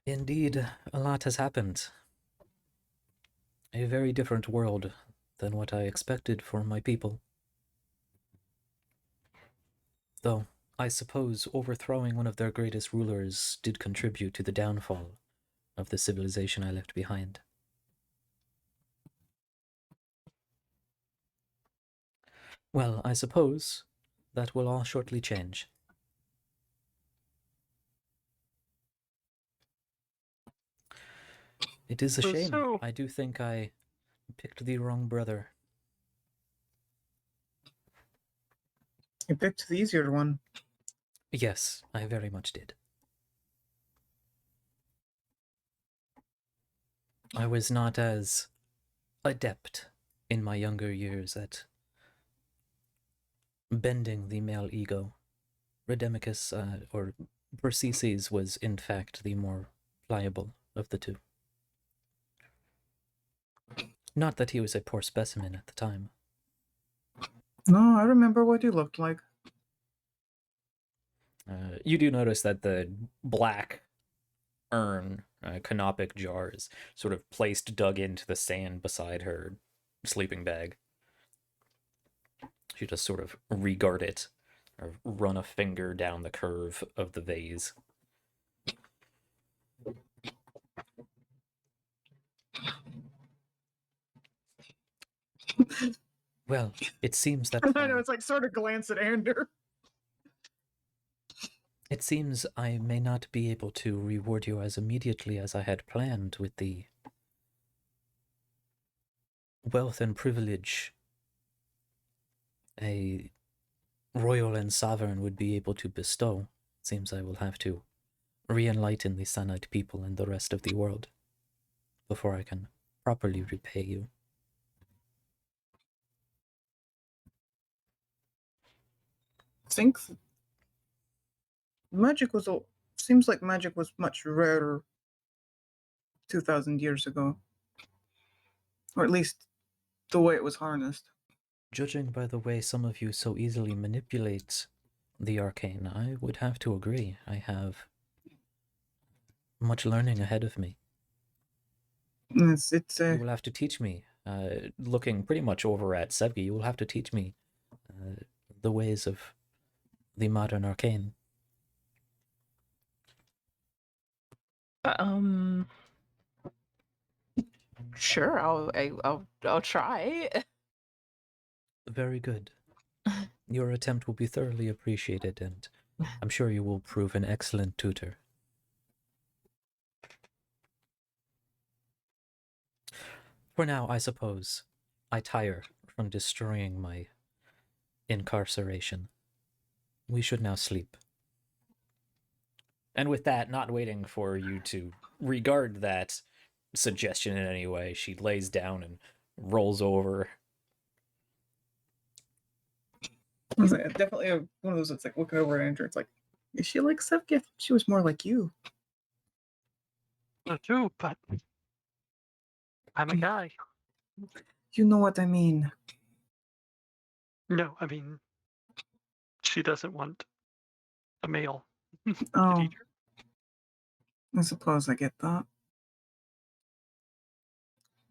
Indeed, a lot has happened. A very different world than what I expected for my people. Though, I suppose overthrowing one of their greatest rulers did contribute to the downfall of the civilization I left behind. Well, I suppose that will all shortly change. It is a shame. So- I do think I picked the wrong brother. You picked the easier one. Yes, I very much did. I was not as adept in my younger years at bending the male ego. Redemicus, or Persicus, was in fact the more pliable of the two. Not that he was a poor specimen at the time. No, I remember what you looked like. You do notice that the black urn, canopic jars, sort of dug into the sand beside her sleeping bag. She just sort of regard it, or run a finger down the curve of the vase. Well, it seems that I know, it's like sort of glance at Ander. it seems I may not be able to reward you as immediately as I had planned with the wealth and privilege a royal and sovereign would be able to bestow. Seems I will have to re-enlighten the Sannite people and the rest of the world before I can properly repay you. I think magic was seems like magic was much rarer 2,000 years ago, or at least the way it was harnessed. Judging by the way some of you so easily manipulate the arcane, I would have to agree. I have much learning ahead of me. It's You will have to teach me, looking pretty much over at Sevgi, you will have to teach me the ways of the modern arcane. Sure, I'll try. Very good. Your attempt will be thoroughly appreciated, and I'm sure you will prove an excellent tutor. For now, I suppose, I tire from destroying my incarceration. We should now sleep. And with that, not waiting for you to regard that suggestion in any way, she lays down and rolls over. It's like, definitely one of those that's like looking over at Andrew. It's like, is she like Sann'Kett? She was more like you. So too, but I'm a guy. You know what I mean. No, I mean, she doesn't want a male Oh, teacher. I suppose I get that.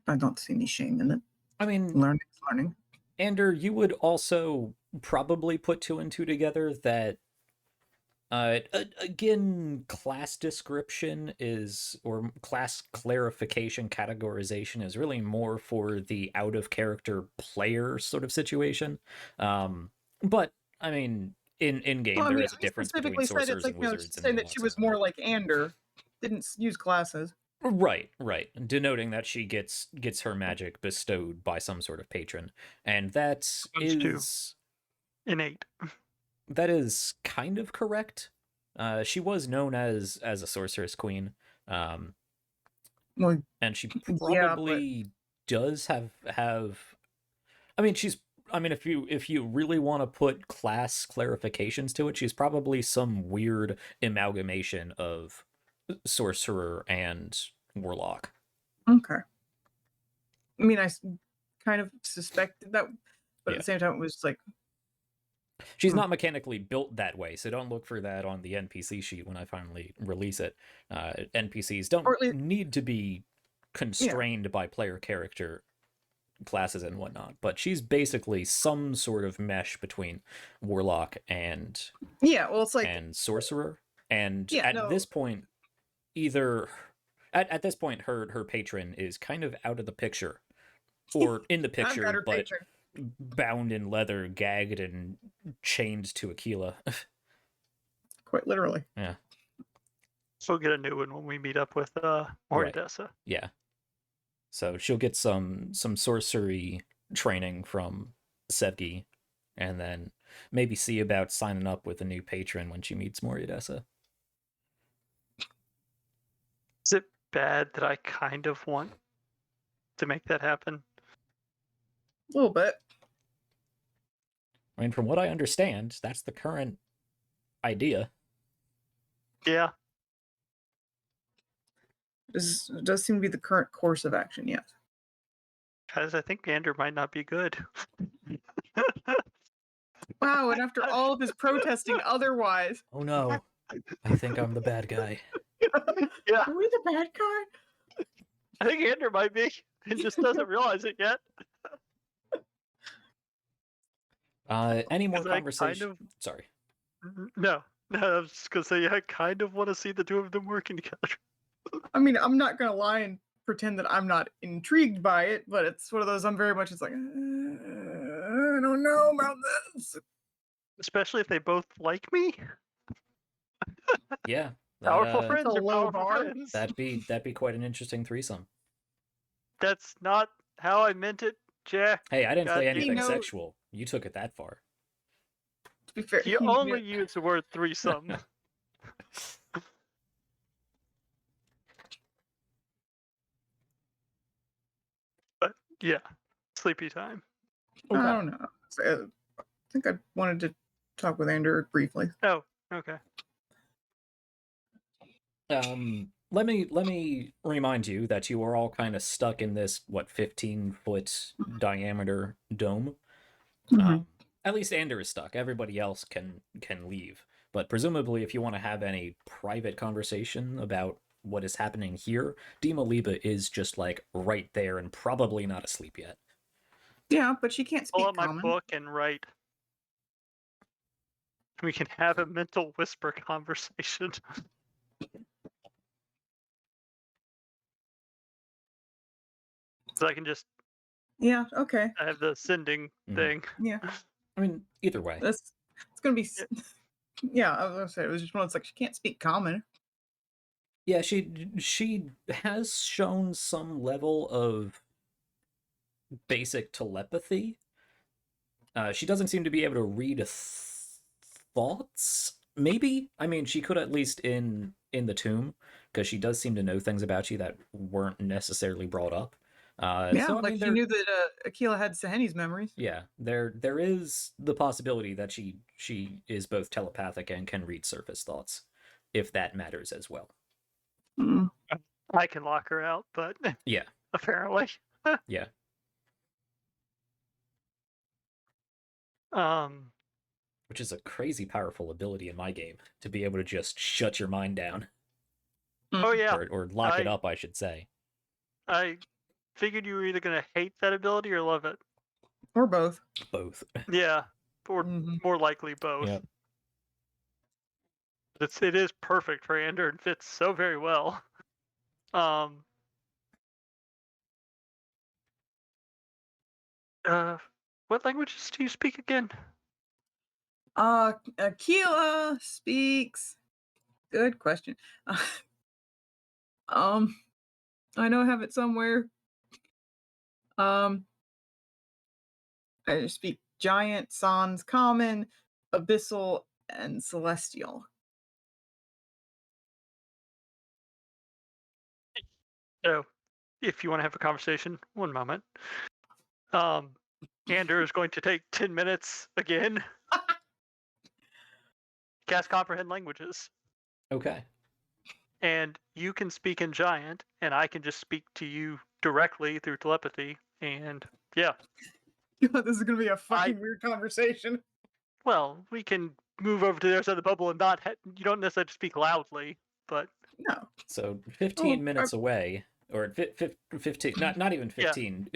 I don't see any shame in it. I mean, Learning's learning. Ander, you would also probably put two and two together that again, class description is, or class clarification, categorization is really more for the out of character player sort of situation. But I mean, in game, Well, I there mean, is a I difference between specifically said sorcerers it's like, and you know, wizards and saying that she was more like Ander. Didn't use glasses. Right, denoting that she gets her magic bestowed by some sort of patron, and that is innate. That is kind of correct. She was known as a sorceress queen, Well, and she yeah, probably does have. I mean, if you really want to put class clarifications to it, she's probably some weird amalgamation of sorcerer and warlock. Okay. I mean, I kind of suspected that, but Yeah. at the same time, it was like, She's not mechanically built that way, so don't look for that on the NPC sheet when I finally release it. NPCs don't need to be constrained by player character classes and whatnot, but she's basically some sort of mesh between warlock and it's like and sorcerer. And Yeah, at no. this point, either at this point her patron is kind of out of the picture, or in the I've got picture, her but patron. bound in leather, gagged and chained to Aquila. Quite literally. Yeah. She'll get a new one when we meet up with Moridessa. Yeah. So she'll get some sorcery training from Sevgi, and then maybe see about signing up with a new patron when she meets Moridessa. Is it bad that I kind of want to make that happen? A little bit. I mean, from what I understand, that's the current idea. Yeah. This does seem to be the current course of action, yes. Guys, I think Ander might not be good. Wow, and after all of his protesting otherwise. Oh no, I think I'm the bad guy. Yeah, Are we the bad guy? I think Andrew might be. He just doesn't realize it yet. Any more 'Cause I conversation? Sorry. No, I was just gonna say I kind of want to see the two of them working together. I mean, I'm not gonna lie and pretend that I'm not intrigued by it, but it's one of those I'm very much it's like I don't know about this. Especially if they both like me. Yeah, Powerful that, friends a are low powerful bar. friends. that'd be quite an interesting threesome. That's not how I meant it, Jack. Hey, I didn't say God, anything know- sexual. You took it that far. To be fair, You he only knew- use the word threesome. But yeah, sleepy time. I Okay. don't know. So, I think I wanted to talk with Andrew briefly. Oh, okay. Let me remind you that you are all kind of stuck in this 15-foot diameter dome. Mhm. At least Ander is stuck. Everybody else can leave. But presumably, if you want to have any private conversation about what is happening here, Dima Liba is just like right there and probably not asleep yet. Yeah, but she can't Pull speak out my common. book and write. We can have a mental whisper conversation. So I can just Yeah, okay. have the sending Mhm. thing. Yeah. I mean, either way. It's gonna be yeah, I was gonna say it was just one of those like she can't speak common. Yeah, she has shown some level of basic telepathy. She doesn't seem to be able to read thoughts. Maybe, I mean, she could at least in the tomb, because she does seem to know things about you that weren't necessarily brought up. Yeah, so I like mean, she knew that Akila had Saheni's memories. yeah, there is the possibility that she is both telepathic and can read surface thoughts, if that matters as well. Mm. I can lock her out, but Yeah, apparently. yeah. Which is a crazy powerful ability in my game, to be able to just shut your mind down. Oh yeah. Or lock it up, I should say. I figured you were either gonna hate that ability or love it. Or both. Both. Yeah, or Mhm. more likely both. Yep. It is perfect for Ander and fits so very well. What languages do you speak again? Akila speaks. Good question. I know I have it somewhere. I speak giant, sans, common, abyssal, and celestial. So, if you want to have a conversation, one moment. Ander is going to take 10 minutes again. Cast comprehend languages. Okay. And you can speak in giant, and I can just speak to you directly through telepathy. And yeah, This is gonna be a fucking weird conversation. well, we can move over to the other side of the bubble and not. You don't necessarily have to speak loudly, but No. So 15 Oh, minutes away, or 15, not even 15,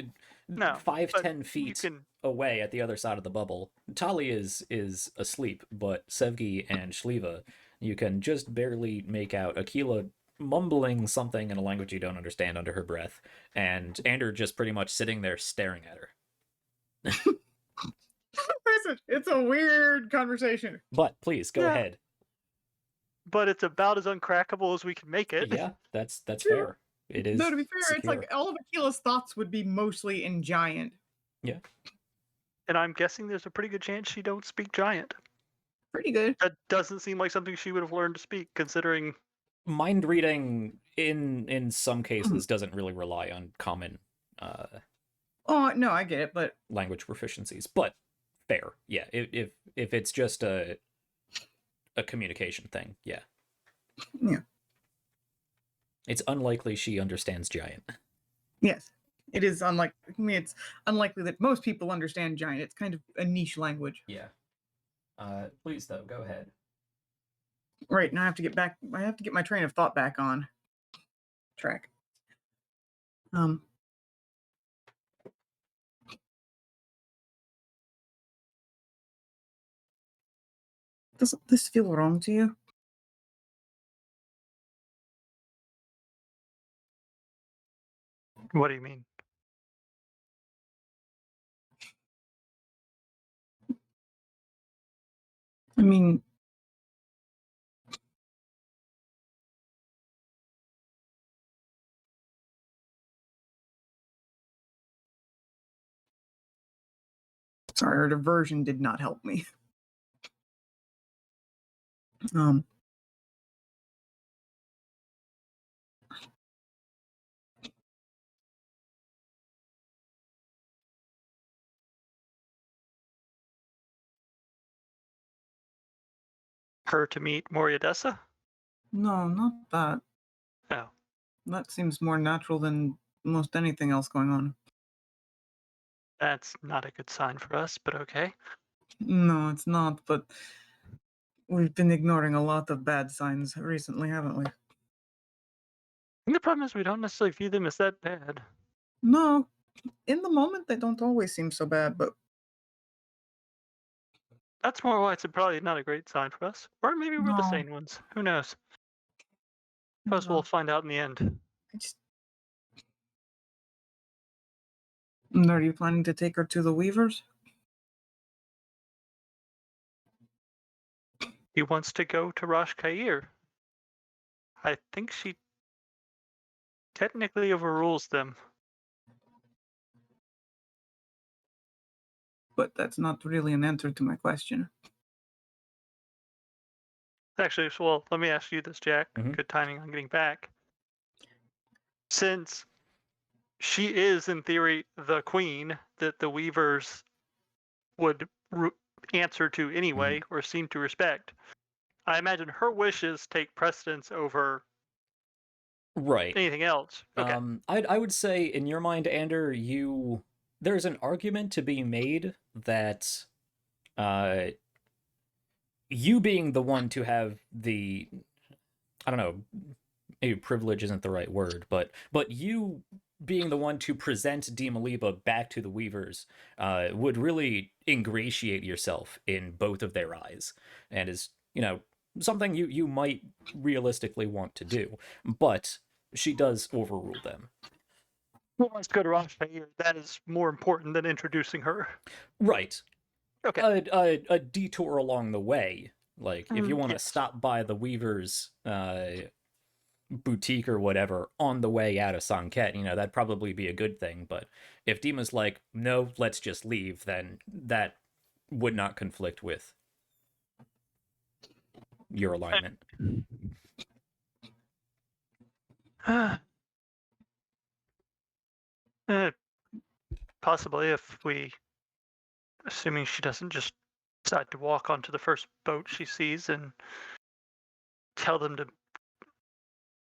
No, 5, but 10 you feet can. away at the other side of the bubble. Tali is asleep, but Sevgi and Shliva, you can just barely make out Akila mumbling something in a language you don't understand under her breath, and Ander just pretty much sitting there staring at her. It's a weird conversation. But please, go Yeah. ahead. But it's about as uncrackable as we can make it. Yeah, that's Yeah. fair. It is. No, to be fair, it's secure. like all of Akila's thoughts would be mostly in giant. Yeah. And I'm guessing there's a pretty good chance she don't speak giant. Pretty good. That doesn't seem like something she would have learned to speak, considering. Mind reading in some cases doesn't really rely on common Oh no, I get it, but language proficiencies, but fair. Yeah, if it's just a communication thing, yeah. Yeah. It's unlikely she understands giant. yes, it is unlikely. I mean, it's unlikely that most people understand giant. It's kind of a niche language. Yeah. Please, though, go ahead. Right, now I have to get back. I have to get my train of thought back on track. Doesn't this feel wrong to you? What do you mean? I mean, sorry, our diversion did not help me. Her to meet Moriadessa? No, not that. Oh. That seems more natural than most anything else going on. That's not a good sign for us, but okay. No, it's not, but we've been ignoring a lot of bad signs recently, haven't we? And the problem is we don't necessarily view them as that bad. No, in the moment they don't always seem so bad, but That's more why it's probably not a great sign for us. Or maybe we're the no. sane ones. Who knows? Suppose we'll find out in the end. I just... Are you planning to take her to the Weavers? He wants to go to Rosh Kair. I think she technically overrules them. But that's not really an answer to my question. Actually, so, well, let me ask you this, Jack. Mhm. Good timing on getting back. Since she is, in theory, the queen that the Weavers would answer to anyway, or seem to respect, I imagine her wishes take precedence over Right. anything else. Okay. I would say, in your mind, Ander, there's an argument to be made that you being the one to have the, I don't know, maybe privilege isn't the right word, but you being the one to present Dimaliba back to the Weavers would really ingratiate yourself in both of their eyes, and is, something you might realistically want to do. But she does overrule them. Well, let's go to Rosh Kair. That is more important than introducing her. Right. Okay. A detour along the way. Like, if you want to Yes. stop by the Weavers' boutique or whatever on the way out of Sann'Kett, that'd probably be a good thing. But if Dima's like, no, let's just leave, then that would not conflict with your alignment. Possibly, if we, assuming she doesn't just decide to walk onto the first boat she sees and tell them to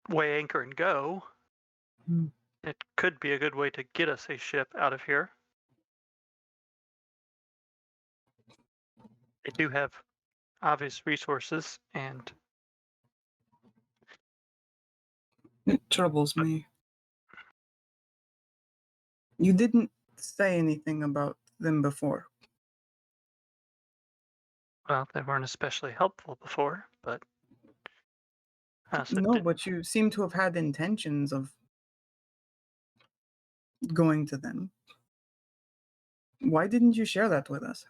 weigh anchor and go, it could be a good way to get us a ship out of here. They do have obvious resources, and It troubles me. You didn't say anything about them before. well, they weren't especially helpful before, but No, but you seem to have had intentions of going to them. Why didn't you share that with us?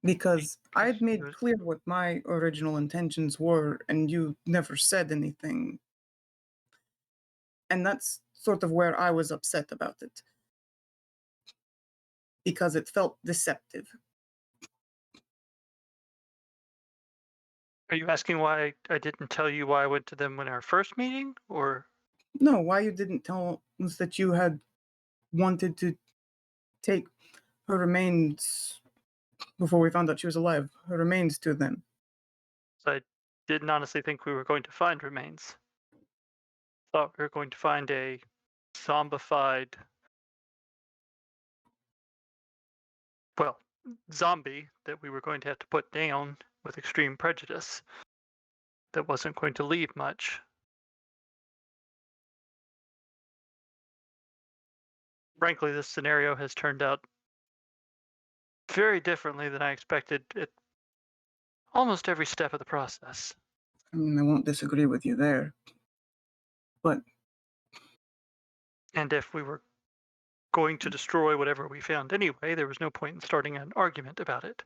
Because I had made clear what my original intentions were, and you never said anything. And that's sort of where I was upset about it. Because it felt deceptive. Are you asking why I didn't tell you why I went to them in our first meeting, or? No, why you didn't tell us that you had wanted to take her remains before we found out she was alive, her remains to them. So I didn't honestly think we were going to find remains. Thought we were going to find a zombified, well, zombie that we were going to have to put down with extreme prejudice that wasn't going to leave much. Frankly, this scenario has turned out very differently than I expected at almost every step of the process. I mean, I won't disagree with you there. But And if we were going to destroy whatever we found anyway, there was no point in starting an argument about it.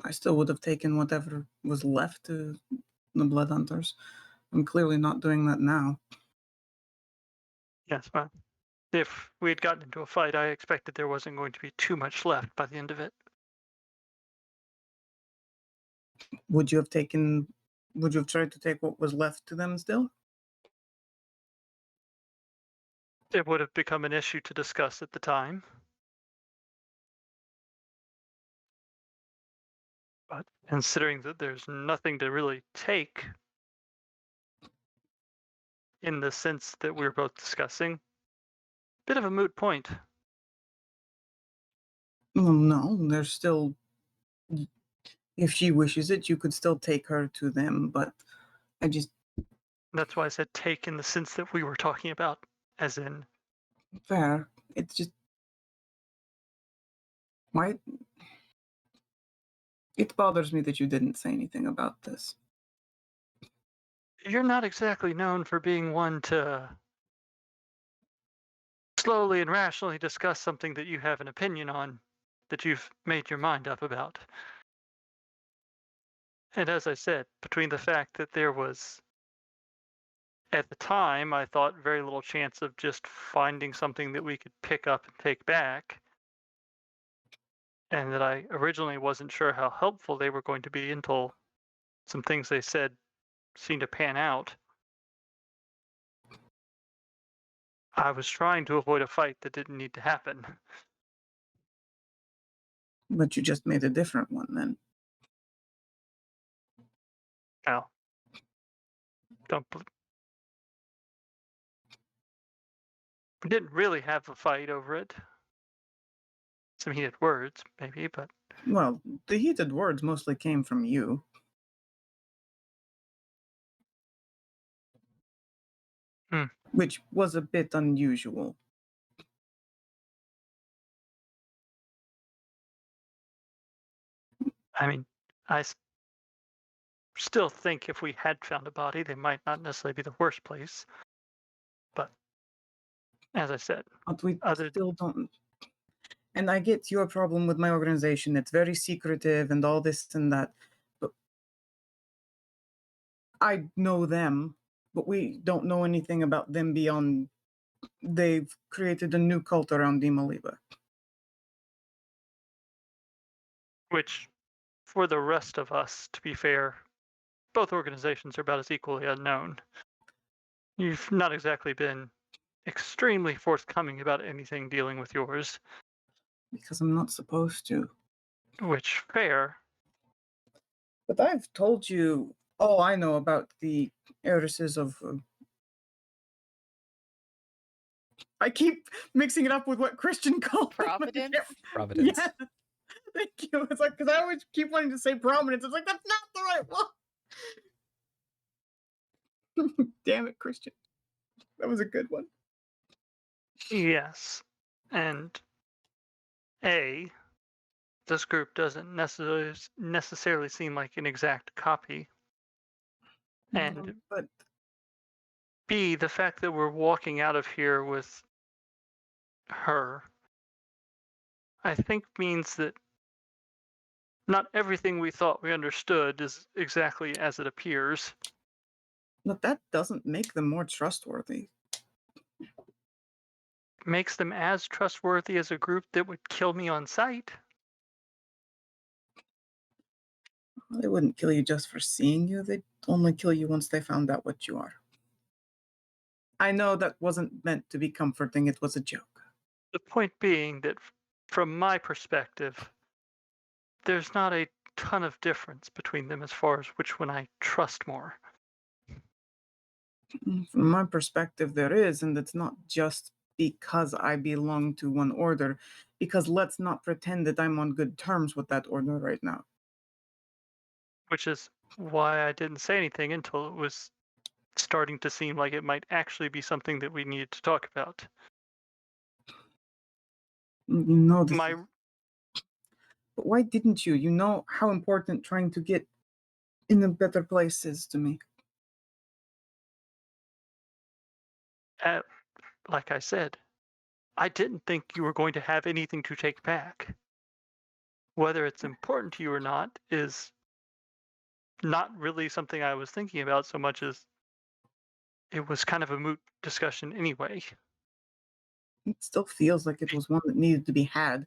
I still would have taken whatever was left to the Blood Hunters. I'm clearly not doing that now. Yes, well, if we had gotten into a fight, I expected there wasn't going to be too much left by the end of it. Would you have tried to take what was left to them still? It would have become an issue to discuss at the time. But considering that there's nothing to really take in the sense that we were both discussing, bit of a moot point. Well, no, there's still. If she wishes it, you could still take her to them, but I just. That's why I said take in the sense that we were talking about, as in. Fair. It's just. Why? It bothers me that you didn't say anything about this. You're not exactly known for being one to slowly and rationally discuss something that you have an opinion on, that you've made your mind up about. And as I said, between the fact that there was, at the time, I thought very little chance of just finding something that we could pick up and take back, and that I originally wasn't sure how helpful they were going to be until some things they said seemed to pan out. I was trying to avoid a fight that didn't need to happen. But you just made a different one then. Now, we didn't really have a fight over it. Some heated words, maybe, but Well, the heated words mostly came from you. Which was a bit unusual. I mean, still think if we had found a body, they might not necessarily be the worst place. But as I said, But we still don't. And I get your problem with my organization. It's very secretive and all this and that. But I know them, but we don't know anything about them beyond they've created a new cult around Dimaliba. Which, for the rest of us, to be fair, both organizations are about as equally unknown. You've not exactly been extremely forthcoming about anything dealing with yours. Because I'm not supposed to. Which, fair. But I've told you all I know about the heiresses of... I keep mixing it up with what Christian called Providence? Providence. Yeah. Thank you. It's like, because I always keep wanting to say prominence. It's like, that's not the right one. Damn it, Christian. That was a good one. Yes. And this group doesn't necessarily seem like an exact copy. And but B, the fact that we're walking out of here with her, I think means that not everything we thought we understood is exactly as it appears. But that doesn't make them more trustworthy. Makes them as trustworthy as a group that would kill me on sight. They wouldn't kill you just for seeing you. They'd only kill you once they found out what you are. I know that wasn't meant to be comforting. It was a joke. The point being that, from my perspective, there's not a ton of difference between them as far as which one I trust more. From my perspective, there is, and it's not just because I belong to one order. Because let's not pretend that I'm on good terms with that order right now. Which is why I didn't say anything until it was starting to seem like it might actually be something that we needed to talk about. You know this. My But why didn't you? You know how important trying to get in a better place is to me. like I said, I didn't think you were going to have anything to take back. Whether it's important to you or not is not really something I was thinking about so much as it was kind of a moot discussion anyway. It still feels like it was one that needed to be had.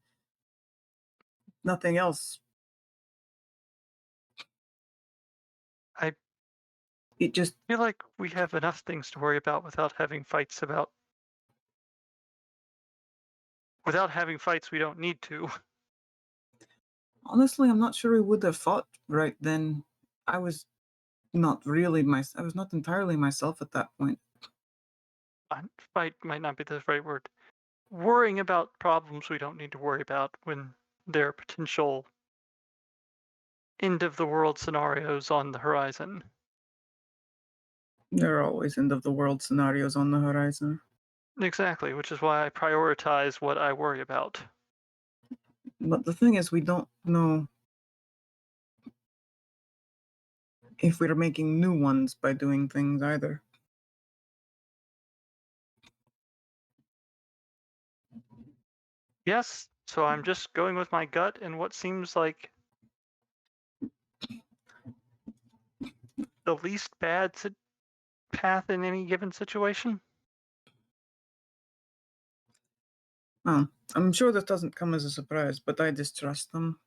Nothing else. I It just, feel like we have enough things to worry about without having fights we don't need to. honestly, I'm not sure we would have fought right then. I was not entirely myself at that point. Fight might not be the right word. Worrying about problems we don't need to worry about when there are potential end of the world scenarios on the horizon. There are always end of the world scenarios on the horizon. Exactly, which is why I prioritize what I worry about. But the thing is, we don't know if we're making new ones by doing things either. Yes, so I'm just going with my gut and what seems like the least bad path in any given situation. Well, I'm sure this doesn't come as a surprise, but I distrust them.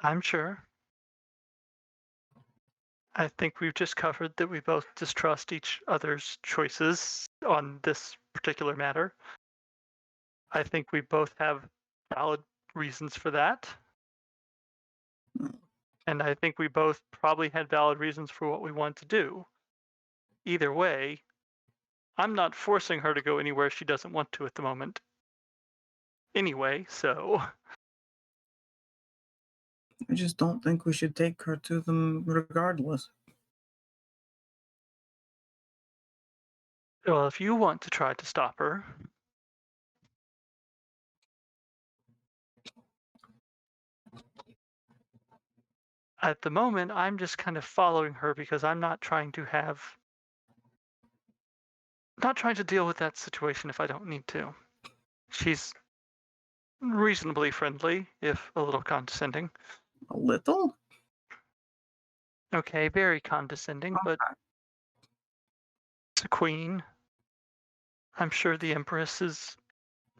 I'm sure. I think we've just covered that we both distrust each other's choices on this particular matter. I think we both have valid reasons for that. And I think we both probably had valid reasons for what we want to do. Either way, I'm not forcing her to go anywhere she doesn't want to at the moment. Anyway, so. I just don't think we should take her to them regardless. Well, if you want to try to stop her, at the moment, I'm just kind of following her because I'm not trying to deal with that situation if I don't need to. She's reasonably friendly, if a little condescending. A little? Okay, very condescending, but Okay. it's a queen. I'm sure the Empress is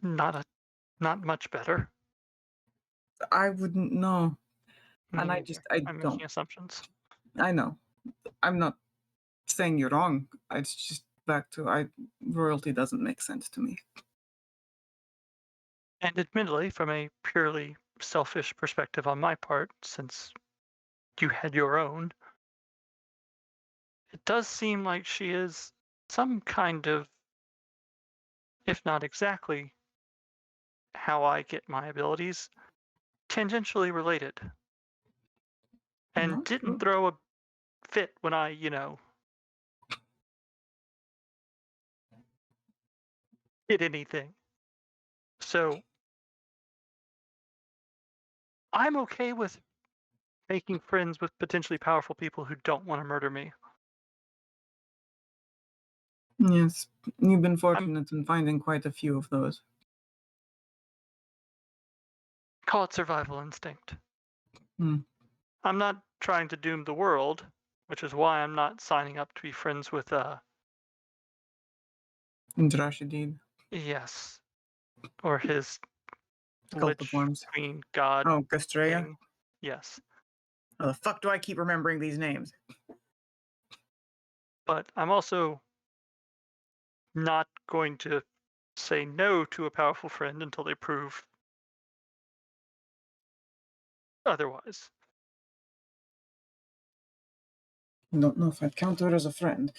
not much better. I wouldn't know. And I I'm don't. making assumptions. I know. I'm not saying you're wrong. It's just back to royalty doesn't make sense to me. And admittedly, from a purely selfish perspective on my part, since you had your own, it does seem like she is some kind of, if not exactly how I get my abilities, tangentially related. And Not didn't sure. throw a fit when I, did anything. So I'm okay with making friends with potentially powerful people who don't want to murder me. Yes, you've been I'm fortunate in finding quite a few of those. call it survival instinct. Hmm. I'm not trying to doom the world, which is why I'm not signing up to be friends with Indrashidid, yes, or his Cult of lich Worms. queen god Oh, Castrea. thing. Yes. How the fuck do I keep remembering these names? But I'm also not going to say no to a powerful friend until they prove otherwise. I don't know if I'd count her as a friend.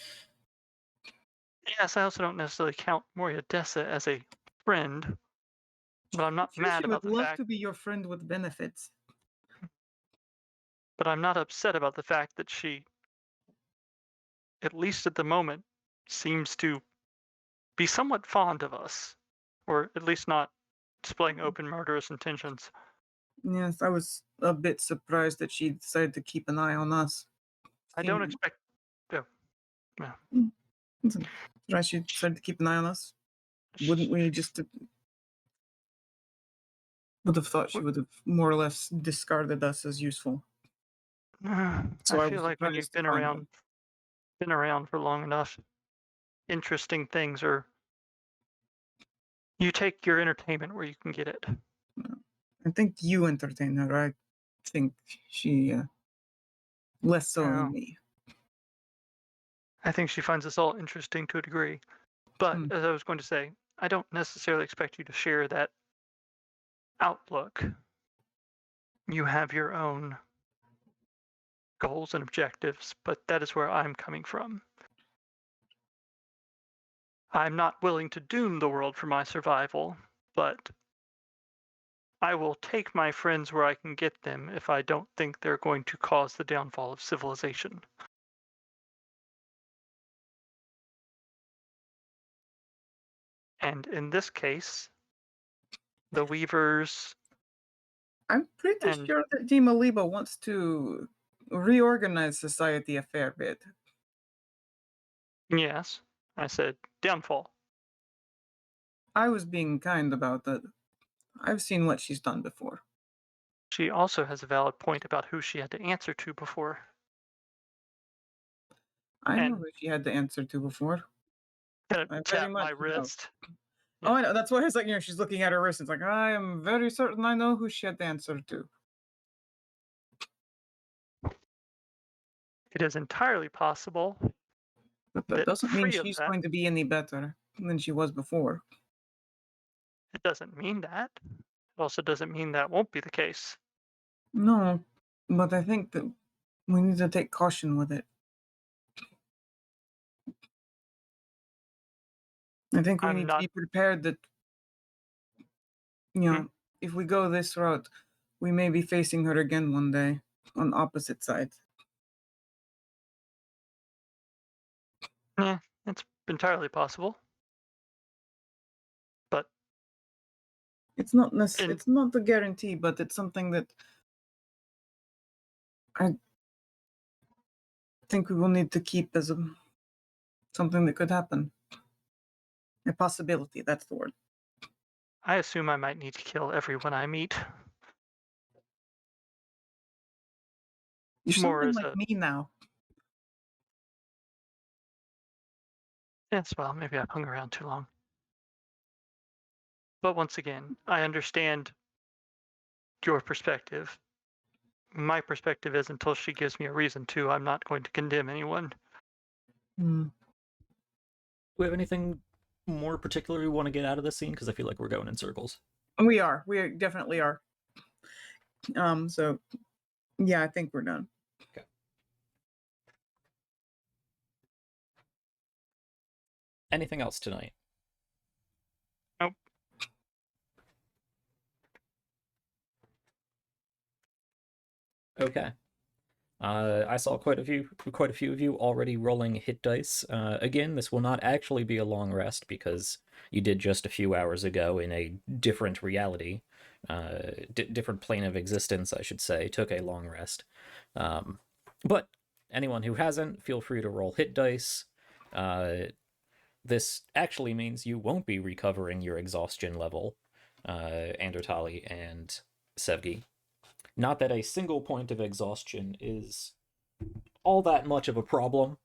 Yes, I also don't necessarily count Moria Dessa as a friend, but I'm not Sure, mad she about would the love fact. to be your friend with benefits. But I'm not upset about the fact that she, at least at the moment, seems to be somewhat fond of us, or at least not displaying open murderous intentions. Yes, I was a bit surprised that she decided to keep an eye on us. I don't Seemed- expect. Right, she decided to keep an eye on us. Wouldn't we just would have thought she would have more or less discarded us as useful. So I I feel was like when surprised you've to find out. been around for long enough, interesting things are. You take your entertainment where you can get it. I think you entertain her. I think she less so Oh. than me. I think she finds us all interesting to a degree. But Hmm. as I was going to say, I don't necessarily expect you to share that outlook. You have your own goals and objectives, but that is where I'm coming from. I'm not willing to doom the world for my survival, but I will take my friends where I can get them if I don't think they're going to cause the downfall of civilization. And in this case, the Weavers. I'm pretty And- sure that Dima Liba wants to reorganize society a fair bit. Yes, I said downfall. I was being kind about it. I've seen what she's done before. She also has a valid point about who she had to answer to before. I know And- who she had to answer to before. Kind I of very tap my much know. wrist. Oh, I know. That's why it's like, she's looking at her wrist. It's like, I am very certain I know who she had to answer to. It is entirely possible. But that That doesn't mean free of she's that- going to be any better than she was before. It doesn't mean that. It also doesn't mean that won't be the case. No, but I think that we need to take caution with it. I think we I'm need not- to be prepared that, if we go this route, we may be facing her again one day on opposite sides. It's entirely possible. But It's not And- it's not a guarantee, but it's something that I think we will need to keep as something that could happen. A possibility, that's the word. I assume I might need to kill everyone I meet. You're More something as like a- me now. Yes, well, maybe I've hung around too long. But once again, I understand your perspective. My perspective is until she gives me a reason to, I'm not going to condemn anyone. Hmm. Do we have anything more particular we want to get out of this scene? Because I feel like we're going in circles. We definitely are. So yeah, I think we're done. Anything else tonight? Nope. Okay. I saw quite a few of you already rolling hit dice. Again, this will not actually be a long rest because you did just a few hours ago in a different reality, different plane of existence, I should say, took a long rest. But anyone who hasn't, feel free to roll hit dice. This actually means you won't be recovering your exhaustion level, Andertali and Sevgi. Not that a single point of exhaustion is all that much of a problem,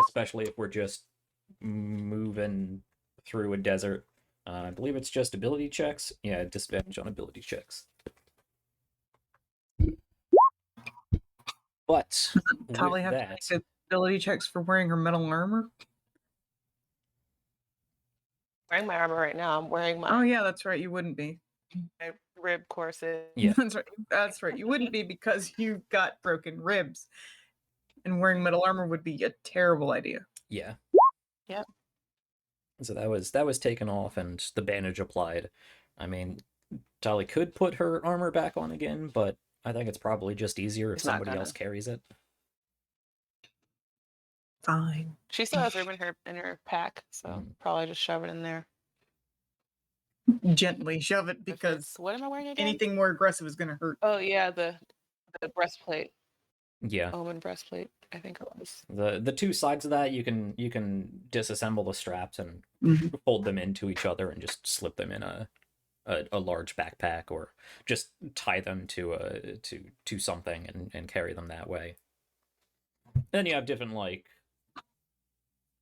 especially if we're just moving through a desert. I believe it's just ability checks. Yeah, disadvantage on ability checks. But Tali with have that, to make ability checks for wearing her metal armor. Wearing my armor right now. I'm wearing Oh my, yeah, that's right. You wouldn't be. my rib corset. Yeah. That's right. That's right. You wouldn't be because you got broken ribs, and wearing metal armor would be a terrible idea. yeah. Yep. So that was taken off and the bandage applied. I mean, Tali could put her armor back on again, but I think it's probably just easier if It's not somebody gonna. else carries it. Fine. She still has room in her pack, so Mm. probably just shove it in there. Gently shove it If because it's- what am I wearing again? anything more aggressive is going to hurt. Oh yeah, the breastplate, Yeah. Omen breastplate. I think it was. The two sides of that you can disassemble the straps and Mhm. fold them into each other and just slip them in a large backpack, or just tie them to something and carry them that way. Then you have different like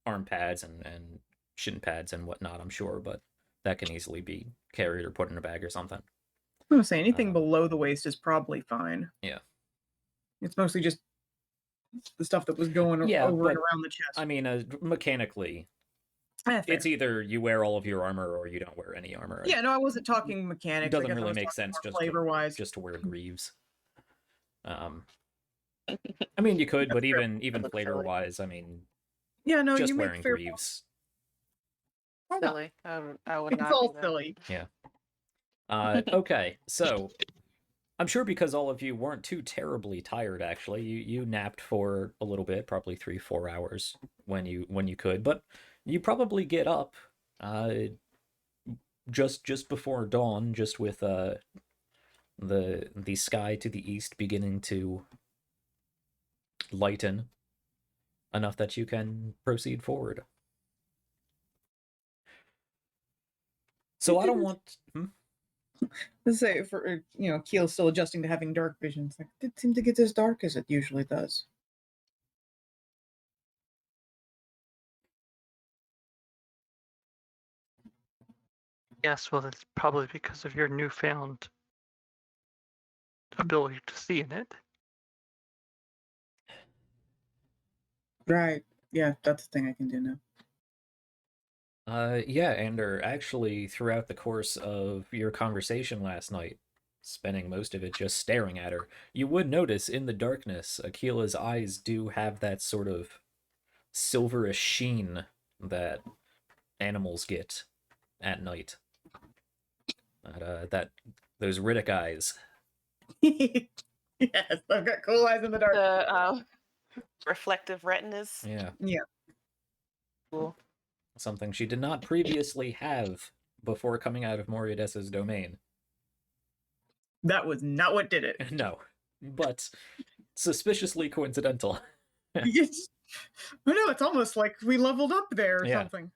arm pads and shin pads and whatnot, I'm sure, but that can easily be carried or put in a bag or something. I'm going to say anything below the waist is probably fine. Yeah. It's mostly just the stuff that was going over and around the chest. I mean, mechanically, it's either you wear all of your armor or you don't wear any armor. Yeah, no, I wasn't talking mechanics. It doesn't really make sense flavor-wise. just to wear greaves. I mean, you could, but even flavor-wise, I mean, yeah, no, just you wearing make fair greaves. Silly. I would It's not. all do that. silly. Yeah. Okay, so I'm sure because all of you weren't too terribly tired, actually. You napped for a little bit, probably 3-4 hours when you could, but you probably get up just before dawn, just with the sky to the east beginning to lighten enough that you can proceed forward. So I don't want. Let's say for Keel's still adjusting to having dark visions. Like, it didn't seem to get as dark as it usually does. Yes, well, that's probably because of your newfound ability to see in it. Right. Yeah, that's the thing I can do now. Yeah, Ander, actually, throughout the course of your conversation last night, spending most of it just staring at her, you would notice in the darkness, Akila's eyes do have that sort of silverish sheen that animals get at night. That those Riddick eyes. Yes, I've got cool eyes in the dark. The reflective retinas. Yeah. Yeah. Cool. Something she did not previously have before coming out of Moriadessa's domain. That was not what did it. No, but suspiciously coincidental. It's, I know, it's almost like we leveled up there or something.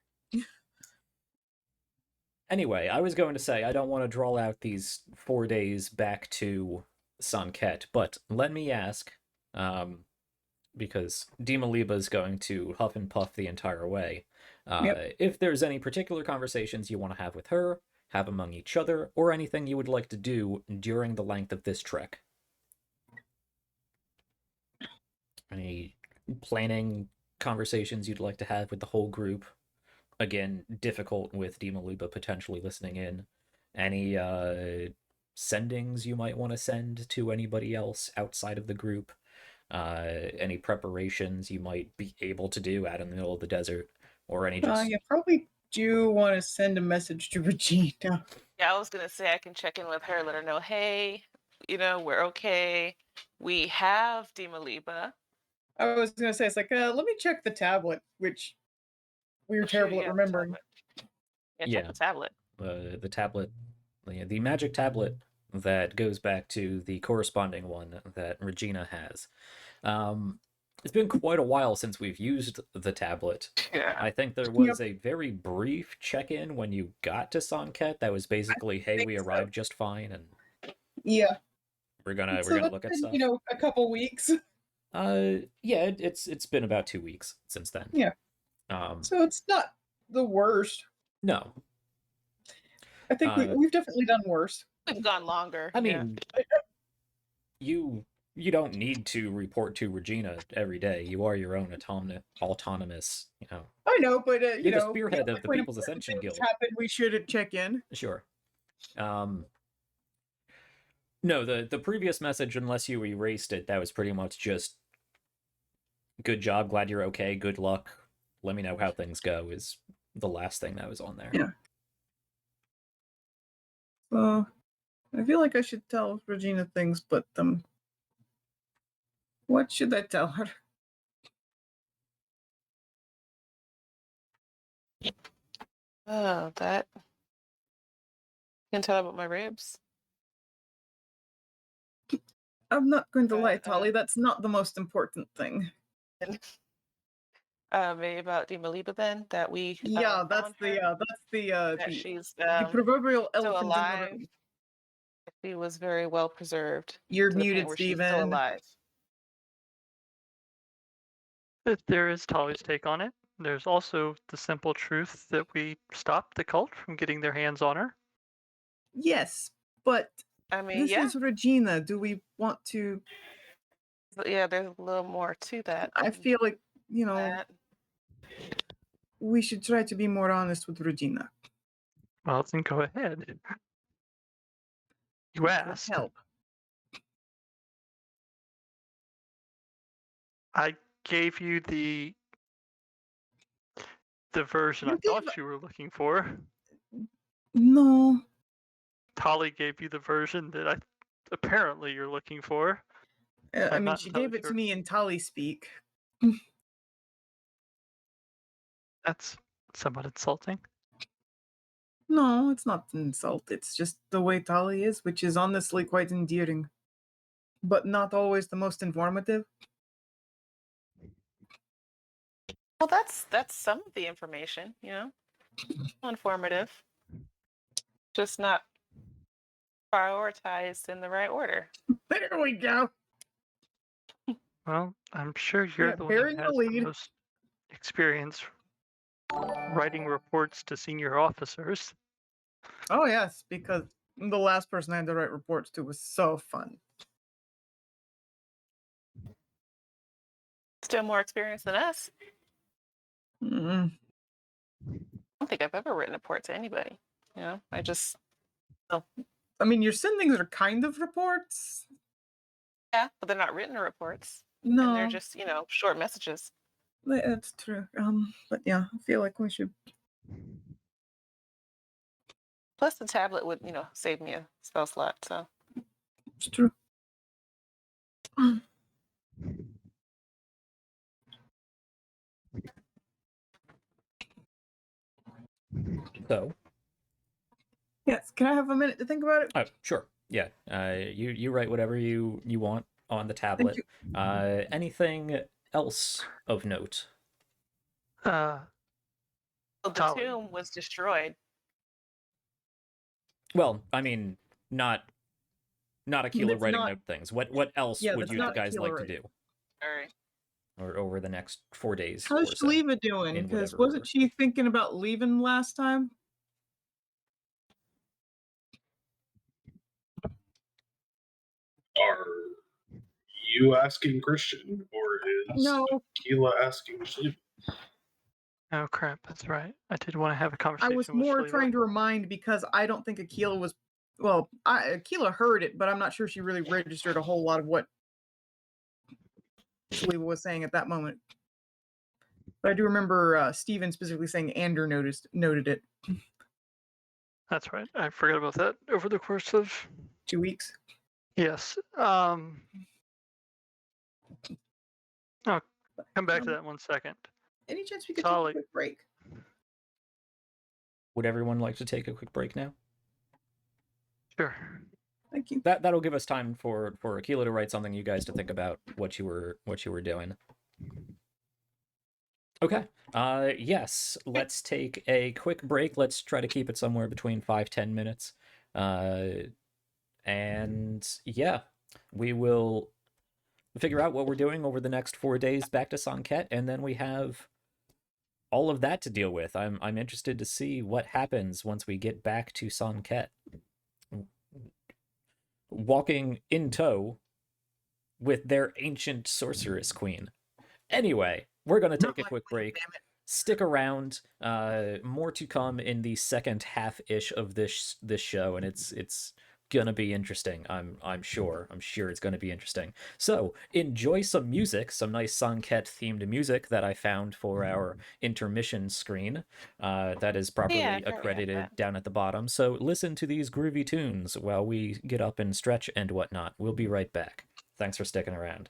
Anyway, I was going to say, I don't want to draw out these 4 days back to Sann'Kett, but let me ask, because Dimaliba is going to huff and puff the entire way, if there's any particular conversations you want to have with her, have among each other, or anything you would like to do during the length of this trek. Any planning conversations you'd like to have with the whole group? Again, difficult with Dimaliba potentially listening in. Any sendings you might want to send to anybody else outside of the group? Any preparations you might be able to do out in the middle of the desert? Or any just... You probably do want to send a message to Regina. Yeah, I was going to say I can check in with her, let her know, hey, we're okay. We have Dimaliba. I was going to say, it's like, let me check the tablet, which we're terrible at remembering. Check the tablet. The tablet, the magic tablet that goes back to the corresponding one that Regina has. It's been quite a while since we've used the tablet. Yeah. I think there was a very brief check-in when you got to Sann'Kett that was basically, hey, we arrived just fine, and we're gonna look at stuff. A couple weeks. Yeah, it's been about 2 weeks since then. Yeah. So it's not the worst. No. I think we've definitely done worse. We've gone longer. I mean, you don't need to report to Regina every day. You are your own autonomous, I know, but you're the spearhead of the People's Ascension Guild. We should check in. Sure. No, the previous message, unless you erased it, that was pretty much just good job, glad you're okay, good luck, let me know how things go, is the last thing that was on there. Yeah. So I feel like I should tell Regina things, but what should I tell her? Oh, that. You can tell about my ribs. I'm not going to lie, But, Tali. That's not the most important thing. Maybe about Dimaliba then that we Yeah, that's found her, that she's the proverbial still elephant in the alive. room. She was very well preserved You're to the point muted, where she's still Steven. alive. There is Tali's take on it. There's also the simple truth that we stopped the cult from getting their hands on her. Yes, but I mean, this yeah, is Regina. Do we want to? yeah. There's a little more to that. I feel like, that. we should try to be more honest with Regina. Well, then go ahead. You asked. Help. I gave you the version You I thought you were looking for. No. Tali gave you the version that apparently you're looking for. I I'm mean, not she entirely gave it sure. to me in Tali speak. That's somewhat insulting. No, it's not an insult. It's just the way Tali is, which is honestly quite endearing, but not always the most informative. Well, that's some of the information, informative, just not prioritized in the right order. There we go. Well, I'm sure you're Yeah, the one who bearing the has the lead. most experience writing reports to senior officers. Oh yes, because the last person I had to write reports to was so fun. Still more experience than us. Mm. I don't think I've ever written a report to anybody. I just. I mean, your sendings are kind of reports. Yeah, but they're not written reports. No, And they're just, short messages. That's true. But yeah, I feel like we should. Plus, the tablet would, save me a spell slot. So It's true. So, Yes, can I have a minute to think about it? oh, sure. Yeah. You write whatever you want on the tablet. Anything else of note? the Tali. tomb was destroyed. Well, I mean, not Aquila That's writing not- note things. What else Yeah, would that's you not guys Aquila like to writing. do? All right. Or over the next 4 days? How's or so, Shaliva doing? in Because whatever wasn't order. she thinking about leaving last time? Are you asking Christian, or is No, Keela asking Shaliva? Oh crap, that's right. I did want to have a I conversation was with more Shaliva. trying to remind because I don't think Aquila was. Well, Aquila heard it, but I'm not sure she really registered a whole lot of what Shaliva was saying at that moment. But I do remember Steven specifically saying Ander noted it. That's right. I forgot about that over the course of 2 weeks. yes. I'll come back to that in 1 second. Any chance we could Tali. take a quick break? Would everyone like to take a quick break now? Sure. Thank you. That'll give us time for Aquila to write something, you guys to think about what you were doing. Okay. Yes, let's take a quick break. Let's try to keep it somewhere between 5-10 minutes. And yeah, we will figure out what we're doing over the next 4 days back to Sann'Kett, and then we have all of that to deal with. I'm interested to see what happens once we get back to Sann'Kett. Walking in tow with their ancient sorceress queen. Anyway, we're going to take a quick break. Stick around. More to come in the second half-ish of this show, and it's gonna be interesting. I'm sure. I'm sure it's gonna be interesting. So enjoy some music, some nice Sann'Kett themed music that I found for our intermission screen. That is Yeah, I properly forgot we had accredited that. down at the bottom. So listen to these groovy tunes while we get up and stretch and whatnot. We'll be right back. Thanks for sticking around.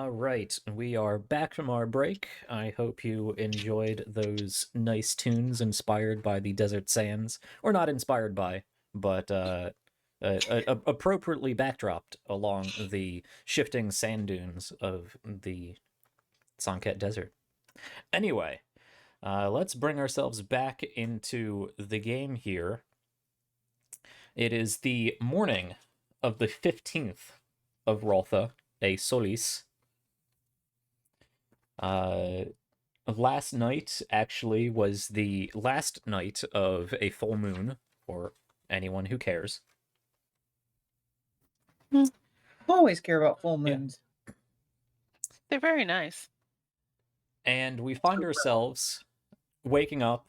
All right, we are back from our break. I hope you enjoyed those nice tunes inspired by the desert sands, or not inspired by, but appropriately backdropped along the shifting sand dunes of the Sann'Kett Desert. Anyway, let's bring ourselves back into the game here. It is the morning of the 15th of Raltha, a Solis. Last night actually was the last night of a full moon for anyone who cares. Always care about full Yeah. moons. They're very nice. And we find ourselves waking up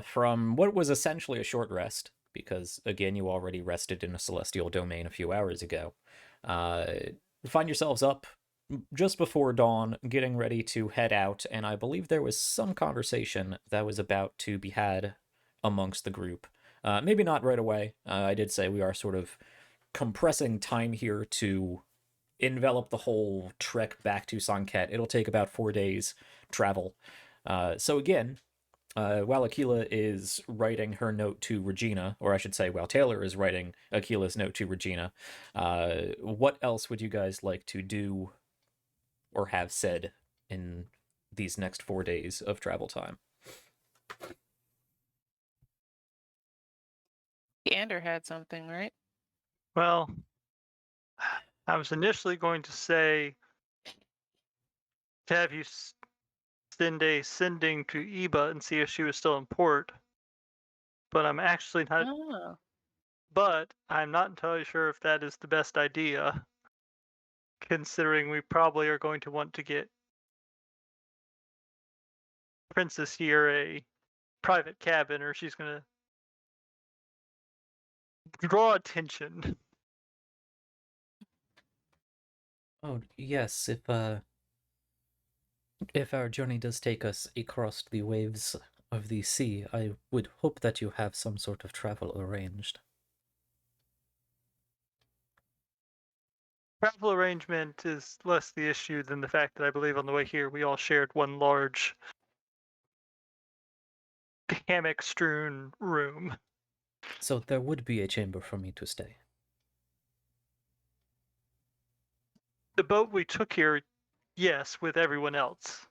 from what was essentially a short rest, because again, you already rested in a celestial domain a few hours ago. Find yourselves up just before dawn, getting ready to head out, and I believe there was some conversation that was about to be had amongst the group. Maybe not right away. I did say we are sort of compressing time here to envelop the whole trek back to Sann'Kett. It'll take about 4 days travel. So again, while Aquila is writing her note to Regina, or I should say, while Taylor is writing Aquila's note to Regina, what else would you guys like to do or have said in these next 4 days of travel time? Gander had something, right? Well, I was initially going to say to have you send a sending to Eba and see if she was still in port, but I'm actually not. Oh. But I'm not entirely sure if that is the best idea, considering we probably are going to want to get Princess here a private cabin, or she's going to draw attention. Oh, yes, if our journey does take us across the waves of the sea, I would hope that you have some sort of travel arranged. Travel arrangement is less the issue than the fact that I believe on the way here we all shared one large hammock-strewn room. So there would be a chamber for me to stay. The boat we took here, yes, with everyone else.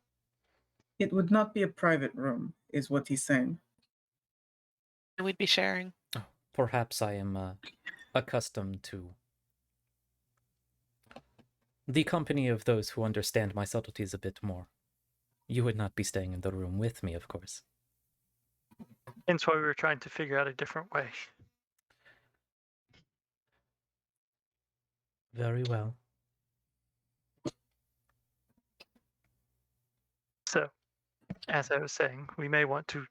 It would not be a private room, is what he's saying. We'd be sharing. Oh, perhaps I am accustomed to the company of those who understand my subtleties a bit more. You would not be staying in the room with me, of course. Hence why we were trying to figure out a different way. Very well. So, as I was saying, we may want to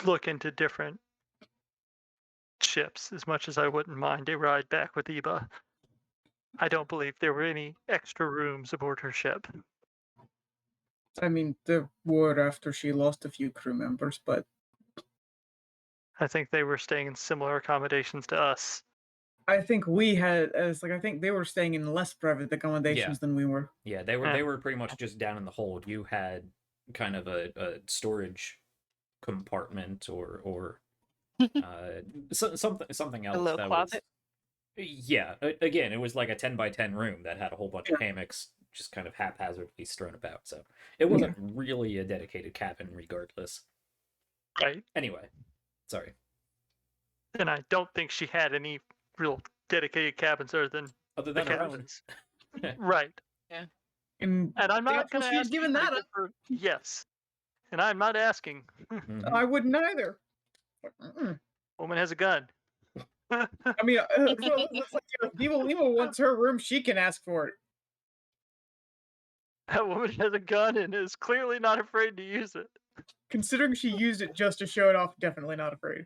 look into different ships, as much as I wouldn't mind a ride back with Eba. I don't believe there were any extra rooms aboard her ship. I mean, there were after she lost a few crew members, but I think they were staying in similar accommodations to us. I think we had, as like, I think they were staying in less private accommodations than we were. Yeah, they were pretty much just down in the hold. You had kind of a storage compartment or something else. A little that closet. Yeah, again, it was like a 10 by 10 room that had a whole bunch of hammocks just kind of haphazardly strewn about. So it wasn't really a dedicated cabin, regardless. Right. Anyway, sorry. And I don't think she had any real dedicated cabins other than Other the than her own. cabins. Right. And I'm not Doubtful going to she's ask given you that to up. differ- Yes. And I'm not asking. Mhm. I wouldn't either. Mm-mm. Woman has a gun. I mean, it's like if Diva Lima wants her room, she can ask for it. That woman has a gun and is clearly not afraid to use it. Considering she used it just to show it off, definitely not afraid.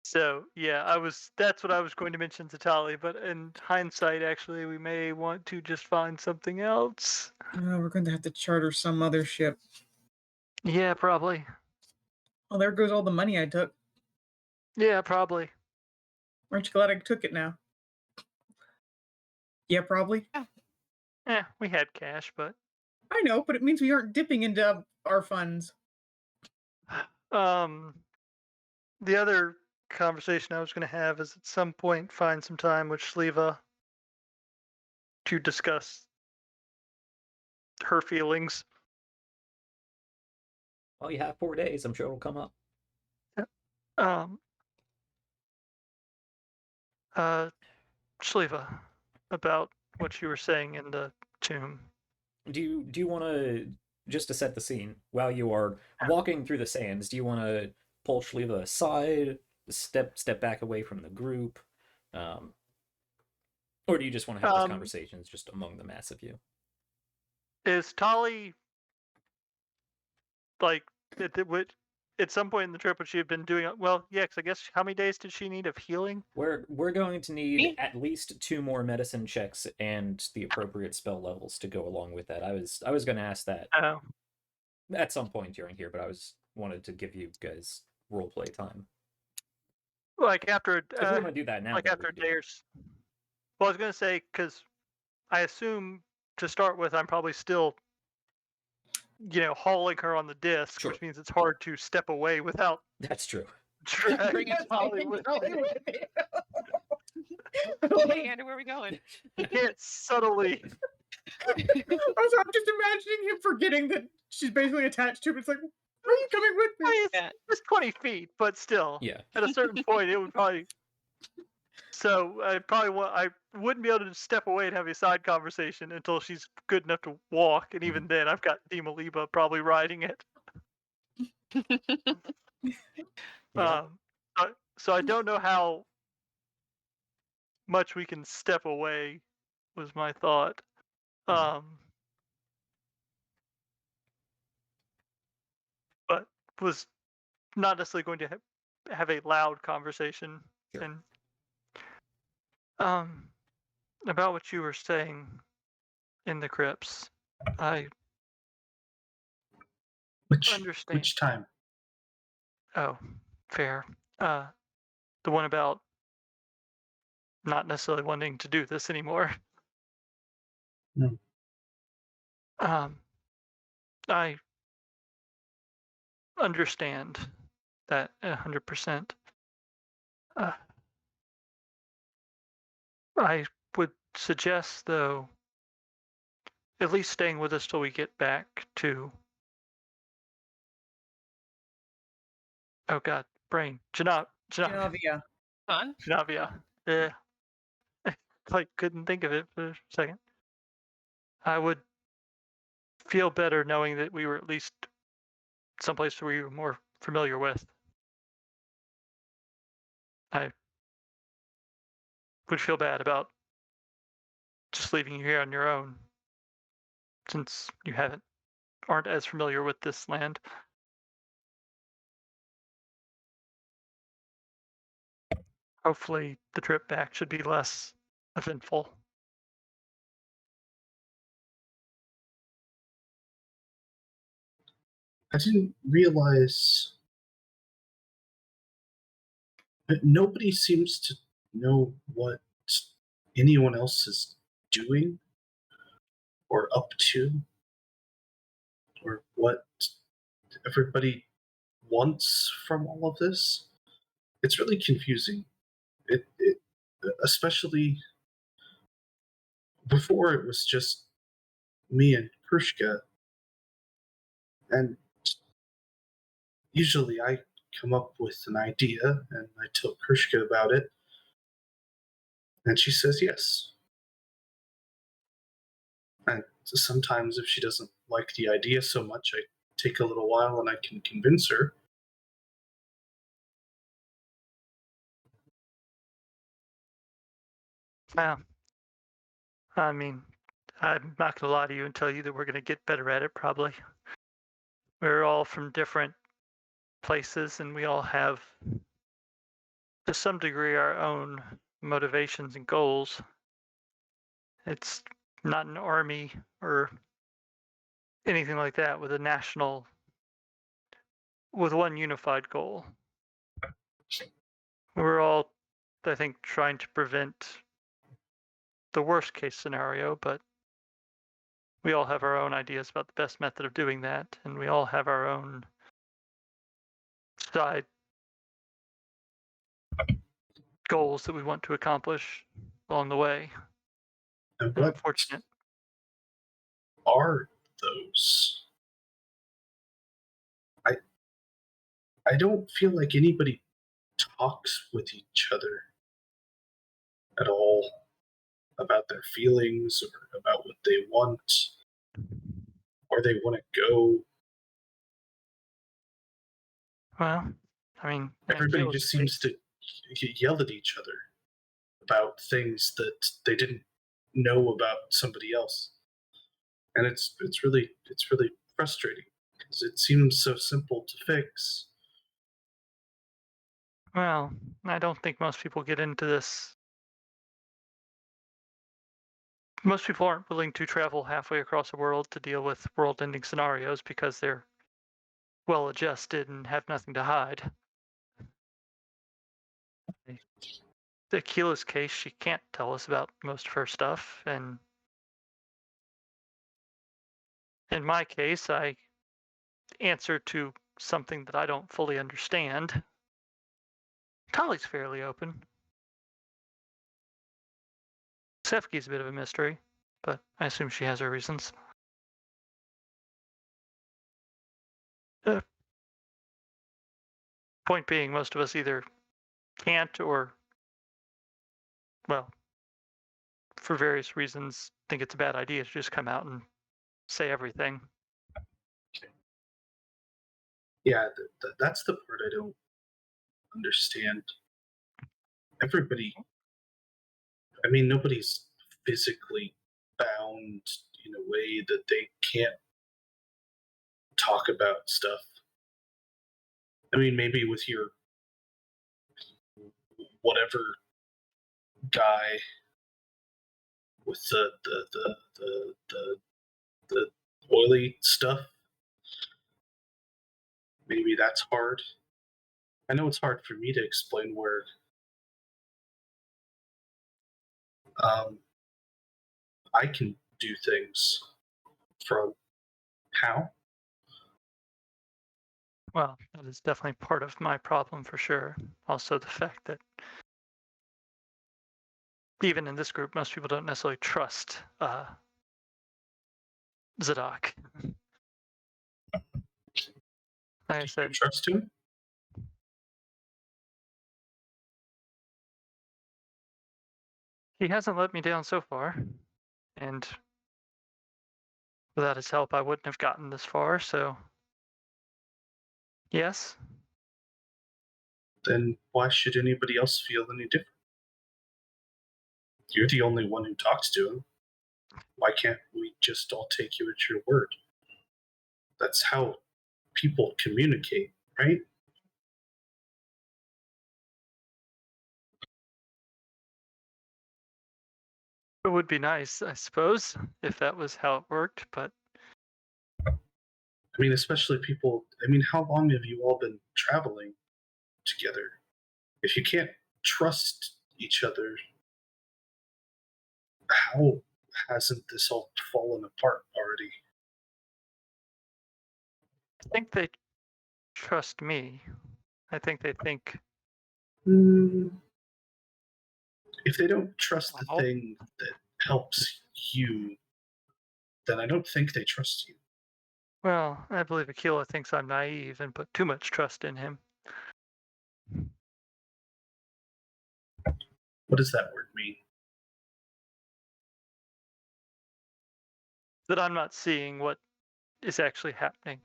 So yeah, that's what I was going to mention to Tali, but in hindsight, actually, we may want to just find something else. We're going to have to charter some other ship. Yeah, probably. Oh, there goes all the money I took. Yeah, probably. Aren't you glad I took it now? Yeah, probably. We had cash, but I know, but it means we aren't dipping into our funds. the other conversation I was going to have is at some point find some time with Shliva to discuss her feelings. Well, you have 4 days. I'm sure it'll come up. Um, Shliva, about what you were saying in the tomb. Do you want to, just to set the scene, while you are walking through the sands, do you want to pull Shliva aside, step back away from the group, or do you just want to have these conversations just among the mass of you? Is Tali like at some point in the trip would she have been doing well? Yeah, because I guess how many days did she need of healing? We're going to need at least 2 more medicine checks and the appropriate spell levels to go along with that. I was going to ask that at some point during here, but I wanted to give you guys roleplay time. Like after If we want to do that now, like then after we can do it. days. Well, I was gonna say because I assume to start with, I'm probably still, hauling her on the disc, Sure. which means it's hard to step away without That's true. dragging Tali with me. Hey, Andrew, where are we going? You can't subtly. Also, I'm just imagining him forgetting that she's basically attached to him. It's like, are you coming with me? It's 20 feet, but still. Yeah. At a certain point, it would probably. So I wouldn't be able to step away and have a side conversation until she's good enough to walk, and even then, I've got Dimaliba probably riding it. Yeah. So I don't know how much we can step away. Was my thought. But was not necessarily going to have a loud conversation. Sure. And about what you were saying in the crypts, I understand. Which time? Oh, fair. The one about not necessarily wanting to do this anymore. No. I understand that 100%. I would suggest, though, at least staying with us till we get back to. Oh God, brain. Janavia. Fun. Janavia. Yeah. Like couldn't think of it for a second. I would feel better knowing that we were at least someplace we were more familiar with. I would feel bad about just leaving you here on your own, since you aren't as familiar with this land. Hopefully, the trip back should be less eventful. I didn't realize that nobody seems to know what anyone else is doing or up to or what everybody wants from all of this. It's really confusing. It especially before it was just me and Krushka, and usually I come up with an idea and I tell Krushka about it, and she says yes. And sometimes if she doesn't like the idea so much, I take a little while and I can convince her. Yeah. I mean, I'm not going to lie to you and tell you that we're going to get better at it, probably. We're all from different places and we all have, to some degree, our own motivations and goals. It's not an army or anything like that with one unified goal. We're all, I think, trying to prevent the worst case scenario, but we all have our own ideas about the best method of doing that, and we all have our own side goals that we want to accomplish along the way. And what Unfortunate. are those? I don't feel like anybody talks with each other at all about their feelings or about what they want or they want to go. Well, I mean, in Everybody Keel's just seems case- to yell at each other about things that they didn't know about somebody else, and it's really frustrating because it seems so simple to fix. Well, I don't think most people get into this. Most people aren't willing to travel halfway across the world to deal with world-ending scenarios because they're well-adjusted and have nothing to hide. The Keela's case, she can't tell us about most of her stuff, and in my case, I answer to something that I don't fully understand. Tali's fairly open. Sefki's a bit of a mystery, but I assume she has her reasons. Point being, most of us either can't or, well, for various reasons, think it's a bad idea to just come out and say everything. Yeah, that's the part I don't understand. Everybody, I mean, nobody's physically bound in a way that they can't talk about stuff. I mean, maybe with your whatever guy with the oily stuff, maybe that's hard. I know it's hard for me to explain where I can do things from. How? Well, that is definitely part of my problem for sure. Also, the fact that even in this group, most people don't necessarily trust Zadok. Like I Do you said, trust him? he hasn't let me down so far, and without his help, I wouldn't have gotten this far. So, yes. Then why should anybody else feel any different? You're the only one who talks to him. Why can't we just all take you at your word? That's how people communicate, right? It would be nice, I suppose, if that was how it worked, but I mean, especially people. I mean, how long have you all been traveling together? If you can't trust each other, how hasn't this all fallen apart already? I think they trust me. I think they think, If they don't trust the well, thing that helps you, then I don't think they trust you. well, I believe Aquila thinks I'm naive and put too much trust in him. What does that word mean? That I'm not seeing what is actually happening.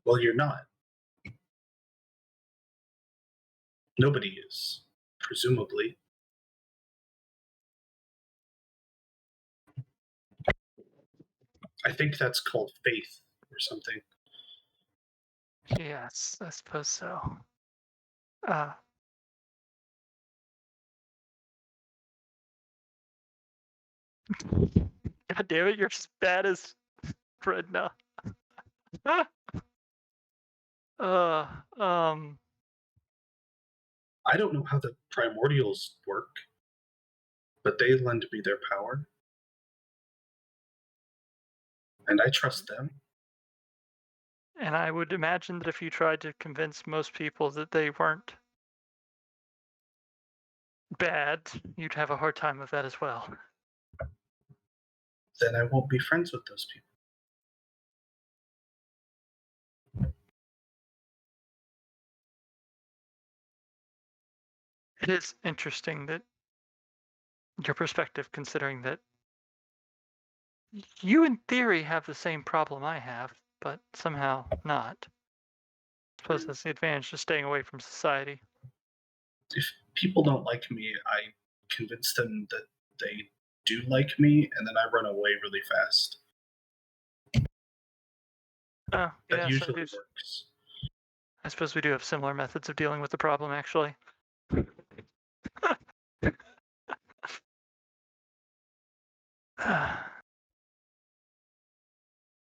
Well, you're not. Nobody is, presumably. I think that's called faith or something. Yes, I suppose so. Uh, God damn it, you're as bad as Fredna. uh, um, I don't know how the primordials work. but they lend me their power. And I trust them. And I would imagine that if you tried to convince most people that they weren't bad, you'd have a hard time with that as well. Then I won't be friends with those people. It is interesting that your perspective, considering that you in theory have the same problem I have, but somehow not. I suppose that's the advantage of staying away from society. If people don't like me, I convince them that they do like me, and then I run away really fast. Oh, That yes, usually works. I suppose we do have similar methods of dealing with the problem, actually.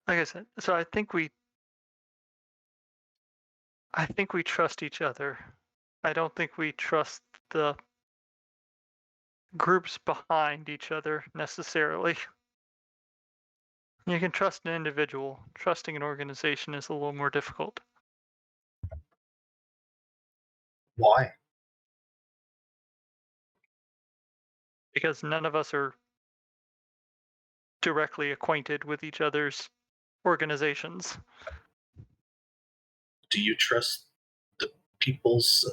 Like I said, so I think we trust each other. I don't think we trust the groups behind each other necessarily. You can trust an individual. Trusting an organization is a little more difficult. Why? Because none of us are directly acquainted with each other's organizations. Do you trust the people's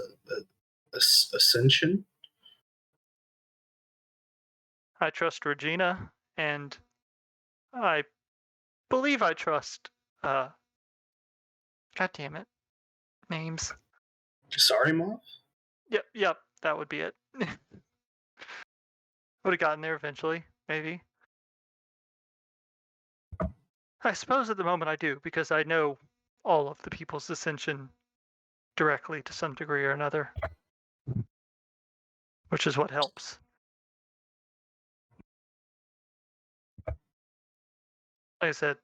Ascension? I trust Regina, and I believe I trust, God damn it, names. Sarimov? Yep, that would be it. Would have gotten there eventually, maybe. I suppose at the moment I do, because I know all of the people's Ascension directly to some degree or another, which is what helps. Like I said,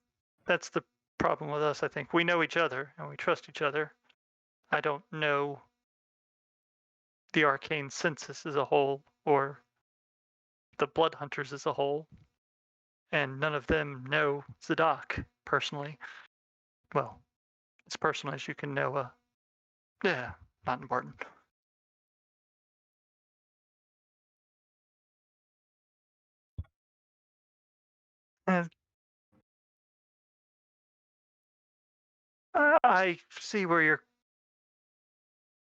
that's the problem with us, I think. We know each other and we trust each other. I don't know the arcane census as a whole or the blood hunters as a whole, and none of them know Zadok personally. Well, as personal as you can know yeah, not important. And I see where you're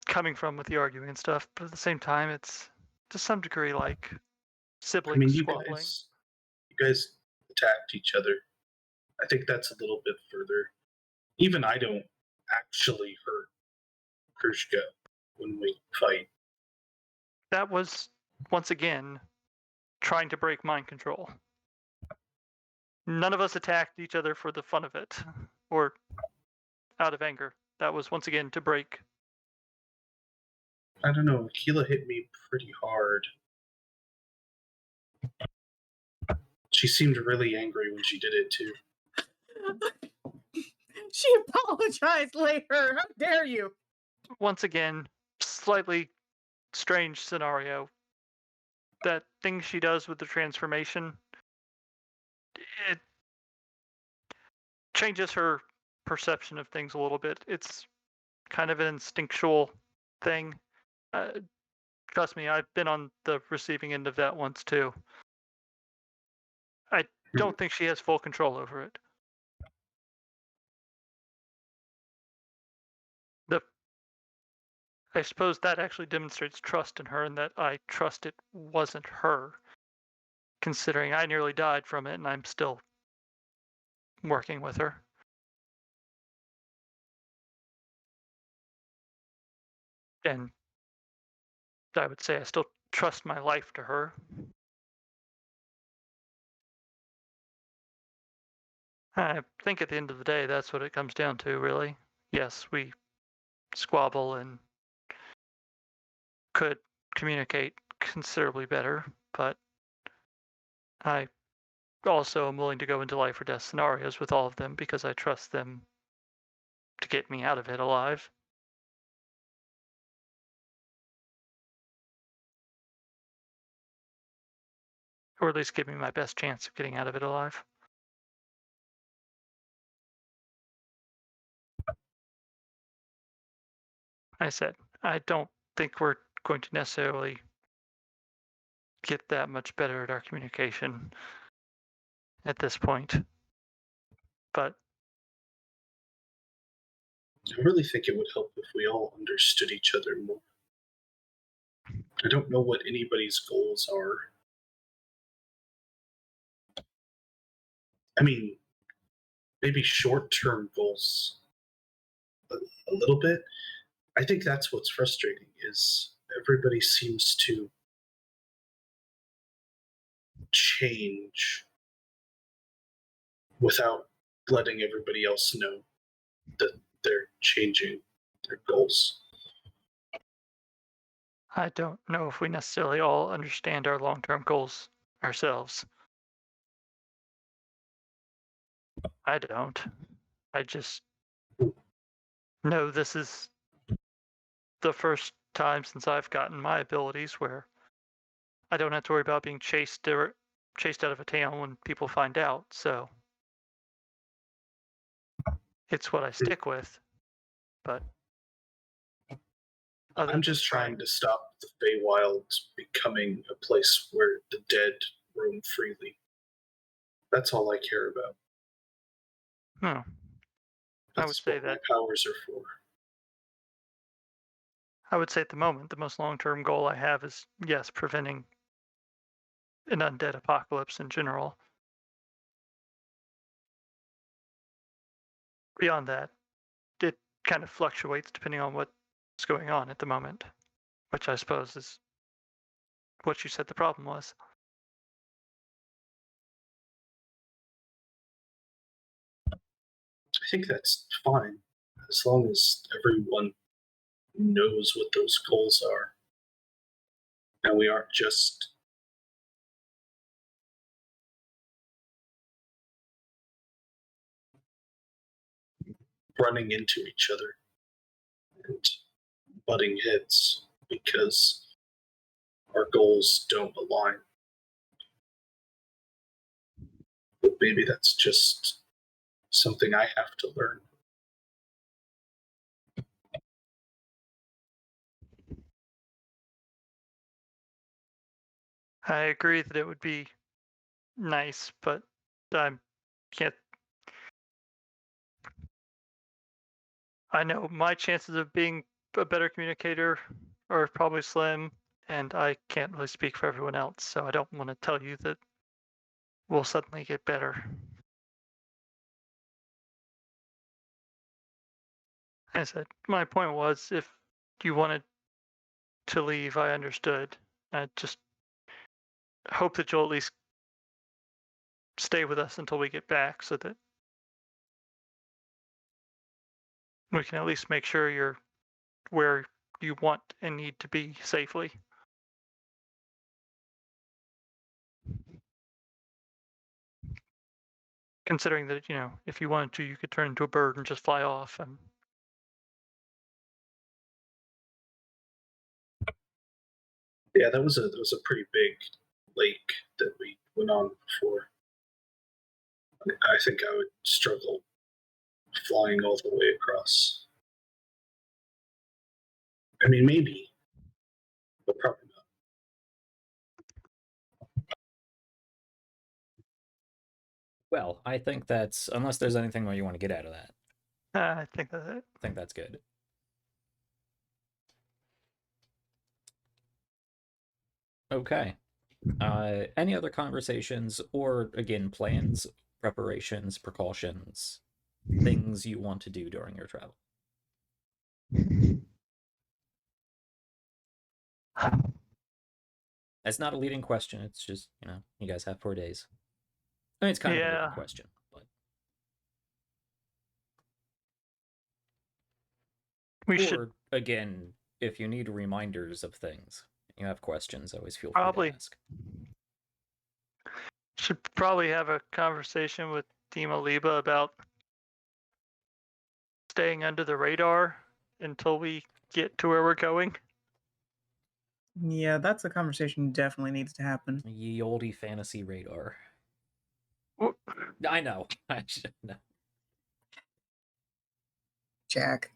coming from with the arguing and stuff, but at the same time, it's to some degree like I mean, siblings squabbling. you guys attacked each other. I think that's a little bit further. Even I don't actually hurt Kershka when we fight. That was, once again, trying to break mind control. None of us attacked each other for the fun of it, or out of anger. That was, once again, to break. I don't know. Akila hit me pretty hard. She seemed really angry when she did it, too. She apologized later. How dare you? Once again, slightly strange scenario. That thing she does with the transformation, it changes her perception of things a little bit. It's kind of an instinctual thing. Trust me, I've been on the receiving end of that once too. I don't think she has full control over it. I suppose that actually demonstrates trust in her, and that I trust it wasn't her, considering I nearly died from it and I'm still working with her. And I would say I still trust my life to her. I think at the end of the day, that's what it comes down to, really. Yes, we squabble and could communicate considerably better, but I also am willing to go into life or death scenarios with all of them because I trust them to get me out of it alive. or at least give me my best chance of getting out of it alive. I said, I don't think we're going to necessarily get that much better at our communication at this point. But I really think it would help if we all understood each other more. I don't know what anybody's goals are. I mean, maybe short-term goals a little bit. I think that's what's frustrating is everybody seems to change without letting everybody else know that they're changing their goals. I don't know if we necessarily all understand our long-term goals ourselves. I don't. I just know this is the first time since I've gotten my abilities where I don't have to worry about being chased out of a town when people find out. So it's what I stick with. But I'm just trying to stop the Feywild becoming a place where the dead roam freely. That's all I care about. I would That's say what my that powers are for. I would say at the moment the most long-term goal I have is, yes, preventing an undead apocalypse in general. Beyond that, it kind of fluctuates depending on what's going on at the moment, which I suppose is what you said the problem was. I think that's fine, as long as everyone knows what those goals are. And we aren't just running into each other and butting heads because our goals don't align. But maybe that's just something I have to learn. I agree that it would be nice, but I can't. I know my chances of being a better communicator are probably slim, and I can't really speak for everyone else, so I don't want to tell you that we'll suddenly get better. I said, my point was if you wanted to leave, I understood. I just hope that you'll at least stay with us until we get back so that we can at least make sure you're where you want and need to be safely. Considering that, if you wanted to, you could turn into a bird and just fly off. And Yeah, that was a pretty big lake that we went on before. I think I would struggle flying all the way across. I mean, maybe, but probably not. Well, I think that's, unless there's anything more you want to get out of that, I think that's it. I think that's good. Okay. Any other conversations or, again, plans, preparations, precautions, things you want to do during your travel? That's not a leading question. It's just, you guys have 4 days. I mean, it's kind of a leading question, but we should again, if you need reminders of things, you have questions, always feel probably free to ask. should probably have a conversation with Dima Liba about staying under the radar until we get to where we're going. Yeah, that's a conversation definitely needs to happen. Ye olde fantasy radar. Wh- I know. I should know. Jack.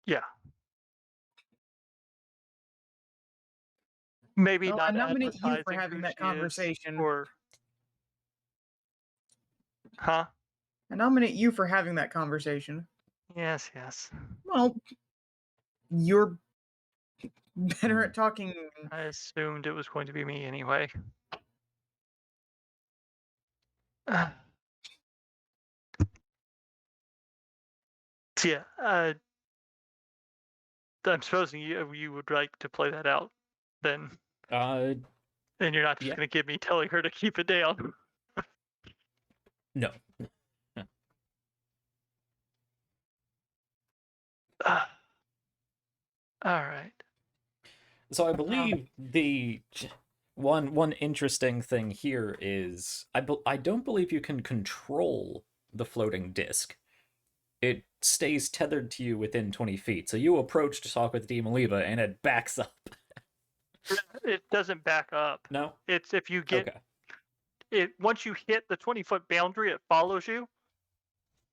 Yeah. Maybe Oh, I not nominate you for advertising having who that she is, conversation. or huh? I nominate you for having that conversation. Yes. Well, you're better at talking. I assumed it was going to be me anyway. So yeah, I'm supposing you would like to play that out, then, and you're not just Yeah. going to give me telling her to keep it down. No. All right. So I believe the one interesting thing here is I don't believe you can control the floating disc. It stays tethered to you within 20 feet. So you approach to talk with Demoliva and it backs up. It doesn't back up. No? It's if you get Okay. it once you hit the 20-foot boundary, it follows you.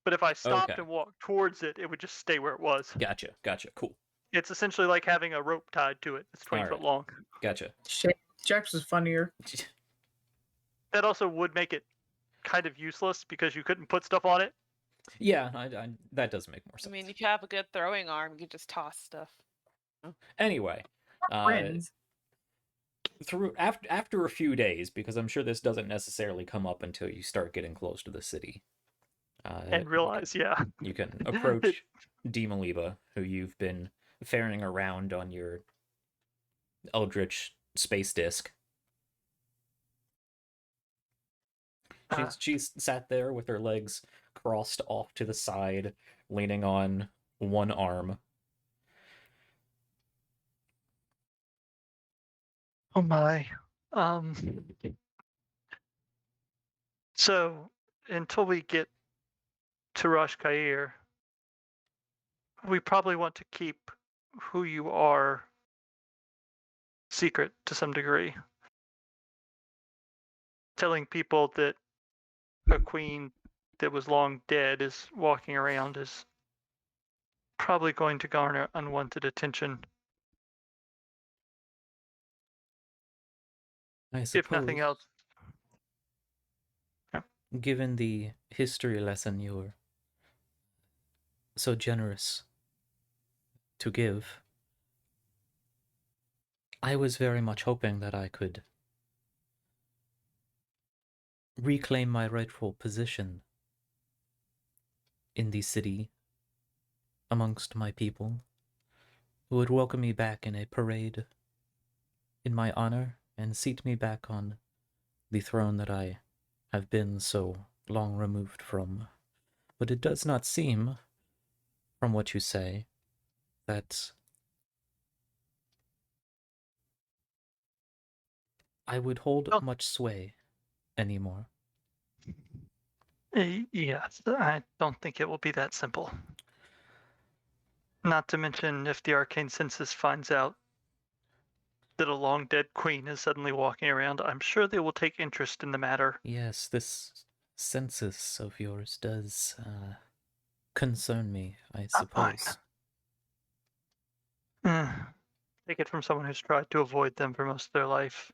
But if I stopped Okay. and walked towards it, it would just stay where it was. Gotcha. Cool. It's essentially like having a rope tied to it. It's 20 foot Alright. long. Gotcha. Shit, Jack's is funnier. That also would make it kind of useless because you couldn't put stuff on it. Yeah, that does make more I sense. mean, if you have a good throwing arm, you just toss stuff. Anyway, Friends. through after a few days, because I'm sure this doesn't necessarily come up until you start getting close to the city. And realize, yeah. You can approach Demoliva, who you've been ferrying around on your Eldritch space disc. She's sat there with her legs crossed off to the side, leaning on one arm. Oh my. So until we get to Rosh Kair, we probably want to keep who you are secret to some degree. Telling people that a queen that was long dead is walking around is probably going to garner unwanted attention. I suppose, If nothing else. Yeah. Given the history lesson you're so generous to give, I was very much hoping that I could reclaim my rightful position in the city amongst my people, who would welcome me back in a parade in my honor and seat me back on the throne that I have been so long removed from. But it does not seem, from what you say, that I would hold much sway anymore. Yes, I don't think it will be that simple. Not to mention if the arcane census finds out that a long dead queen is suddenly walking around, I'm sure they will take interest in the matter. Yes, this census of yours does concern me, I suppose. Take it from someone who's tried to avoid them for most of their life.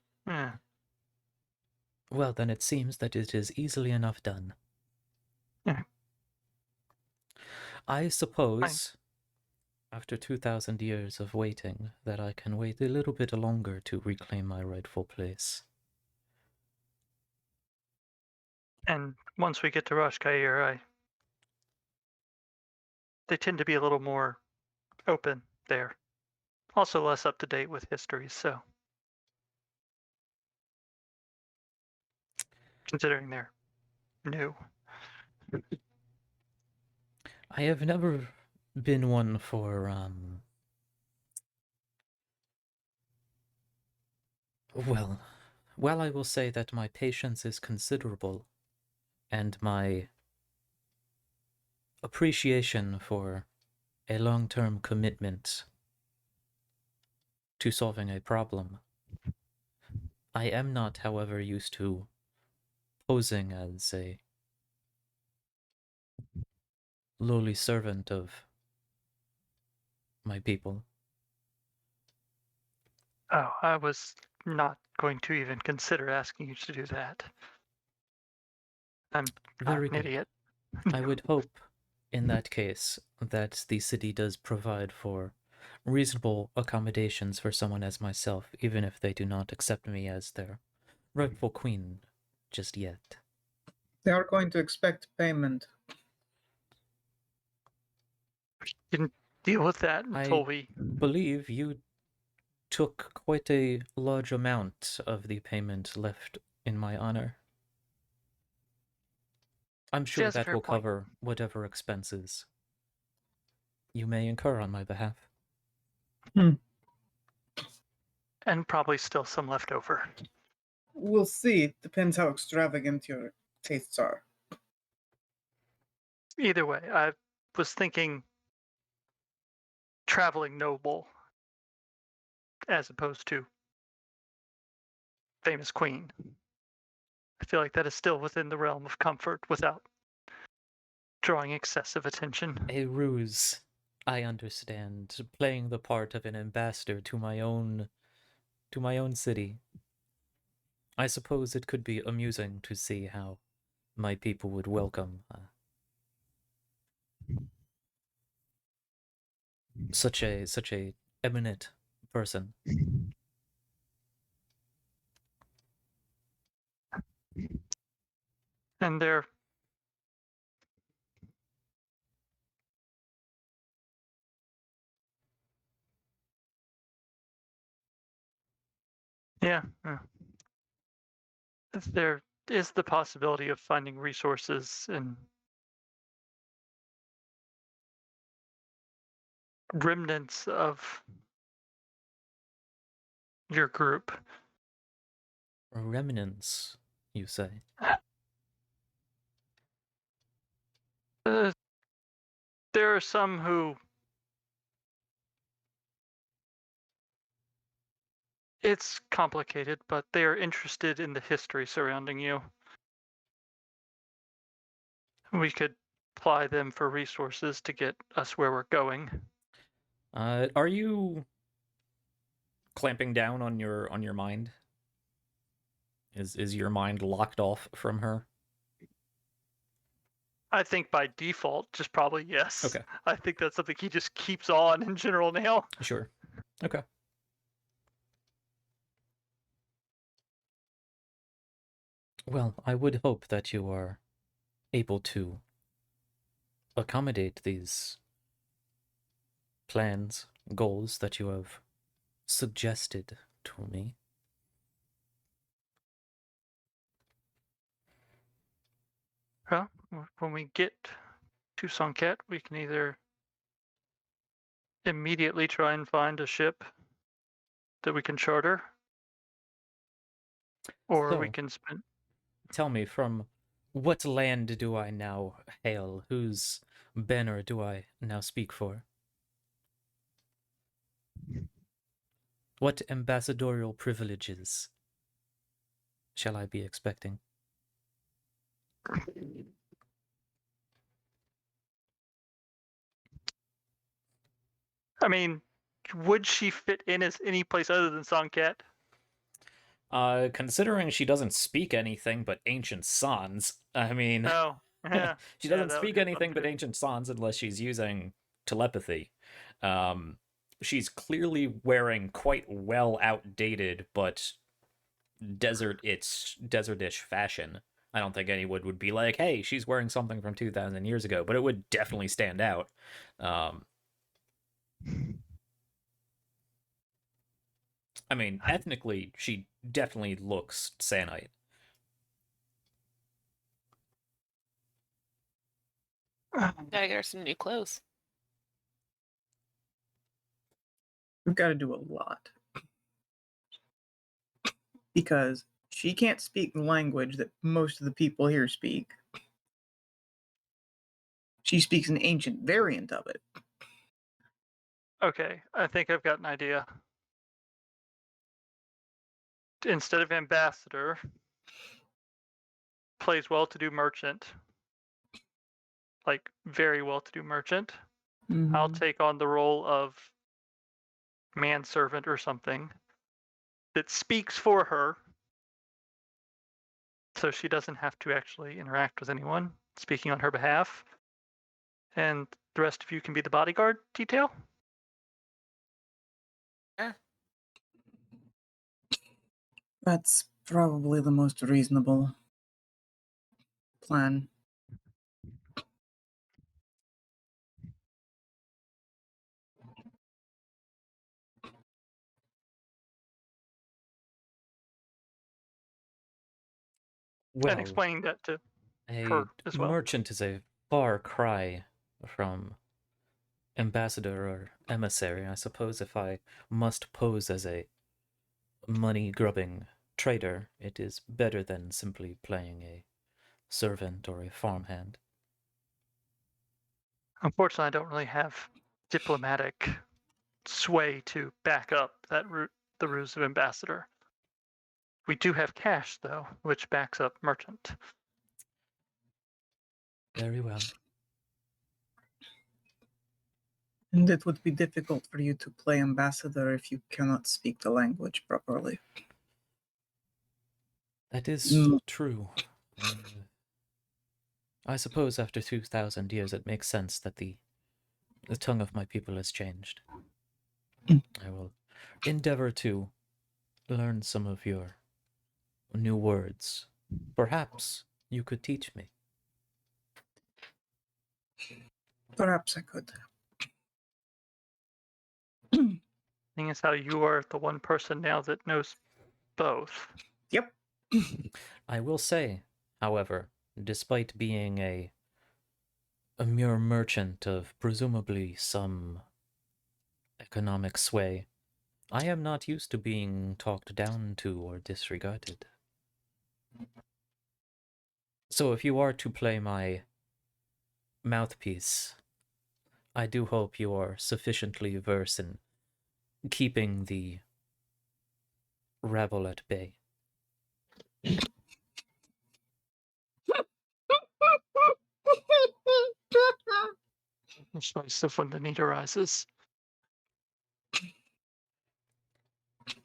Well, then it seems that it is easily enough done. Yeah. I suppose, after 2,000 years of waiting, that I can wait a little bit longer to reclaim my rightful place. And once we get to Rosh Kair, they tend to be a little more open there. Also less up to date with history, so. Considering they're new. I have never been one for, well, while I will say that my patience is considerable, and my appreciation for a long-term commitment to solving a problem. I am not, however, used to posing as a lowly servant of my people. Oh, I was not going to even consider asking you to do that. I'm not Very an good. idiot. I would hope, in that case, that the city does provide for reasonable accommodations for someone as myself, even if they do not accept me as their rightful queen just yet. They are going to expect payment. Didn't deal with that until we. Believe you took quite a large amount of the payment left in my honor. I'm sure That's a that fair will point. cover whatever expenses you may incur on my behalf. And probably still some left over. We'll see. Depends how extravagant your tastes are. Either way, I was thinking traveling noble as opposed to famous queen. I feel like that is still within the realm of comfort without drawing excessive attention. A ruse, I understand, playing the part of an ambassador to my own city. I suppose it could be amusing to see how my people would welcome such a eminent person. And they're yeah. There is the possibility of finding resources and remnants of your group. Remnants, you say? There are some who it's complicated, but they are interested in the history surrounding you. We could apply them for resources to get us where we're going. Are you clamping down on your mind? Is your mind locked off from her? I think by default, just probably yes. Okay. I think that's something he just keeps on in general now. Sure. Okay. Well, I would hope that you are able to accommodate these plans, goals that you have suggested to me. Well, when we get to Sann'Kett, we can either immediately try and find a ship that we can charter, or we So, can spend. tell me, from what land do I now hail? Whose banner do I now speak for? What ambassadorial privileges shall I be expecting? I mean, would she fit in as any place other than Sann'Kett? Considering she doesn't speak anything but ancient Sans, I mean, Oh, yeah. she Yeah, doesn't that would speak be fun anything but too. ancient Sans unless she's using telepathy. She's clearly wearing quite well outdated but desertish fashion. I don't think anyone would be like, "Hey, she's wearing something from 2,000 years ago," but it would definitely stand out. I mean, ethnically, she definitely looks Sannite. Gotta get her some new clothes. We've got to do a lot. Because she can't speak the language that most of the people here speak. She speaks an ancient variant of it. Okay, I think I've got an idea. Instead of ambassador, plays well-to-do merchant. Like, very well-to-do merchant. I'll take on the role of manservant or something that speaks for her, so she doesn't have to actually interact with anyone speaking on her behalf. And the rest of you can be the bodyguard detail. That's probably the most reasonable plan. And Well, explaining that to a her as well. merchant is a far cry from ambassador or emissary. I suppose if I must pose as a money-grubbing trader, it is better than simply playing a servant or a farmhand. Unfortunately, I don't really have diplomatic sway to back up that the ruse of ambassador. We do have cash, though, which backs up merchant. Very well. And it would be difficult for you to play ambassador if you cannot speak the language properly. That is true. I suppose after 2,000 years it makes sense that the tongue of my people has changed. I will endeavor to learn some of your new words. Perhaps you could teach me. Perhaps I could. Thing is how you are the one person now that knows both. Yep. I will say, however, despite being a mere merchant of presumably some economic sway, I am not used to being talked down to or disregarded. So if you are to play my mouthpiece, I do hope you are sufficiently versed in keeping the rabble at bay. Spice of when the need arises.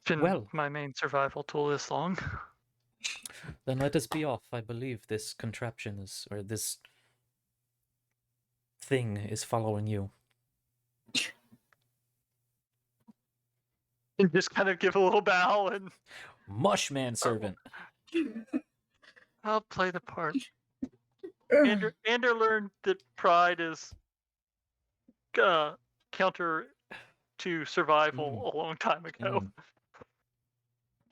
Been Well, my main survival tool this long. then let us be off. I believe this contraption is, or this thing is following you. And just kind of give a little bow and Mush manservant. I'll play the part. Ander learned that pride is counter to survival a long time ago.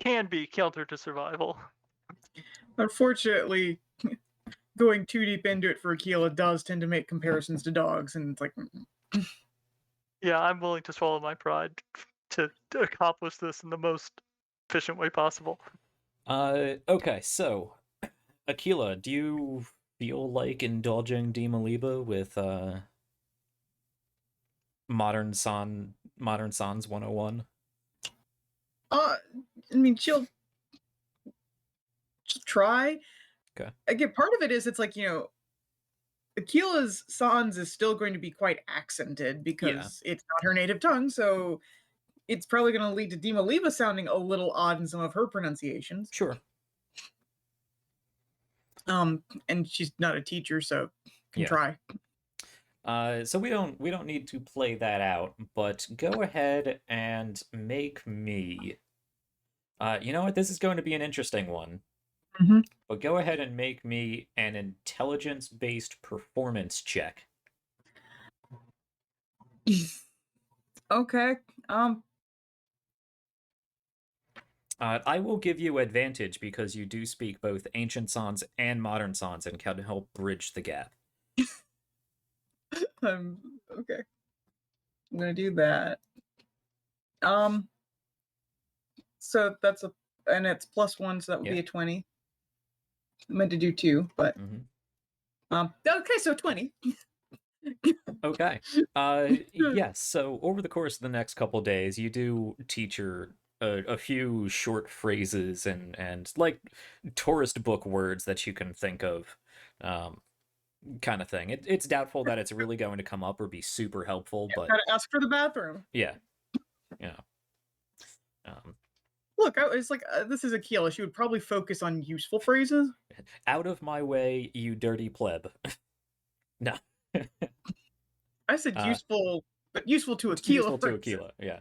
Can be counter to survival. Unfortunately, going too deep into it for Aquila does tend to make comparisons to dogs, and it's like... Yeah, I'm willing to swallow my pride to accomplish this in the most efficient way possible. Okay, so Aquila, do you feel like indulging Dimaliba with Modern Sans 101? I mean, she'll try. Okay. Again, part of it is it's like, Aquila's Sans is still going to be quite accented because it's not her native tongue, so it's probably going to lead to Dimaliba sounding a little odd in some of her pronunciations. Sure. And she's not a teacher, so can try. So we don't need to play that out, but go ahead and make me. You know what? This is going to be an interesting one. Mm-hmm. But go ahead and make me an intelligence-based performance check. Okay. I will give you advantage because you do speak both Ancient Sans and Modern Sans and can help bridge the gap. Okay. I'm gonna do that. So that's and it's +1, so that would be a 20. I meant to do 2, but okay, so 20. Okay. Yes. So over the course of the next couple days, you do teach her a few short phrases and like tourist book words that you can think of, um, kind of thing. It's doubtful that it's really going to come up or be super helpful, but Gotta ask for the bathroom. yeah, you know. Look, it's like this is Akila. She would probably focus on useful phrases. Out of my way, you dirty pleb. No. I said useful, but useful to Akila. Useful to Akila, yeah.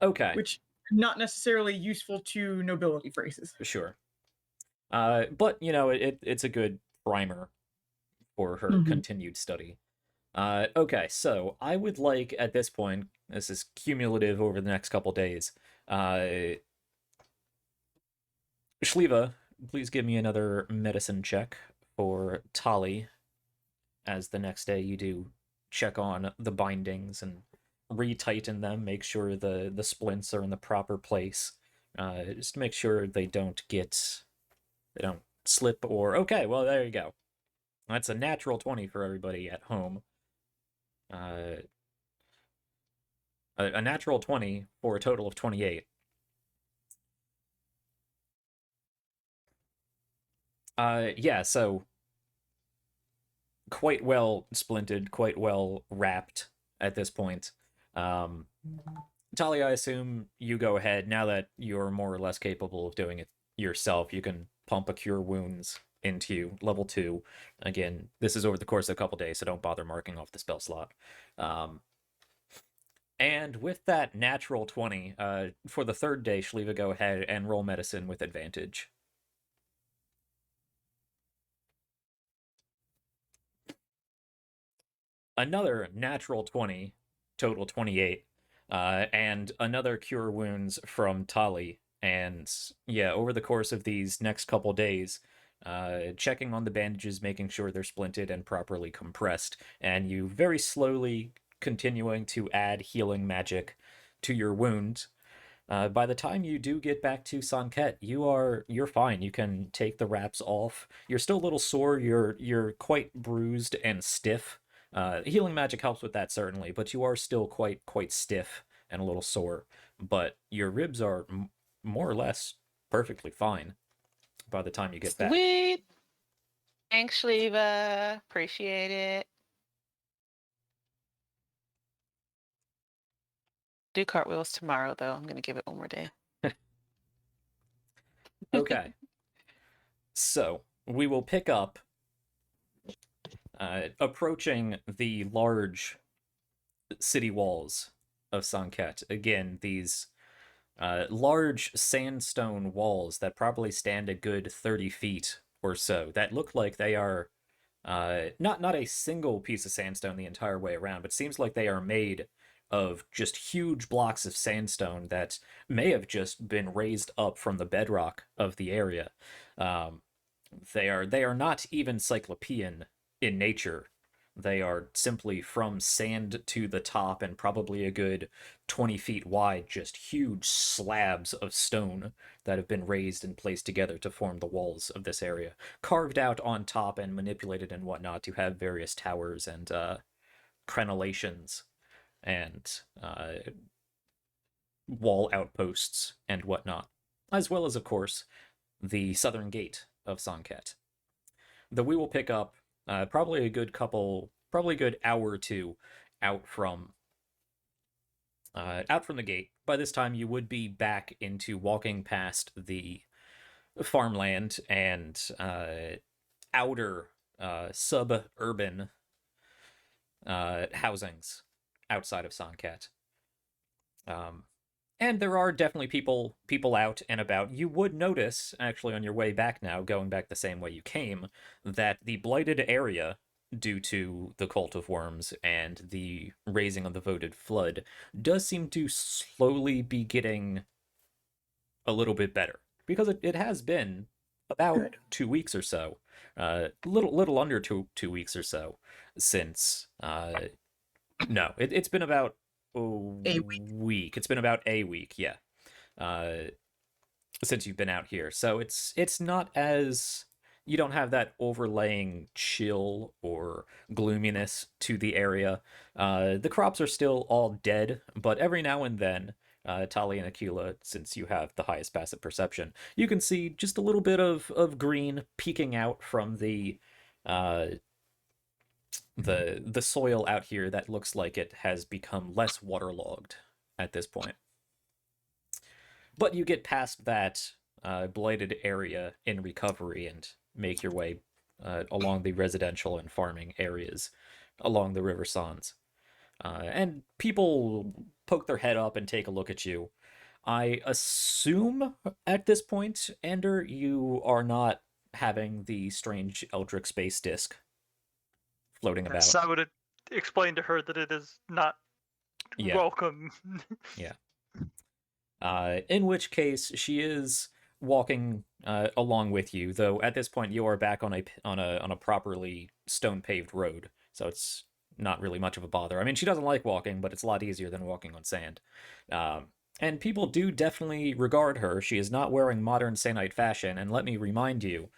Okay. Which not necessarily useful to nobility phrases. Sure. But you know, it's a good primer for her continued study. Okay, so I would like at this point, this is cumulative over the next couple days. Shliva, please give me another medicine check for Tali, as the next day you do check on the bindings and retighten them, make sure the splints are in the proper place, just to make sure they don't slip or... Okay, well, there you go. That's a natural 20 for everybody at home. A natural 20 for a total of 28. Yeah, so quite well splinted, quite well wrapped at this point. Talia, I assume you go ahead, now that you're more or less capable of doing it yourself, you can pump a Cure Wounds into level 2. Again, this is over the course of a couple days, so don't bother marking off the spell slot. And with that natural 20, for the third day, Shliva, go ahead and roll medicine with advantage. Another natural 20, total 28, and another Cure Wounds from Tali. And yeah, over the course of these next couple days, checking on the bandages, making sure they're splinted and properly compressed, and you very slowly continuing to add healing magic to your wound. By the time you do get back to Sann'Kett, you're fine. You can take the wraps off. You're still a little sore. You're quite bruised and stiff. Healing magic helps with that certainly, but you are still quite stiff and a little sore. But your ribs are more or less perfectly fine by the time you get back. Sweet. Thanks, Shliva. Appreciate it. Do cartwheels tomorrow, though. I'm going to give it one more day. Okay. So we will pick up approaching the large city walls of Sann'Kett. Again, these large sandstone walls that probably stand a good 30 feet or so, that look like they are not a single piece of sandstone the entire way around, but seems like they are made of just huge blocks of sandstone that may have just been raised up from the bedrock of the area. They are not even cyclopean in nature. They are simply from sand to the top and probably a good 20 feet wide, just huge slabs of stone that have been raised and placed together to form the walls of this area, carved out on top and manipulated and whatnot to have various towers and crenellations and wall outposts and whatnot, as well as, of course, the southern gate of Sann'Kett. Though we will pick up probably a good hour or two out from the gate. By this time, you would be back into walking past the farmland and outer suburban housings outside of Sann'Kett. And there are definitely people out and about. You would notice, actually, on your way back now, going back the same way you came, that the blighted area, due to the Cult of Worms and the raising of the Voted Flood, does seem to slowly be getting a little bit better. Because it has been about 2 weeks or so, little under two weeks or so, since... no, it's been about a week. It's been about a week, yeah. Since you've been out here. So it's not as you don't have that overlaying chill or gloominess to the area. The crops are still all dead, but every now and then, Tali and Aquila, since you have the highest passive perception, you can see just a little bit of green peeking out from uh, the soil out here that looks like it has become less waterlogged at this point. But you get past that blighted area in recovery and make your way along the residential and farming areas along the River Sans. And people poke their head up and take a look at you. I assume at this point, Ander, you are not having the strange Eldritch space disc floating about. So I would explain to her that it is not welcome. Yeah. In which case, she is walking along with you, though at this point you are back on a properly stone paved road, so it's not really much of a bother. I mean, she doesn't like walking, but it's a lot easier than walking on sand. And people do definitely regard her. She is not wearing modern Sannite fashion, and let me remind you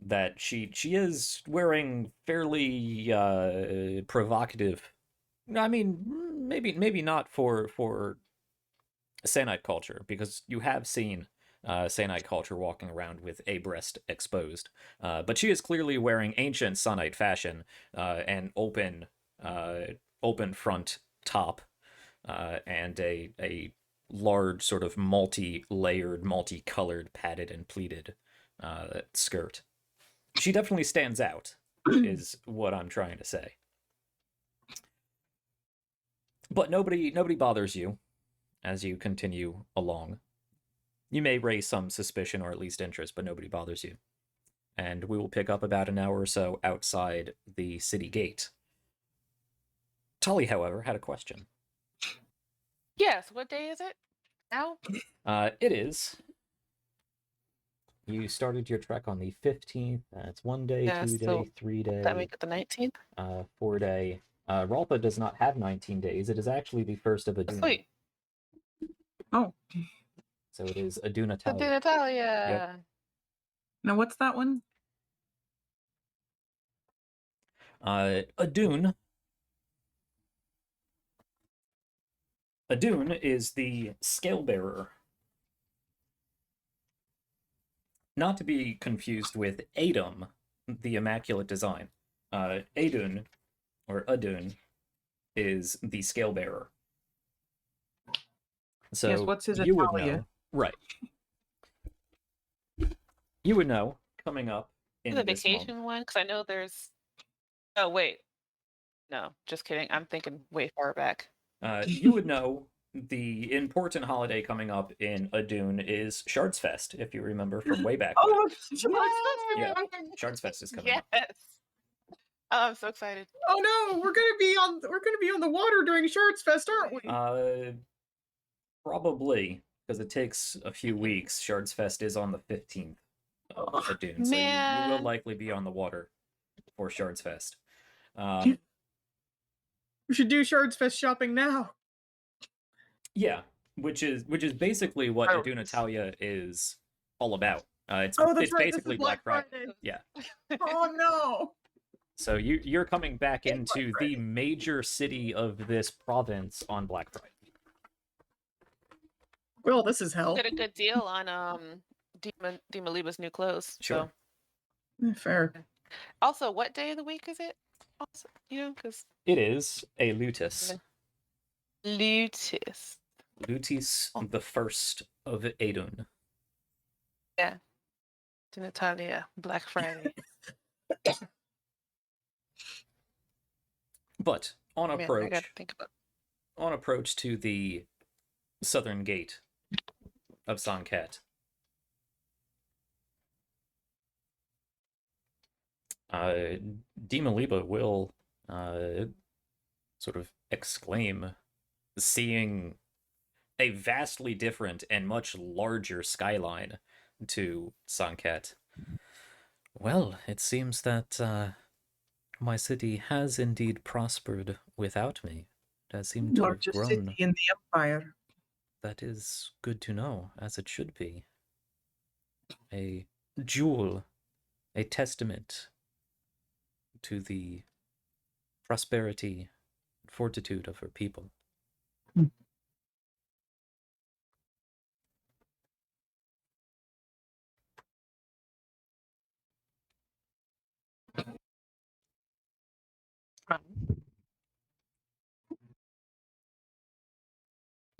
that she is wearing fairly provocative. I mean, maybe not for Sannite culture, because you have seen Sannite culture walking around with a breast exposed. But she is clearly wearing ancient Sannite fashion, an open front top, and a large sort of multi-layered, multi-colored, padded and pleated skirt. She definitely stands out, is what I'm trying to say. But nobody bothers you as you continue along. You may raise some suspicion or at least interest, but nobody bothers you. And we will pick up about an hour or so outside the city gate. Tali, however, had a question. Yes, what day is it now? It is. You started your trek on the 15th. That's 1 day, Yeah, 2 day, so 3 day. That make it the 19th? 4 day. Ralpa does not have 19 days. It is actually the first of Aduna. Sweet. Oh, So it is Aduna The Talia. Natalia. now what's that one? Adun is the scale bearer. Not to be confused with Adum, the Immaculate Design. Adun, or Adun, is the scale bearer. So Yes, what's his you would Italia? know, right? You would know coming up in The this vacation month. one? Because I know there's. Oh, wait. No, just kidding. I'm thinking way far back. You would know the important holiday coming up in Adun is Shardsfest, if you remember from way back when. Oh, Yeah, Shardsfest is coming Yes. up. Oh, I'm so excited. oh no, we're gonna be on the water during Shards Fest, aren't we? Probably, because it takes a few weeks. Shardsfest is on the 15th of Adun, so you will Man. likely be on the water for Shardsfest. We should do Shards Fest shopping now. Yeah, which is basically what Oh. Aduna Talia is all about. It's Oh, that's it's right. This basically is Black Friday. Yeah. Oh no. So you're coming back It's into Black the Friday. major city of this province on Black Friday. Well, this is hell. Get a good deal on Dima Liba's new clothes. Sure. So. Fair. Also, what day of the week is it? Also, because It is a Lutis. Lutis. Lutis the first of Adun. Yeah. To Natalia, Black Friday. But on Man, I approach, gotta think about to the southern gate of Sann'Kett, Dima Liba will sort of exclaim, seeing a vastly different and much larger skyline to Sann'Kett. Well, it seems that my city has indeed prospered without me. It has seemed to have Largest grown. city in the empire. That is good to know, as it should be. a jewel, a testament to the prosperity and fortitude of her people.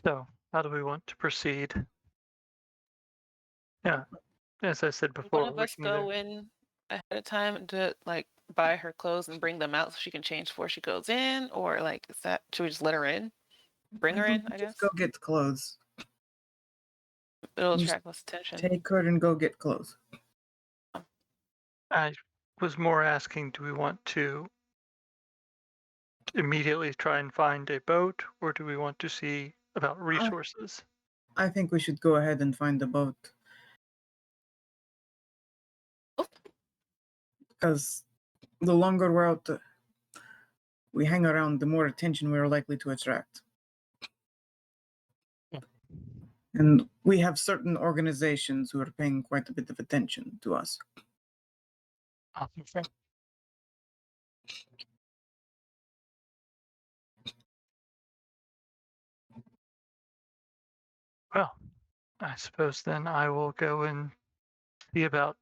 So, how do we want to proceed? Yeah, as I said before, One of we us can go either- in ahead of time to like buy her clothes and bring them out so she can change before she goes in, or like is that should we just let her in? Bring her in, I guess. Just go get the clothes. It'll Just attract less attention. Take her and go get clothes. I was more asking, do we want to immediately try and find a boat, or do we want to see about resources? I think we should go ahead and find the boat. Because the longer we're out, we hang around, the more attention we're likely to attract. Yeah. And we have certain organizations who are paying quite a bit of attention to us. Okay. Well, I suppose then I will go and see about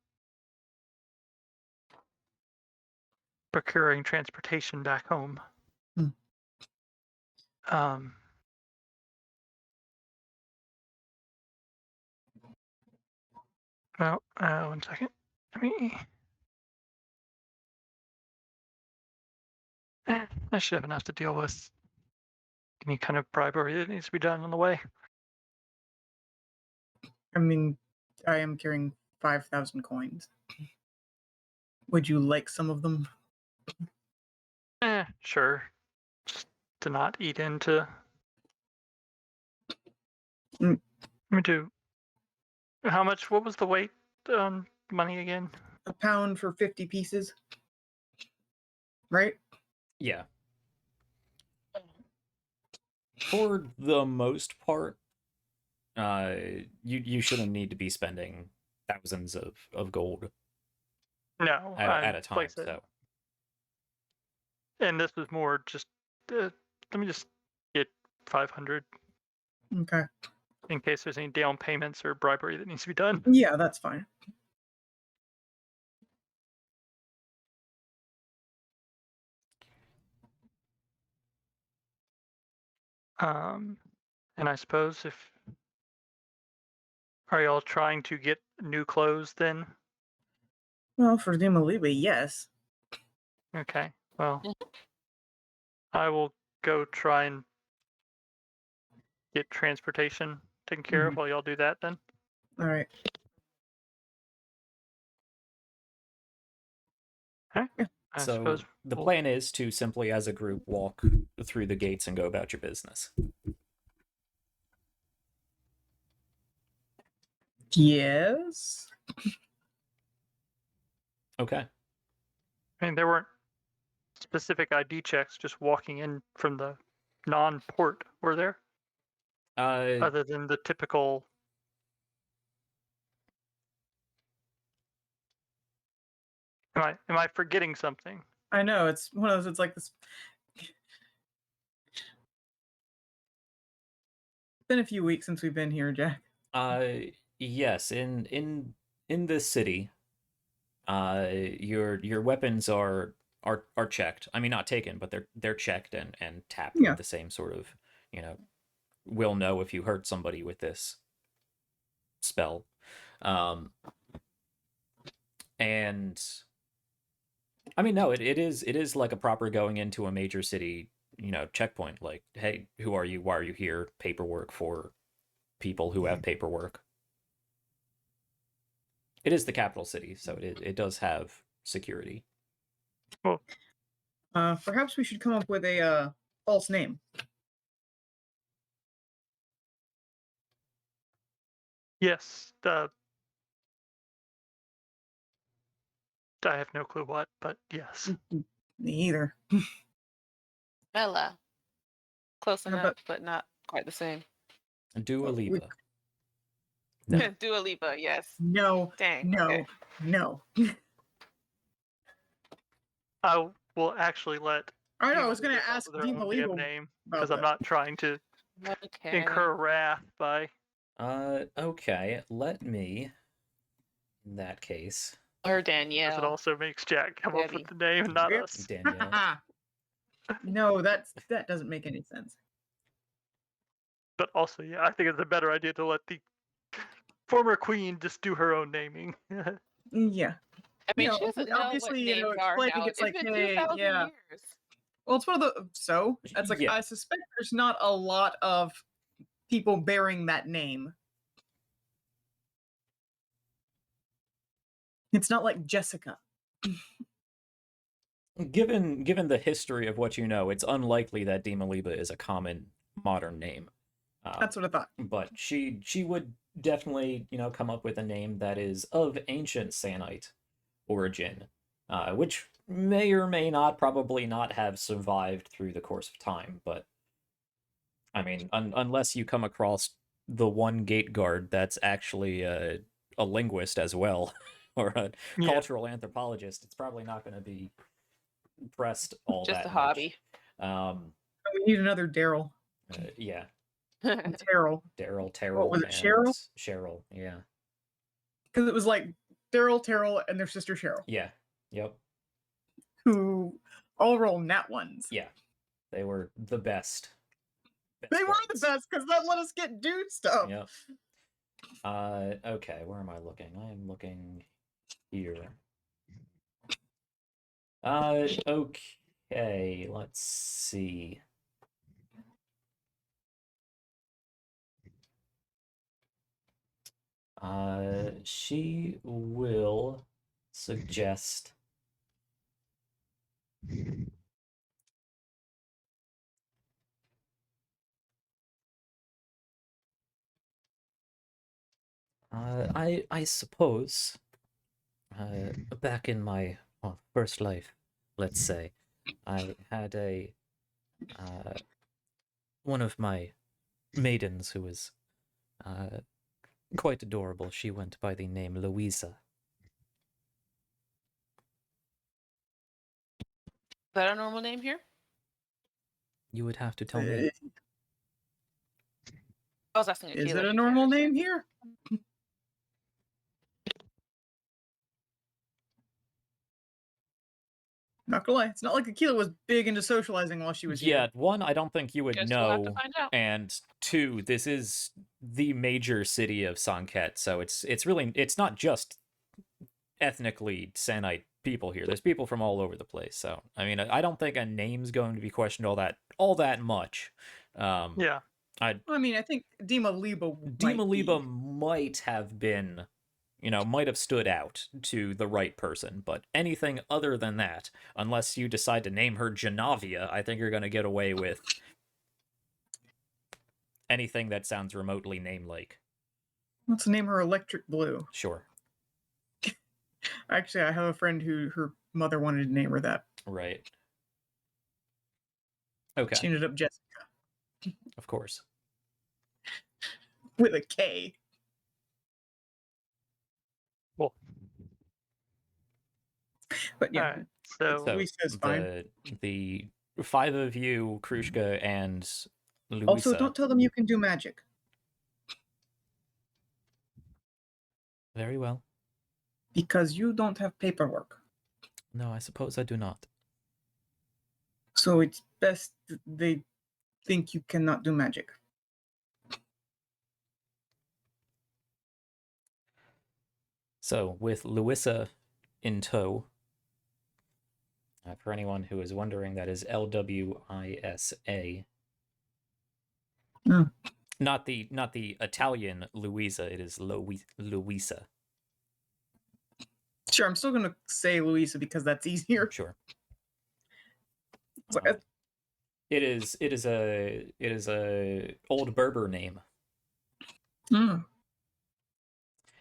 procuring transportation back home. Hmm. Well, 1 second. Let me. I should have enough to deal with any kind of bribery that needs to be done on the way. I mean, I am carrying 5,000 coins. Would you like some of them? Sure. Just to not eat into. Mm. Let me do. How much? What was the weight on money again? A pound for 50 pieces. Right? Yeah. For the most part, you shouldn't need to be spending thousands of gold No, at a time. like I said, So and this was more just. Let me just get 500 Okay. in case there's any down payments or bribery that needs to be done. Yeah, that's fine. And I suppose if are y'all trying to get new clothes then? Well, for Dimaliba, yes. Okay. Well, I will go try and get transportation taken care of while y'all do that then. All right. Okay. Yeah. I so suppose the we'll- plan is to simply, as a group, walk through the gates and go about your business. Yes. Okay. I mean, there weren't specific ID checks just walking in from the non-port, were there? Other than the typical. Am I forgetting something? I know, it's one of those, it's like this. It's been a few weeks since we've been here, Jack. Yes, in this city, your weapons are checked. I mean, not taken, but they're checked and tapped Yeah. with the same sort of, we'll know if you hurt somebody with this spell. And I mean, no, it is like a proper going into a major city, checkpoint. Like, hey, who are you? Why are you here? Paperwork for people who have paperwork. It is the capital city, so it does have security. Well, Perhaps we should come up with a false name. yes. I have no clue what, but yes. Me either. Bella. Close How enough, about- but not quite the same. Dua Lipa. No. Dua Lipa, yes. No, Dang. no, Okay. no. I will actually let I know. I Dima was gonna Lipa come up ask with her Dima own damn Legal name about because I'm that. not trying to Okay. incur wrath by. Okay. Let me, in that case, Or Because it Danielle. also makes Jack come up with Debbie. the name, not Yep. us. Danielle. No, that doesn't make any sense. But also, yeah, I think it's a better idea to let the former queen just do her own naming. Yeah. I mean, No, she doesn't know what obviously, names are explaining now. it's like, been hey, 2,000 yeah. years. Well, it's one of the it's like Yeah. I suspect there's not a lot of people bearing that name. It's not like Jessica. Given the history of what you know, it's unlikely that Dima Lipa is a common modern name. That's what I thought. But she would definitely, come up with a name that is of ancient Sannite origin, which may or may not, probably not have survived through the course of time. But I mean, unless you come across the one gate guard that's actually a linguist as well, or a Yeah. cultural anthropologist, it's probably not going to be pressed all Just that a much. hobby. We need another Daryl. Yeah, Terrell. Daryl, What was it, and Cheryl? Cheryl, yeah. Because it was like Daryl, Terrell, and their sister Cheryl, Yeah, yep, who all roll nat ones. yeah. They were the best. They were the friends. best because that let us get dude stuff. Yep. Okay, where am I looking? I am looking here. Okay, let's see. She will suggest I suppose back in my first life, let's say, I had a one of my maidens who was quite adorable. She went by the name Louisa. Is that a normal name here? You would have to tell me. I was asking Is Akila, it a she normal can't name understand. here? Not gonna lie, it's not like Akila was big into socializing while she was Yeah, here. one, I don't think you would Guess we'll have to know, find out. and two, this is the major city of Sann'Kett, so it's really not just ethnically Sannite people here. There's people from all over the place. So I mean, I don't think a name's going to be questioned all that much. Yeah. I mean, I think Dima Liba Dima Liba might have been, might have stood out to the right person, but anything other than that, unless you decide to name her Janavia, I think you're going to get away with anything that sounds remotely name-like. Let's name her Electric Blue. Sure. Actually, I have a friend who her mother wanted to name her that. Right. Okay. She ended up Jessica. Of course. With a K. Cool. But yeah, Alright, so Luisa's fine. The five of you, Krushka and Luisa. Also, don't tell them you can do magic. Very well. Because you don't have paperwork. No, I suppose I do not. So it's best that they think you cannot do magic. So, with Luisa in tow, for anyone who is wondering, that is Lwisa. Hmm. Not the Italian Luisa. It is Luisa. Sure, I'm still gonna say Luisa because that's easier. Sure. So, It is a old Berber name.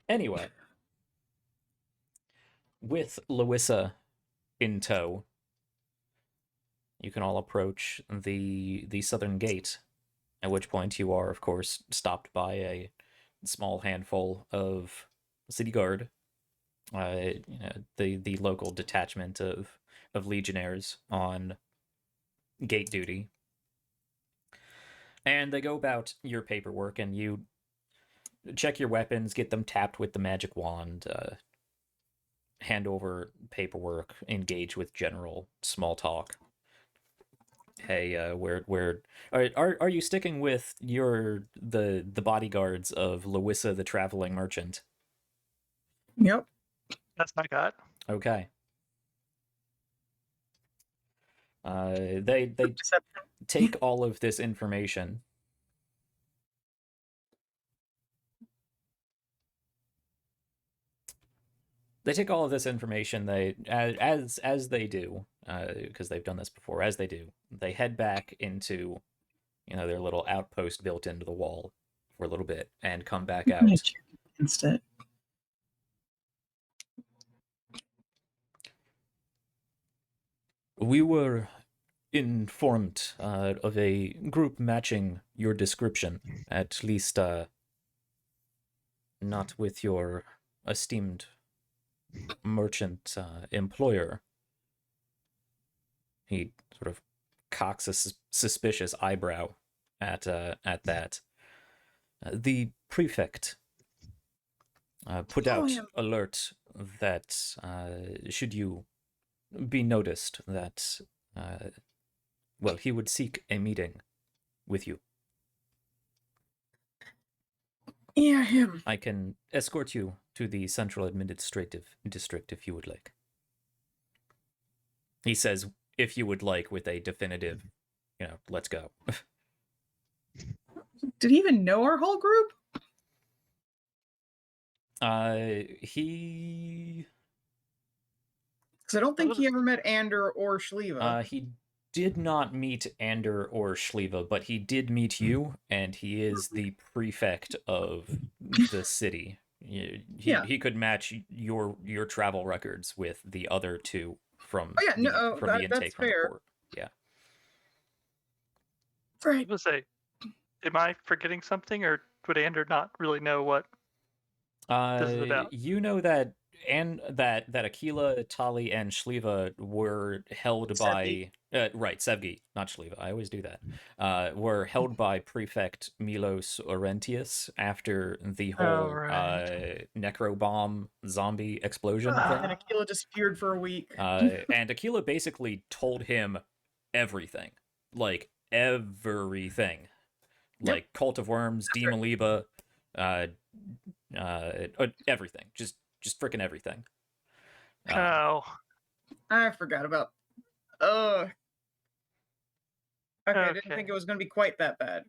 Anyway, with Luisa in tow, you can all approach the southern gate, at which point you are, of course, stopped by a small handful of city guard, the local detachment of legionnaires on gate duty, and they go about your paperwork, and you check your weapons, get them tapped with the magic wand, hand over paperwork, engage with general small talk. Hey, where are you sticking with the bodyguards of Lewissa the traveling merchant? Yep. That's my gut. Okay. They Deception. take all of this information. They take all of this information. They as they do, because they've done this before. As they do, they head back into, their little outpost built into the wall for a little bit, and come back out. Instead. We were informed of a group matching your description, at least not with your esteemed merchant employer. He sort of cocks a suspicious eyebrow at that. The prefect put out alert that should you be noticed that, well, he would seek a meeting with you. Yeah, him. I can escort you to the Central Administrative District if you would like. He says, if you would like, with a definitive, let's go. Did he even know our whole group? He... Because I don't think he ever met Ander or Shliva. He did not meet Ander or Shliva, but he did meet you, and he is the prefect of the city. He could match your travel records with the other two from the intake that's from fair. the port. Yeah. Right. I was say, am I forgetting something, or would Ander not really know what this is about? You know that that Aquila, Tali, and Shliva were held by Sevgi, not Shliva. I always do that. Were held by Prefect Milos Orentius after the whole necro bomb zombie explosion thing. And Aquila disappeared for a week. And Aquila basically told him everything, like everything, like Cult of Worms, Demon Liba, everything, just freaking everything. Oh, I forgot about. Okay, I didn't think it was going to be quite that bad.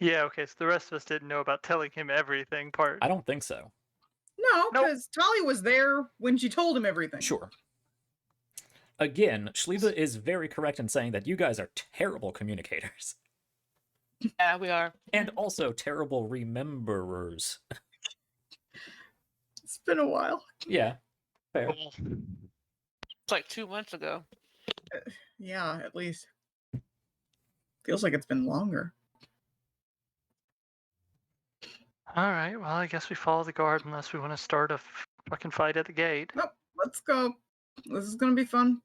Yeah, okay, so the rest of us didn't know about telling him everything part. I don't think so. No, because Tali was there when she told him everything. Sure. Again, Shliva is very correct in saying that you guys are terrible communicators. Yeah, we are. And also terrible rememberers. It's been a while. Yeah, fair. Cool. It's like 2 months ago. Yeah, at least. Feels like it's been longer. All right, well, I guess we follow the guard unless we want to start a fucking fight at the gate. Nope, let's go. This is going to be fun.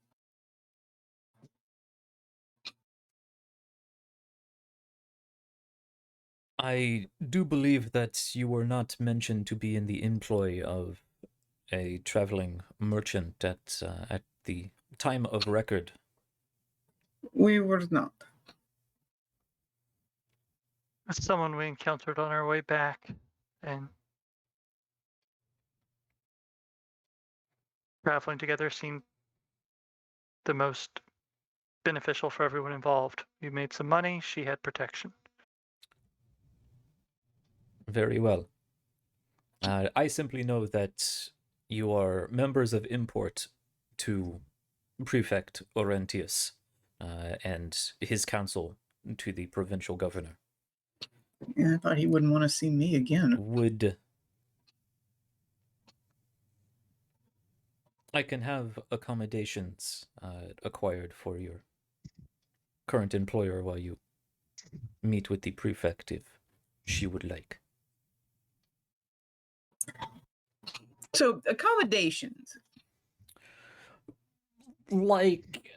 I do believe that you were not mentioned to be in the employ of a traveling merchant at the time of record. We were not. It's someone we encountered on our way back, and traveling together seemed the most beneficial for everyone involved. We made some money, she had protection. Very well. I simply know that you are members of import to Prefect Orentius and his council to the provincial governor. Yeah, I thought he wouldn't want to see me again. I can have accommodations acquired for your current employer while you meet with the prefect she would like. So accommodations. Like,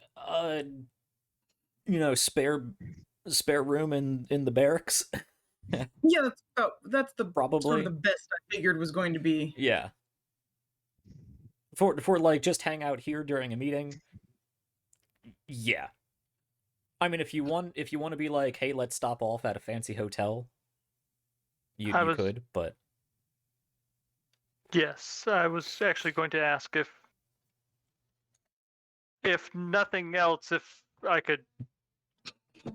spare room in the barracks. Yeah, that's the Probably sort of the best I figured was going to be. Yeah. For like just hang out here during a meeting. Yeah. I mean, if you want to be like, hey, let's stop off at a fancy hotel, you could, but yes, I was actually going to ask if nothing else, if I could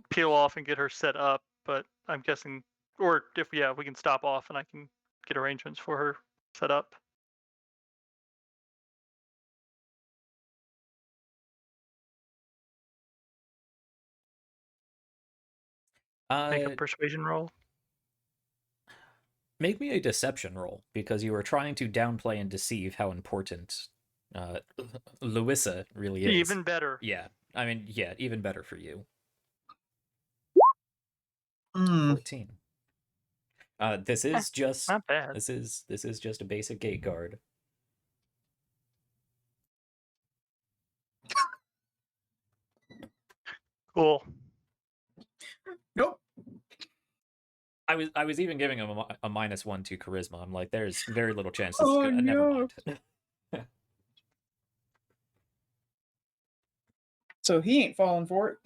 peel off and get her set up, but I'm guessing, or if we can stop off and I can get arrangements for her set up. Make a persuasion roll. Make me a deception roll, because you are trying to downplay and deceive how important Louisa really is. Even better. Yeah. I mean, yeah, even better for you. 14. This is just not bad. This is just a basic gate guard. Cool. Nope. I was even giving him a -1 to charisma. I'm like, there's very little chance this Oh, is gonna. Never no. mind. So he ain't falling for it.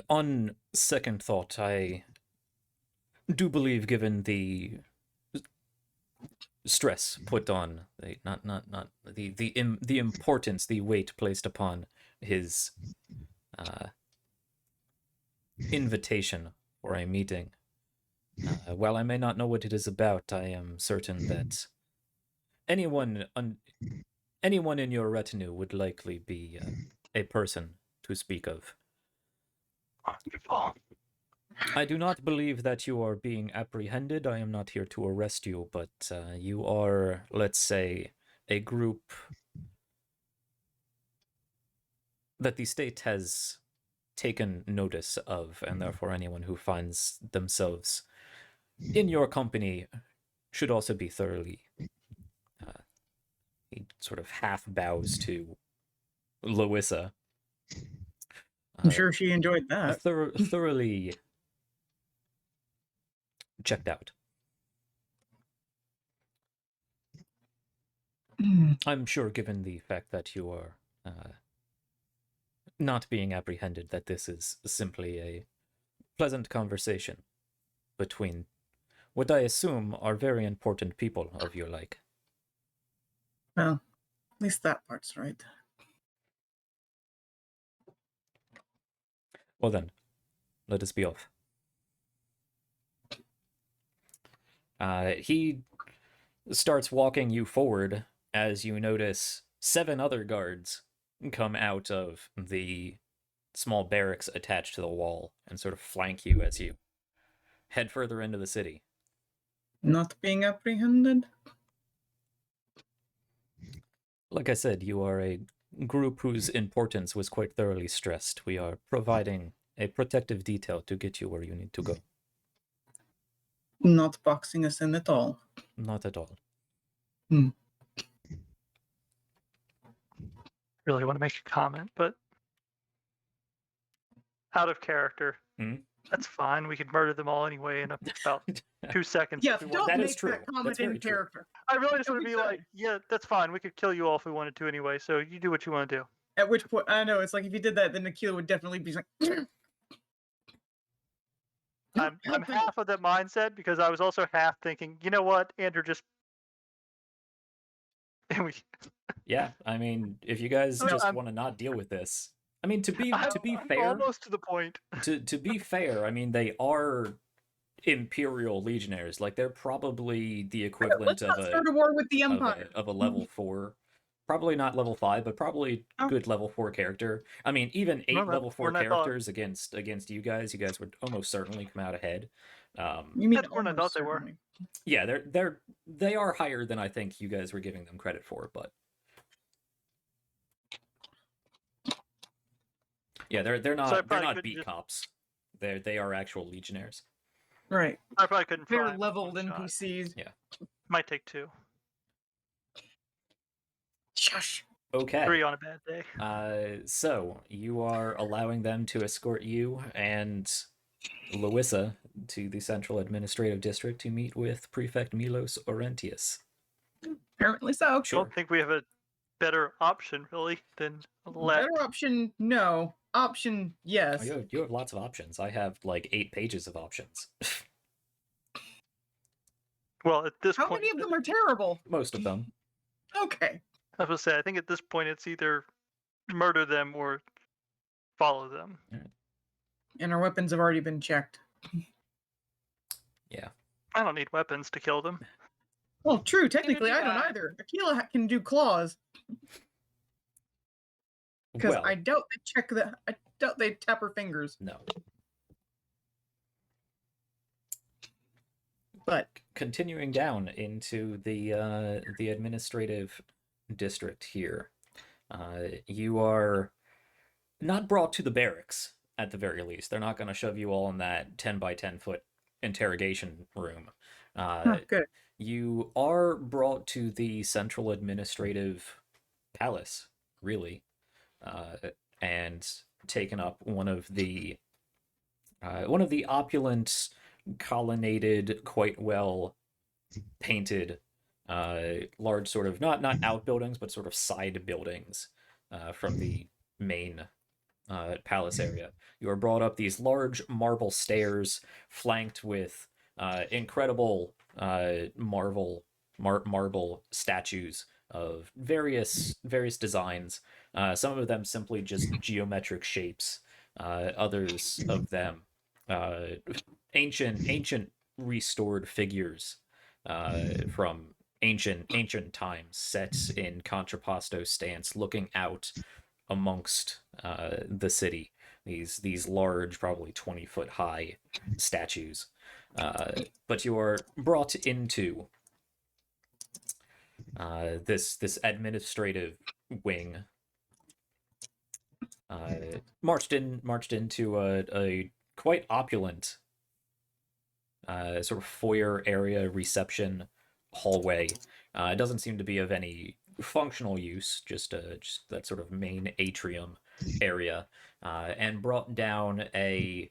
On second thought, I do believe, given the stress put on, the importance, the weight placed upon his invitation for a meeting. While I may not know what it is about, I am certain that anyone in your retinue would likely be a person to speak of. Wonderful. I do not believe that you are being apprehended. I am not here to arrest you, but you are, let's say, a group that the state has taken notice of, and therefore anyone who finds themselves in your company should also be thoroughly... he sort of half bows to Louisa. I'm sure she enjoyed that. Thoroughly checked out. I'm sure, given the fact that you are not being apprehended, that this is simply a pleasant conversation between what I assume are very important people of your like. Well, at least that part's right. Well then, let us be off. He starts walking you forward as you notice 7 other guards come out of the small barracks attached to the wall and sort of flank you as you head further into the city. Not being apprehended? Like I said, you are a group whose importance was quite thoroughly stressed. We are providing a protective detail to get you where you need to go. Not boxing us in at all. Not at all. Really want to make a comment, but out of character. That's fine. We could murder them all anyway in about 2 seconds. Yeah, if we don't wanted. That make is true. that comment That's in very true. character. I really just Don't want to be be like, yeah, that's fine. We could kill you all if we wanted to anyway. So you do what you want to do. At which point, I know, it's like if you did that, then Nikhil would definitely be like, I'm half of that mindset because I was also half thinking, you know what, Andrew, just and we. Yeah, I mean, if you guys No, just want to not deal with this, I mean, to be fair, almost to the point. to be fair, I mean, they are Imperial Legionnaires. Like, they're probably the equivalent let's not start a war with the Empire. of a level 4. Probably not level 5, but probably good level 4 character. I mean, even 8 Well, level 4 that's more than I characters against you guys would almost certainly come out ahead. You mean That's more than I thought they were. certainly. Yeah, they are higher than I think you guys were giving them credit for, but Yeah, they're So I not probably not couldn't beat just- cops. They are actual legionnaires. Right. I probably couldn't They're fry 'em with leveled one shot. NPCs. Yeah. Might take 2. Shush. Okay. 3 on a bad day. So you are allowing them to escort you and Louisa to the Central Administrative District to meet with Prefect Milos Orentius. Apparently so. I Sure. don't think we have a better option, really, than let. Better option, no. Option, yes. Oh, you have lots of options. I have like 8 pages of options. Well, at this How point, many of them are terrible? Most of them. Okay. I was gonna say, I think at this point it's either murder them or follow them. And our weapons have already been checked. Yeah. I don't need weapons to kill them. Well, true. Technically, do I don't I. either. Aquila can do claws. Because Well, I doubt they check the. I doubt they tap her fingers. no. But Continuing down into the administrative district here, you are not brought to the barracks at the very least. They're not going to shove you all in that 10 by 10 foot interrogation room. good. You are brought to the central administrative palace, really, and taken up one of the opulent, colonnaded, quite well painted, large sort of not outbuildings, but sort of side buildings from the main palace area. You are brought up these large marble stairs, flanked with incredible marble statues of various designs. Some of them simply just geometric shapes. Others of them ancient restored figures from ancient times, set in contrapposto stance, looking out amongst the city. These large, probably 20-foot high statues. But you are brought into this administrative wing. Marched into a quite opulent sort of foyer area, reception hallway. It doesn't seem to be of any functional use, just that sort of main atrium area, and brought down a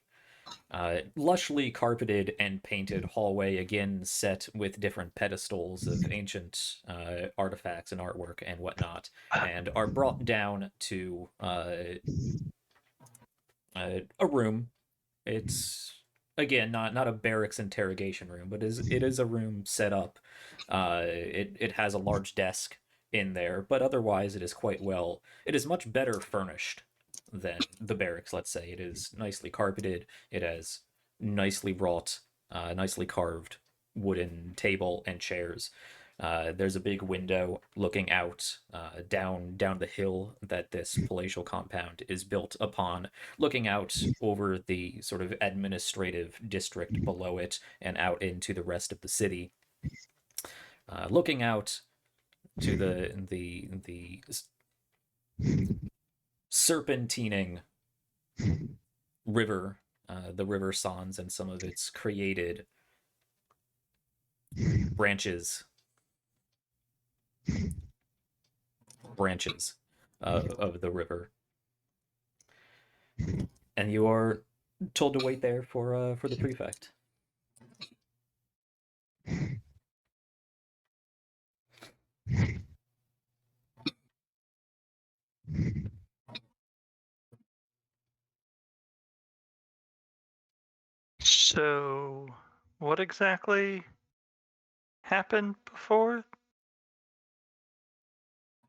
lushly carpeted and painted hallway, again set with different pedestals of ancient artifacts and artwork and whatnot, and are brought down to a room. It's again not a barracks interrogation room, but it is a room set up. It has a large desk in there, but otherwise it is quite well. It is much better furnished than the barracks. Let's say it is nicely carpeted. It has nicely wrought, nicely carved wooden table and chairs. There's a big window looking out down the hill that this palatial compound is built upon, looking out over the sort of administrative district below it and out into the rest of the city. Looking out to the serpentining river, the River Sans, and some of its created branches of the river, and you are told to wait there for the prefect. So, what exactly happened before?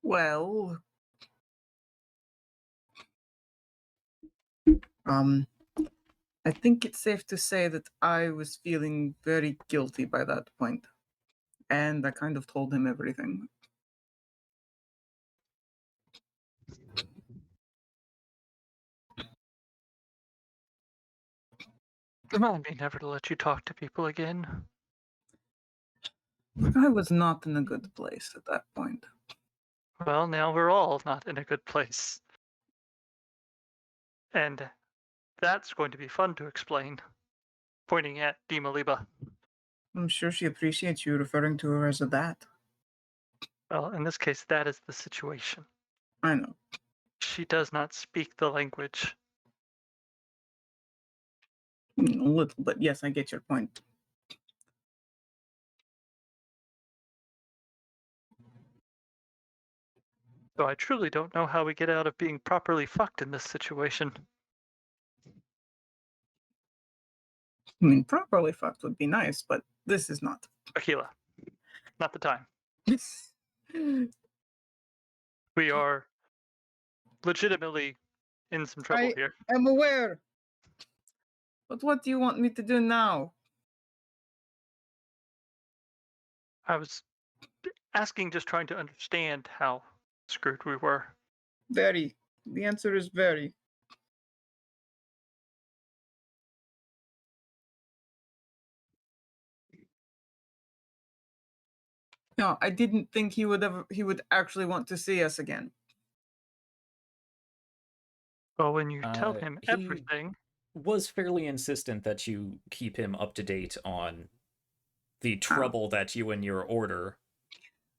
Well, I think it's safe to say that I was feeling very guilty by that point, and I kind of told him everything. Remind me never to let you talk to people again. I was not in a good place at that point. Well, now we're all not in a good place. And that's going to be fun to explain, pointing at Dimaliba. I'm sure she appreciates you referring to her as a that. Well, in this case, that is the situation. I know. She does not speak the language. A little, but yes, I get your point. So I truly don't know how we get out of being properly fucked in this situation. I mean, properly fucked would be nice, but this is not. Aquila, not the time. We are legitimately in some trouble here. I'm aware. But what do you want me to do now? I was asking, just trying to understand how screwed we were. Very. The answer is very. No, I didn't think he would actually want to see us again. Well, when you tell him he everything, was fairly insistent that you keep him up to date on the trouble that you and your order,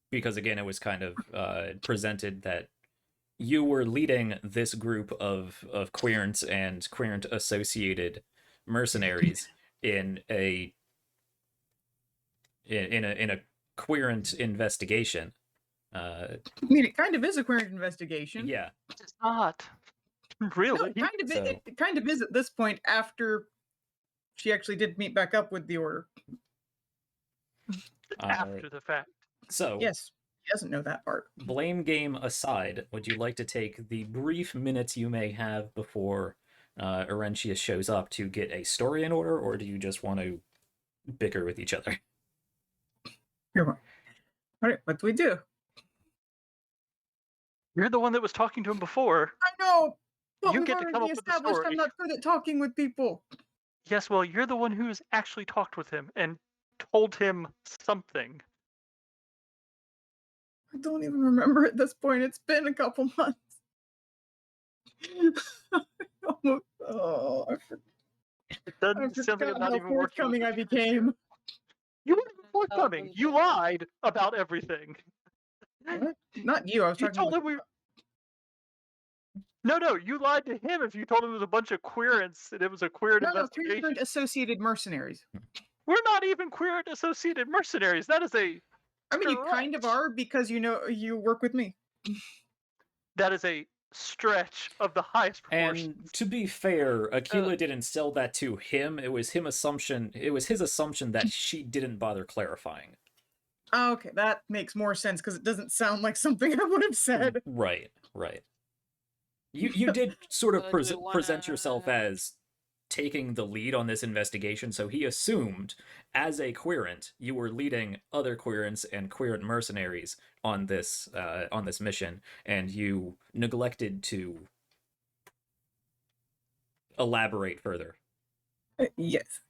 because again, it was kind of presented that you were leading this group of querents and querent associated mercenaries in a querent investigation. I mean, it kind of is a querent investigation. Yeah, it's not really. No, it kind of is at this point after she actually did meet back up with the order. After the fact. So yes, he doesn't know that part. Blame game aside, would you like to take the brief minutes you may have before Erentius shows up to get a story in order, or do you just want to bicker with each other? All right, what do we do? You're the one that was talking to him before. I know. But You we've get to come already up with the established story. I'm not good at talking with people. Yes, well, you're the one who's actually talked with him and told him something. I don't even remember at this point. It's been a couple months. I It doesn't sound like I'm not how even working. forthcoming I became. You weren't forthcoming. You lied about everything. What? Not you. I was You talking told about him we. No, you lied to him if you told him it was a bunch of querents and it was a querent investigation. querent associated mercenaries. We're not even querent associated mercenaries. That is a. I mean, you kind of are because you work with me. That is a stretch of the highest proportion. And to be fair, Aquila didn't sell that to him. It was his assumption that she didn't bother clarifying. Okay, that makes more sense because it doesn't sound like something I would have said. Right. You did sort of present yourself as taking the lead on this investigation, so he assumed, as a querent, you were leading other querents and querent mercenaries on this mission, and you neglected to elaborate further. Yes.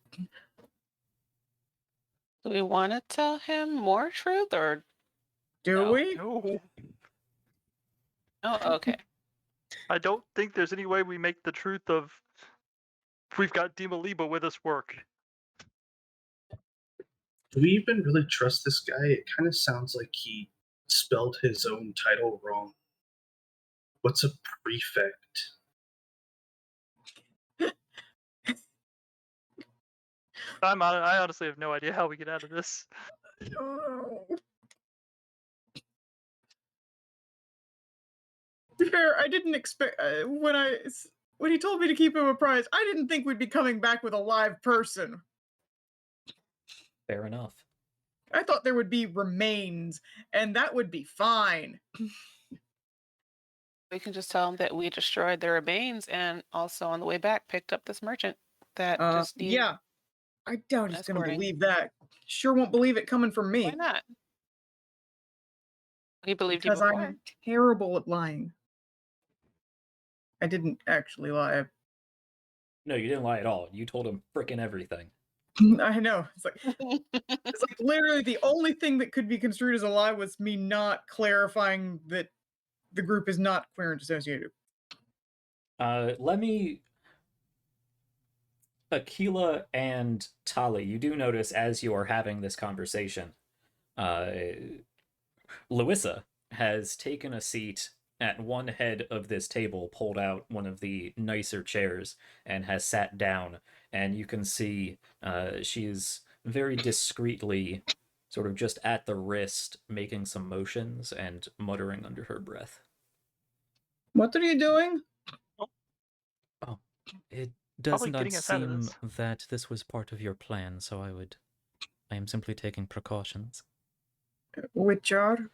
Do we want to tell him more truth, or do we? No. Oh, okay. I don't think there's any way we make the truth of we've got Dimaliba with us work. Do we even really trust this guy? It kind of sounds like he spelled his own title wrong. What's a prefect? I honestly have no idea how we get out of this. Oh. Fair, I didn't expect when he told me to keep him apprised. I didn't think we'd be coming back with a live person. Fair enough. I thought there would be remains, and that would be fine. We can just tell him that we destroyed their remains, and also on the way back picked up this merchant that just needed. Yeah, I doubt he's going to escorting. believe that. Sure won't believe it coming from me. Why not? He believed you Because before. I'm terrible at lying. I didn't actually lie. No, you didn't lie at all. You told him frickin' everything. I know. It's like literally the only thing that could be construed as a lie was me not clarifying that the group is not querent associated. Let me... Aquila and Tali, you do notice as you are having this conversation, Louisa has taken a seat at one head of this table, pulled out one of the nicer chairs, and has sat down. And you can see she is very discreetly, sort of just at the wrist, making some motions and muttering under her breath. What are you doing? Oh, it does Probably not getting us out of seem this. that this was part of your plan, so I am simply taking precautions. Which are?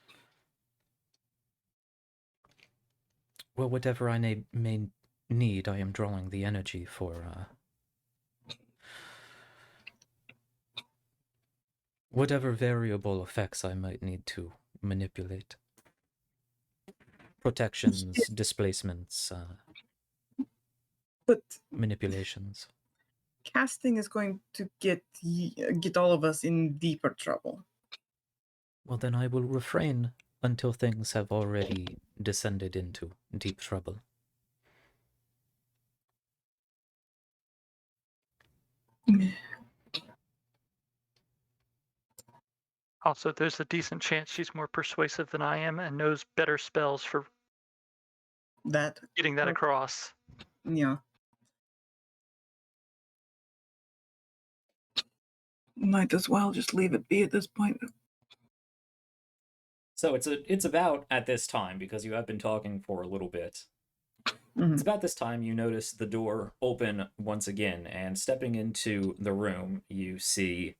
Well, whatever I may need, I am drawing the energy for, whatever variable effects I might need to manipulate. Protections, displacements, But manipulations. casting is going to get all of us in deeper trouble. Well, then I will refrain until things have already descended into deep trouble. Also, there's a decent chance she's more persuasive than I am and knows better spells for That, getting that across. yeah. Might as well just leave it be at this point. So it's about at this time, because you have been talking for a little bit. It's about this time you notice the door open once again, and stepping into the room, you see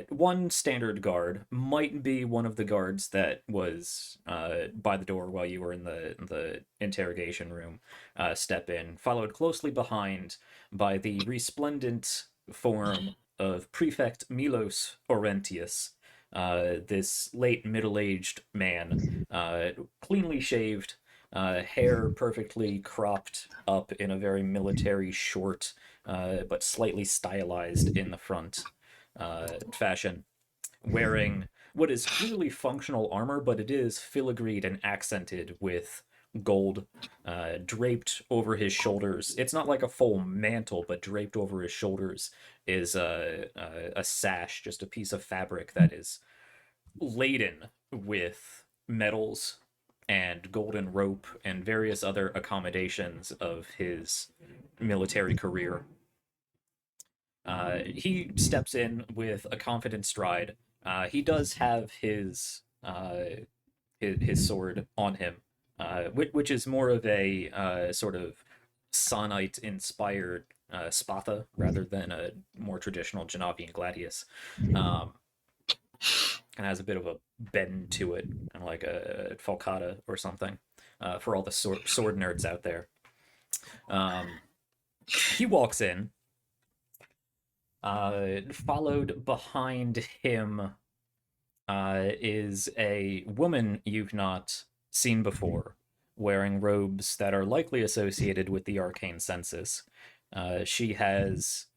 one standard guard, might be one of the guards that was by the door while you were in the interrogation room, step in, followed closely behind by the resplendent form of Prefect Milos Orentius, this late middle-aged man, cleanly shaved, hair perfectly cropped up in a very military short, but slightly stylized in the front fashion, wearing what is clearly functional armor, but it is filigreed and accented with gold, draped over his shoulders. It's not like a full mantle, but draped over his shoulders is a sash, just a piece of fabric that is laden with medals and golden rope and various other accommodations of his military career. He steps in with a confident stride. He does have his sword on him, which is more of a sort of Sannite-inspired spatha rather than a more traditional Genovian gladius. And has a bit of a bend to it, kind of like a falcata or something, for all the sword nerds out there. He walks in. Followed behind him is a woman you've not seen before, wearing robes that are likely associated with the arcane census. She has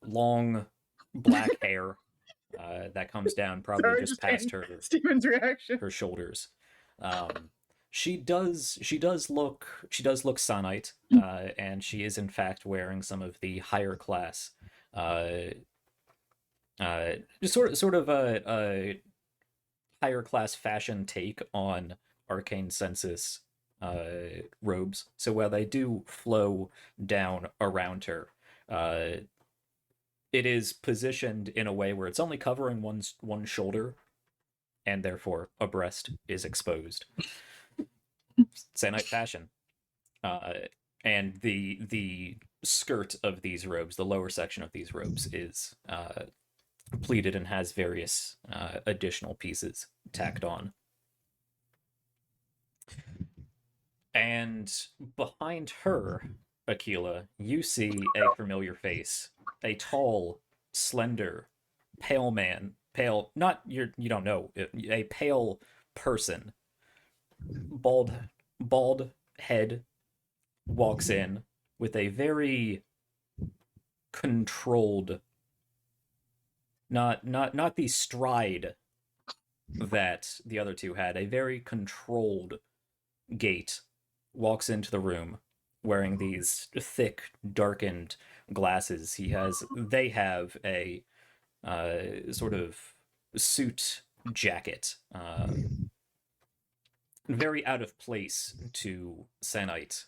long black hair that comes down probably Sorry, just past her Steven's reaction. her shoulders. She does look Sannite, and she is in fact wearing some of the higher class, just sort of a higher class fashion take on arcane census robes. So while they do flow down around her, it is positioned in a way where it's only covering one shoulder, and therefore a breast is exposed. Sannite fashion. And the skirt of these robes, the lower section of these robes, is pleated and has various additional pieces tacked on. And behind her, Aquila, you see a familiar face. A tall, slender, pale man. Pale, not you don't know, a pale person. Bald head, walks in with a very controlled, not the stride that the other two had, a very controlled gait, walks into the room wearing these thick, darkened glasses. They have a sort of suit jacket, very out of place to Sannite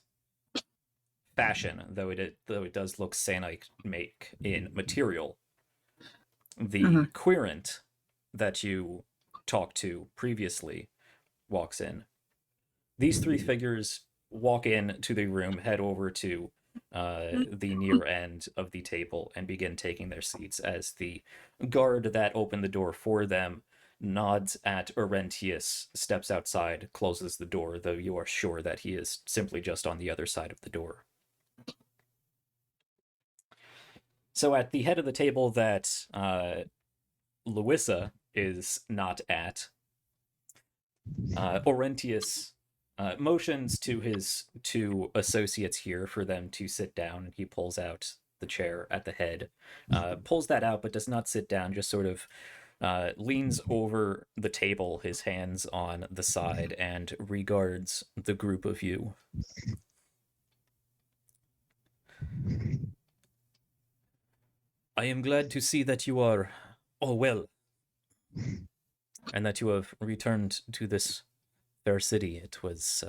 fashion, though it does look Sannite make in material. The querent that you talked to previously walks in. These three figures walk in to the room, head over to the near end of the table, and begin taking their seats as the guard that opened the door for them nods at Orentius, steps outside, closes the door, though you are sure that he is simply just on the other side of the door. So at the head of the table that Louisa is not at, Orentius motions to his two associates here for them to sit down, and he pulls out the chair at the head, pulls that out but does not sit down, just sort of leans over the table, his hands on the side, and regards the group of you. I am glad to see that you are all well, and that you have returned to this fair city. It was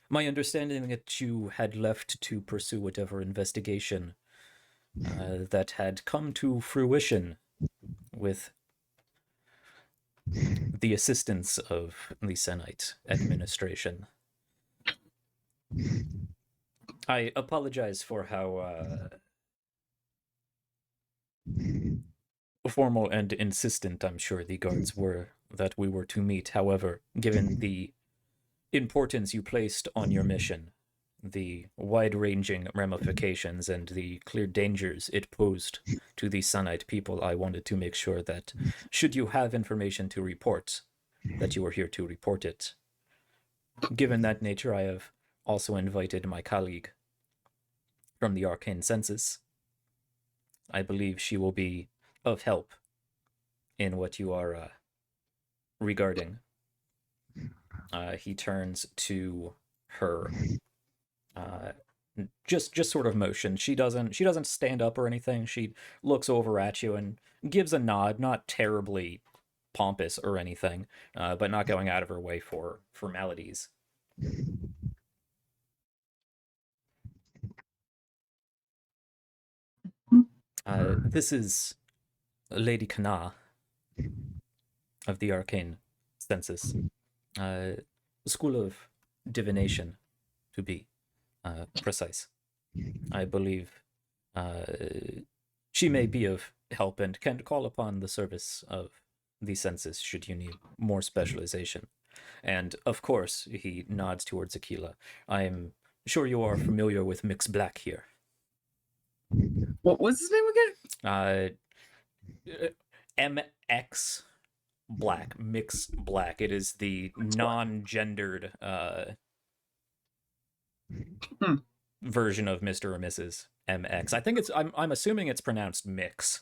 my understanding that you had left to pursue whatever investigation that had come to fruition with the assistance of the Sannite administration. I apologize for how formal and insistent I'm sure the guards were that we were to meet. However, given the importance you placed on your mission, the wide-ranging ramifications, and the clear dangers it posed to the Sannite people, I wanted to make sure that, should you have information to report, that you were here to report it. Given that nature, I have also invited my colleague from the Arcane Census. I believe she will be of help in what you are regarding. He turns to her. Just sort of motion. She doesn't stand up or anything. She looks over at you and gives a nod, not terribly pompous or anything, but not going out of her way for formalities. This is Lady Kana of the Arcane Census, School of Divination, to be precise. I believe she may be of help and can call upon the service of the census should you need more specialization. And of course, he nods towards Aquila. I am sure you are familiar with Mix Black here. What was his name again? MX Black, Mix Black. It is the non-gendered version of Mr. or Mrs. MX. I think I'm assuming it's pronounced Mix.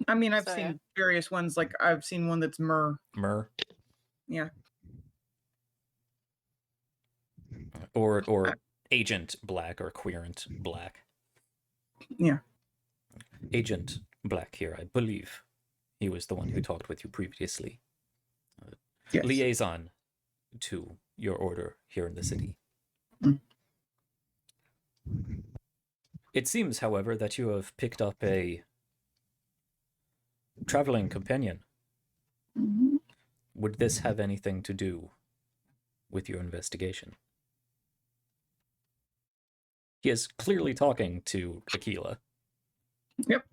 I mean, I've seen various ones. Like I've seen one that's Myrrh. Myrrh. Yeah. Or Agent Black or Querent Black. Yeah. Agent Black here, I believe. He was the one who talked with you previously. Yes. Liaison to your order here in the city. It seems, however, that you have picked up a traveling companion. Would this have anything to do with your investigation? He is clearly talking to Aquila. Yep.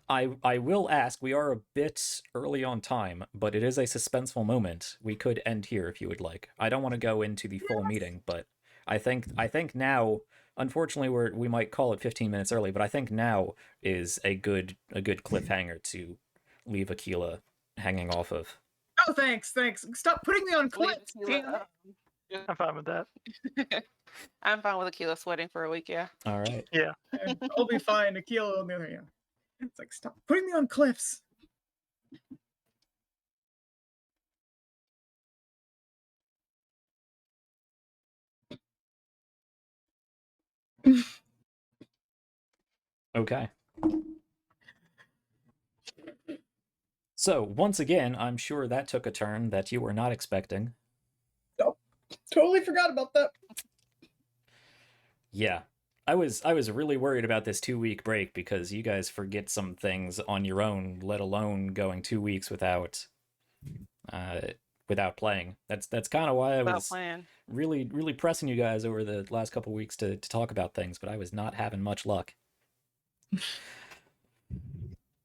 I will ask, we are a bit early on time, but it is a suspenseful moment. We could end here if you would like. I don't want to go into the full meeting, but I think now, unfortunately, we might call it 15 minutes early, but I think now is a good cliffhanger to leave Aquila hanging off of. Oh, thanks. Stop putting me on clips. I'm fine with that. I'm fine with Aquila sweating for a week, yeah. All right. Yeah. I'll be fine. Aquila on the other hand. It's like, stop putting me on cliffs. Okay. So, once again, I'm sure that took a turn that you were not expecting. Oh, totally forgot about that. Yeah. I was really worried about this 2-week break because you guys forget some things on your own, let alone going 2 weeks without playing. That's kind of why I Without was playing. really pressing you guys over the last couple weeks to talk about things, but I was not having much luck.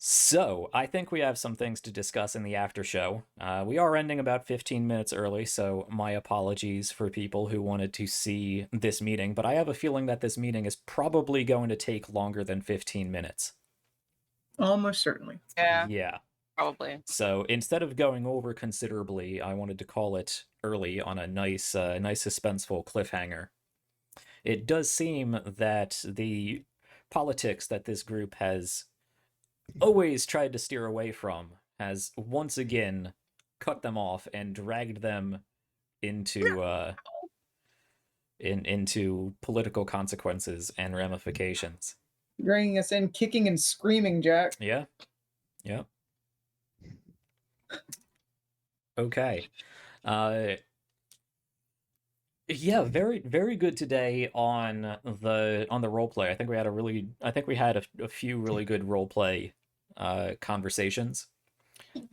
So, I think we have some things to discuss in the after show. We are ending about 15 minutes early, so my apologies for people who wanted to see this meeting, but I have a feeling that this meeting is probably going to take longer than 15 minutes. Almost certainly. Yeah. Probably. So, instead of going over considerably, I wanted to call it early on a nice suspenseful cliffhanger. It does seem that the politics that this group has always tried to steer away from has once again cut them off and dragged them into into political consequences and ramifications. Dragging us in, kicking and screaming, Jack. Yeah. Okay. Yeah, very good today on the roleplay. I think we had a few really good roleplay conversations.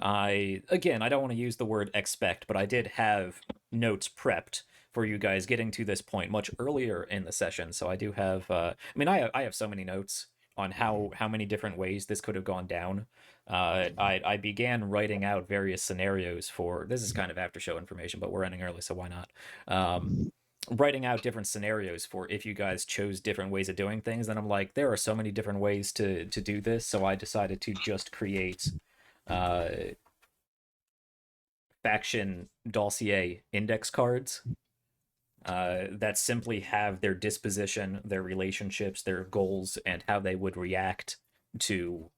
I don't want to use the word expect, but I did have notes prepped for you guys getting to this point much earlier in the session. So I do have I have so many notes on how many different ways this could have gone down. I began writing out various scenarios for this is kind of after show information, but we're ending early, so why not? Writing out different scenarios for if you guys chose different ways of doing things. Then I'm like, there are so many different ways to do this, so I decided to just create faction dossier index cards that simply have their disposition, their relationships, their goals, and how they would react to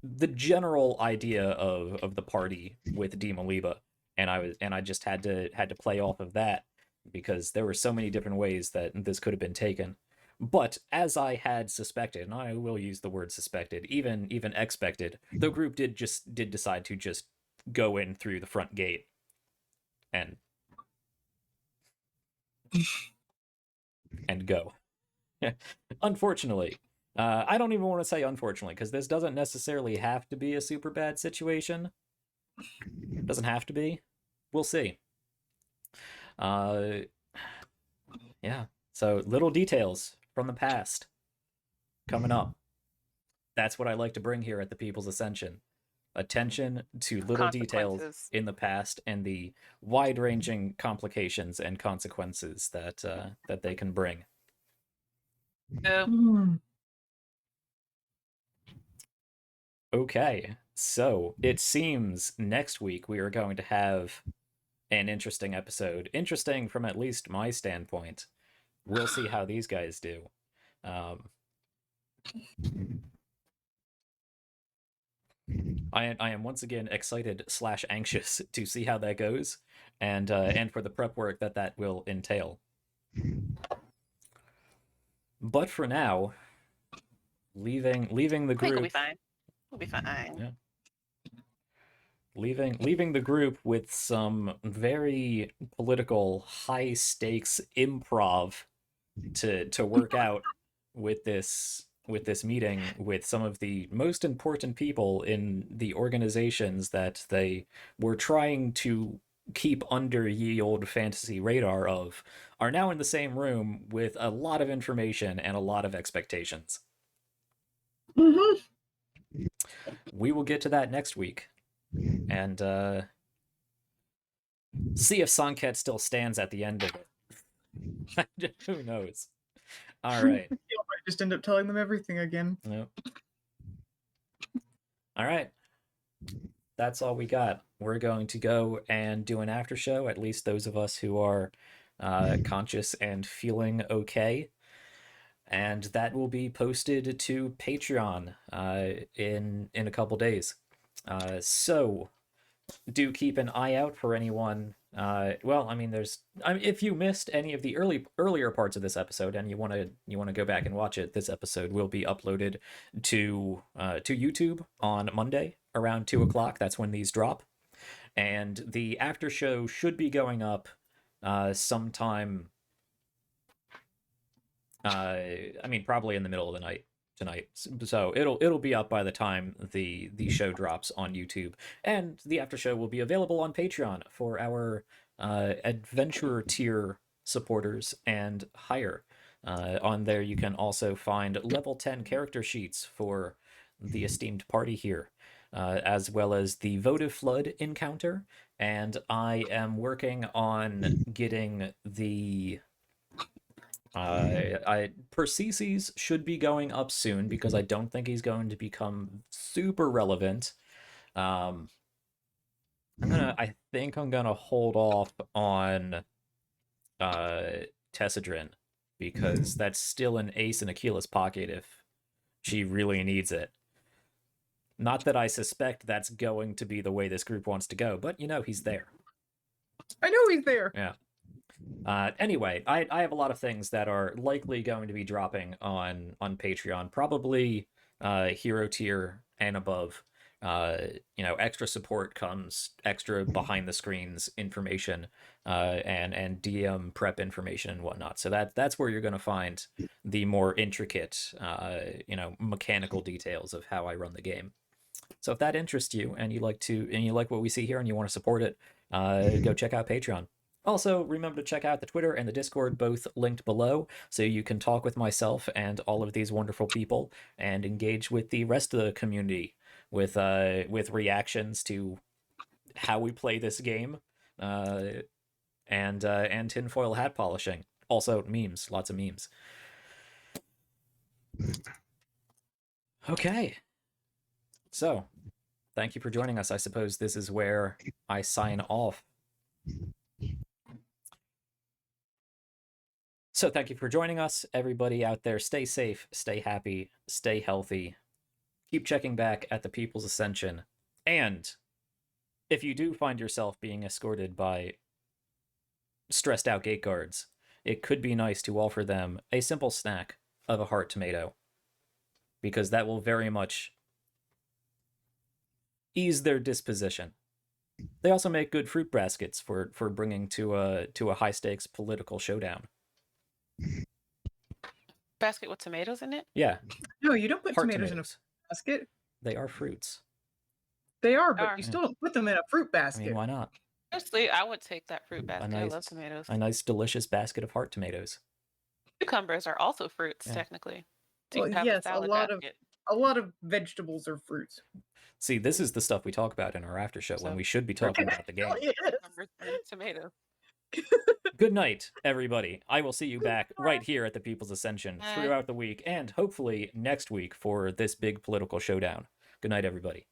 the general idea of the party with Dima Liba. And I just had to play off of that because there were so many different ways that this could have been taken. But as I had suspected, and I will use the word suspected, even expected, the group did decide to just go in through the front gate and go. Unfortunately. I don't even want to say unfortunately, because this doesn't necessarily have to be a super bad situation. It doesn't have to be. We'll see. Yeah. So little details from the past coming up. That's what I like to bring here at the People's Ascension. Attention to little details in the past and the wide-ranging complications and consequences that they can bring. Okay, so it seems next week we are going to have an interesting episode. Interesting from at least my standpoint. We'll see how these guys do. I am once again excited / anxious to see how that goes, and for the prep work that will entail. But for now, leaving the group. We'll be fine. We'll be fine. Yeah. Leaving the group with some very political, high stakes improv to work out with this meeting with some of the most important people in the organizations that they were trying to keep under ye old fantasy radar of, are now in the same room with a lot of information and a lot of expectations. We will get to that next week and see if Sann'Kett still stands at the end of it. Who knows? All right. I just end up telling them everything again. Yep. All right. That's all we got. We're going to go and do an after show, at least those of us who are conscious and feeling okay. And that will be posted to Patreon in a couple days. So do keep an eye out for anyone. Well, I mean, if you missed any of the earlier parts of this episode and you want to go back and watch it, this episode will be uploaded to YouTube on Monday around 2:00. That's when these drop, and the after show should be going up sometime. I mean, probably in the middle of the night tonight. So it'll be up by the time the show drops on YouTube, and the after show will be available on Patreon for our adventurer tier supporters and higher. On there, you can also find level 10 character sheets for the esteemed party here, as well as the votive flood encounter. And I am working on getting the Persicus should be going up soon because I don't think he's going to become super relevant. I think I'm gonna hold off on Tessadrin because that's still an ace in Akila's pocket if she really needs it. Not that I suspect that's going to be the way this group wants to go, but he's there. I know he's there. Yeah. Anyway, I have a lot of things that are likely going to be dropping on Patreon, probably hero tier and above. Extra support comes, extra behind the screens information, and DM prep information and whatnot. So that's where you're going to find the more intricate, mechanical details of how I run the game. So if that interests you and you like what we see here and you want to support it, go check out Patreon. Also, remember to check out the Twitter and the Discord, both linked below, so you can talk with myself and all of these wonderful people and engage with the rest of the community with reactions to how we play this game, and tinfoil hat polishing. Also, memes, lots of memes. Okay. So, thank you for joining us. I suppose this is where I sign off. So thank you for joining us, everybody out there. Stay safe, stay happy, stay healthy. Keep checking back at the People's Ascension. And if you do find yourself being escorted by stressed out gate guards, it could be nice to offer them a simple snack of a heart tomato, because that will very much ease their disposition. They also make good fruit baskets for bringing to a high stakes political showdown. Basket with tomatoes in it? Yeah. No, you don't put Heart tomatoes in a basket. They are fruits. They are, but you still don't put them in a fruit I basket. mean, why not? Honestly, I would take that fruit basket. I love tomatoes. A nice, delicious basket of heart tomatoes. Cucumbers are also fruits, Yeah. technically. So Well, yes, a lot of vegetables are fruits. See, this is the stuff we talk about in our after show when we should be talking about the game. Cucumbers and tomatoes. Good night, everybody. I will see you back right here at the People's Ascension throughout the week and hopefully next week for this big political showdown. Good night, everybody.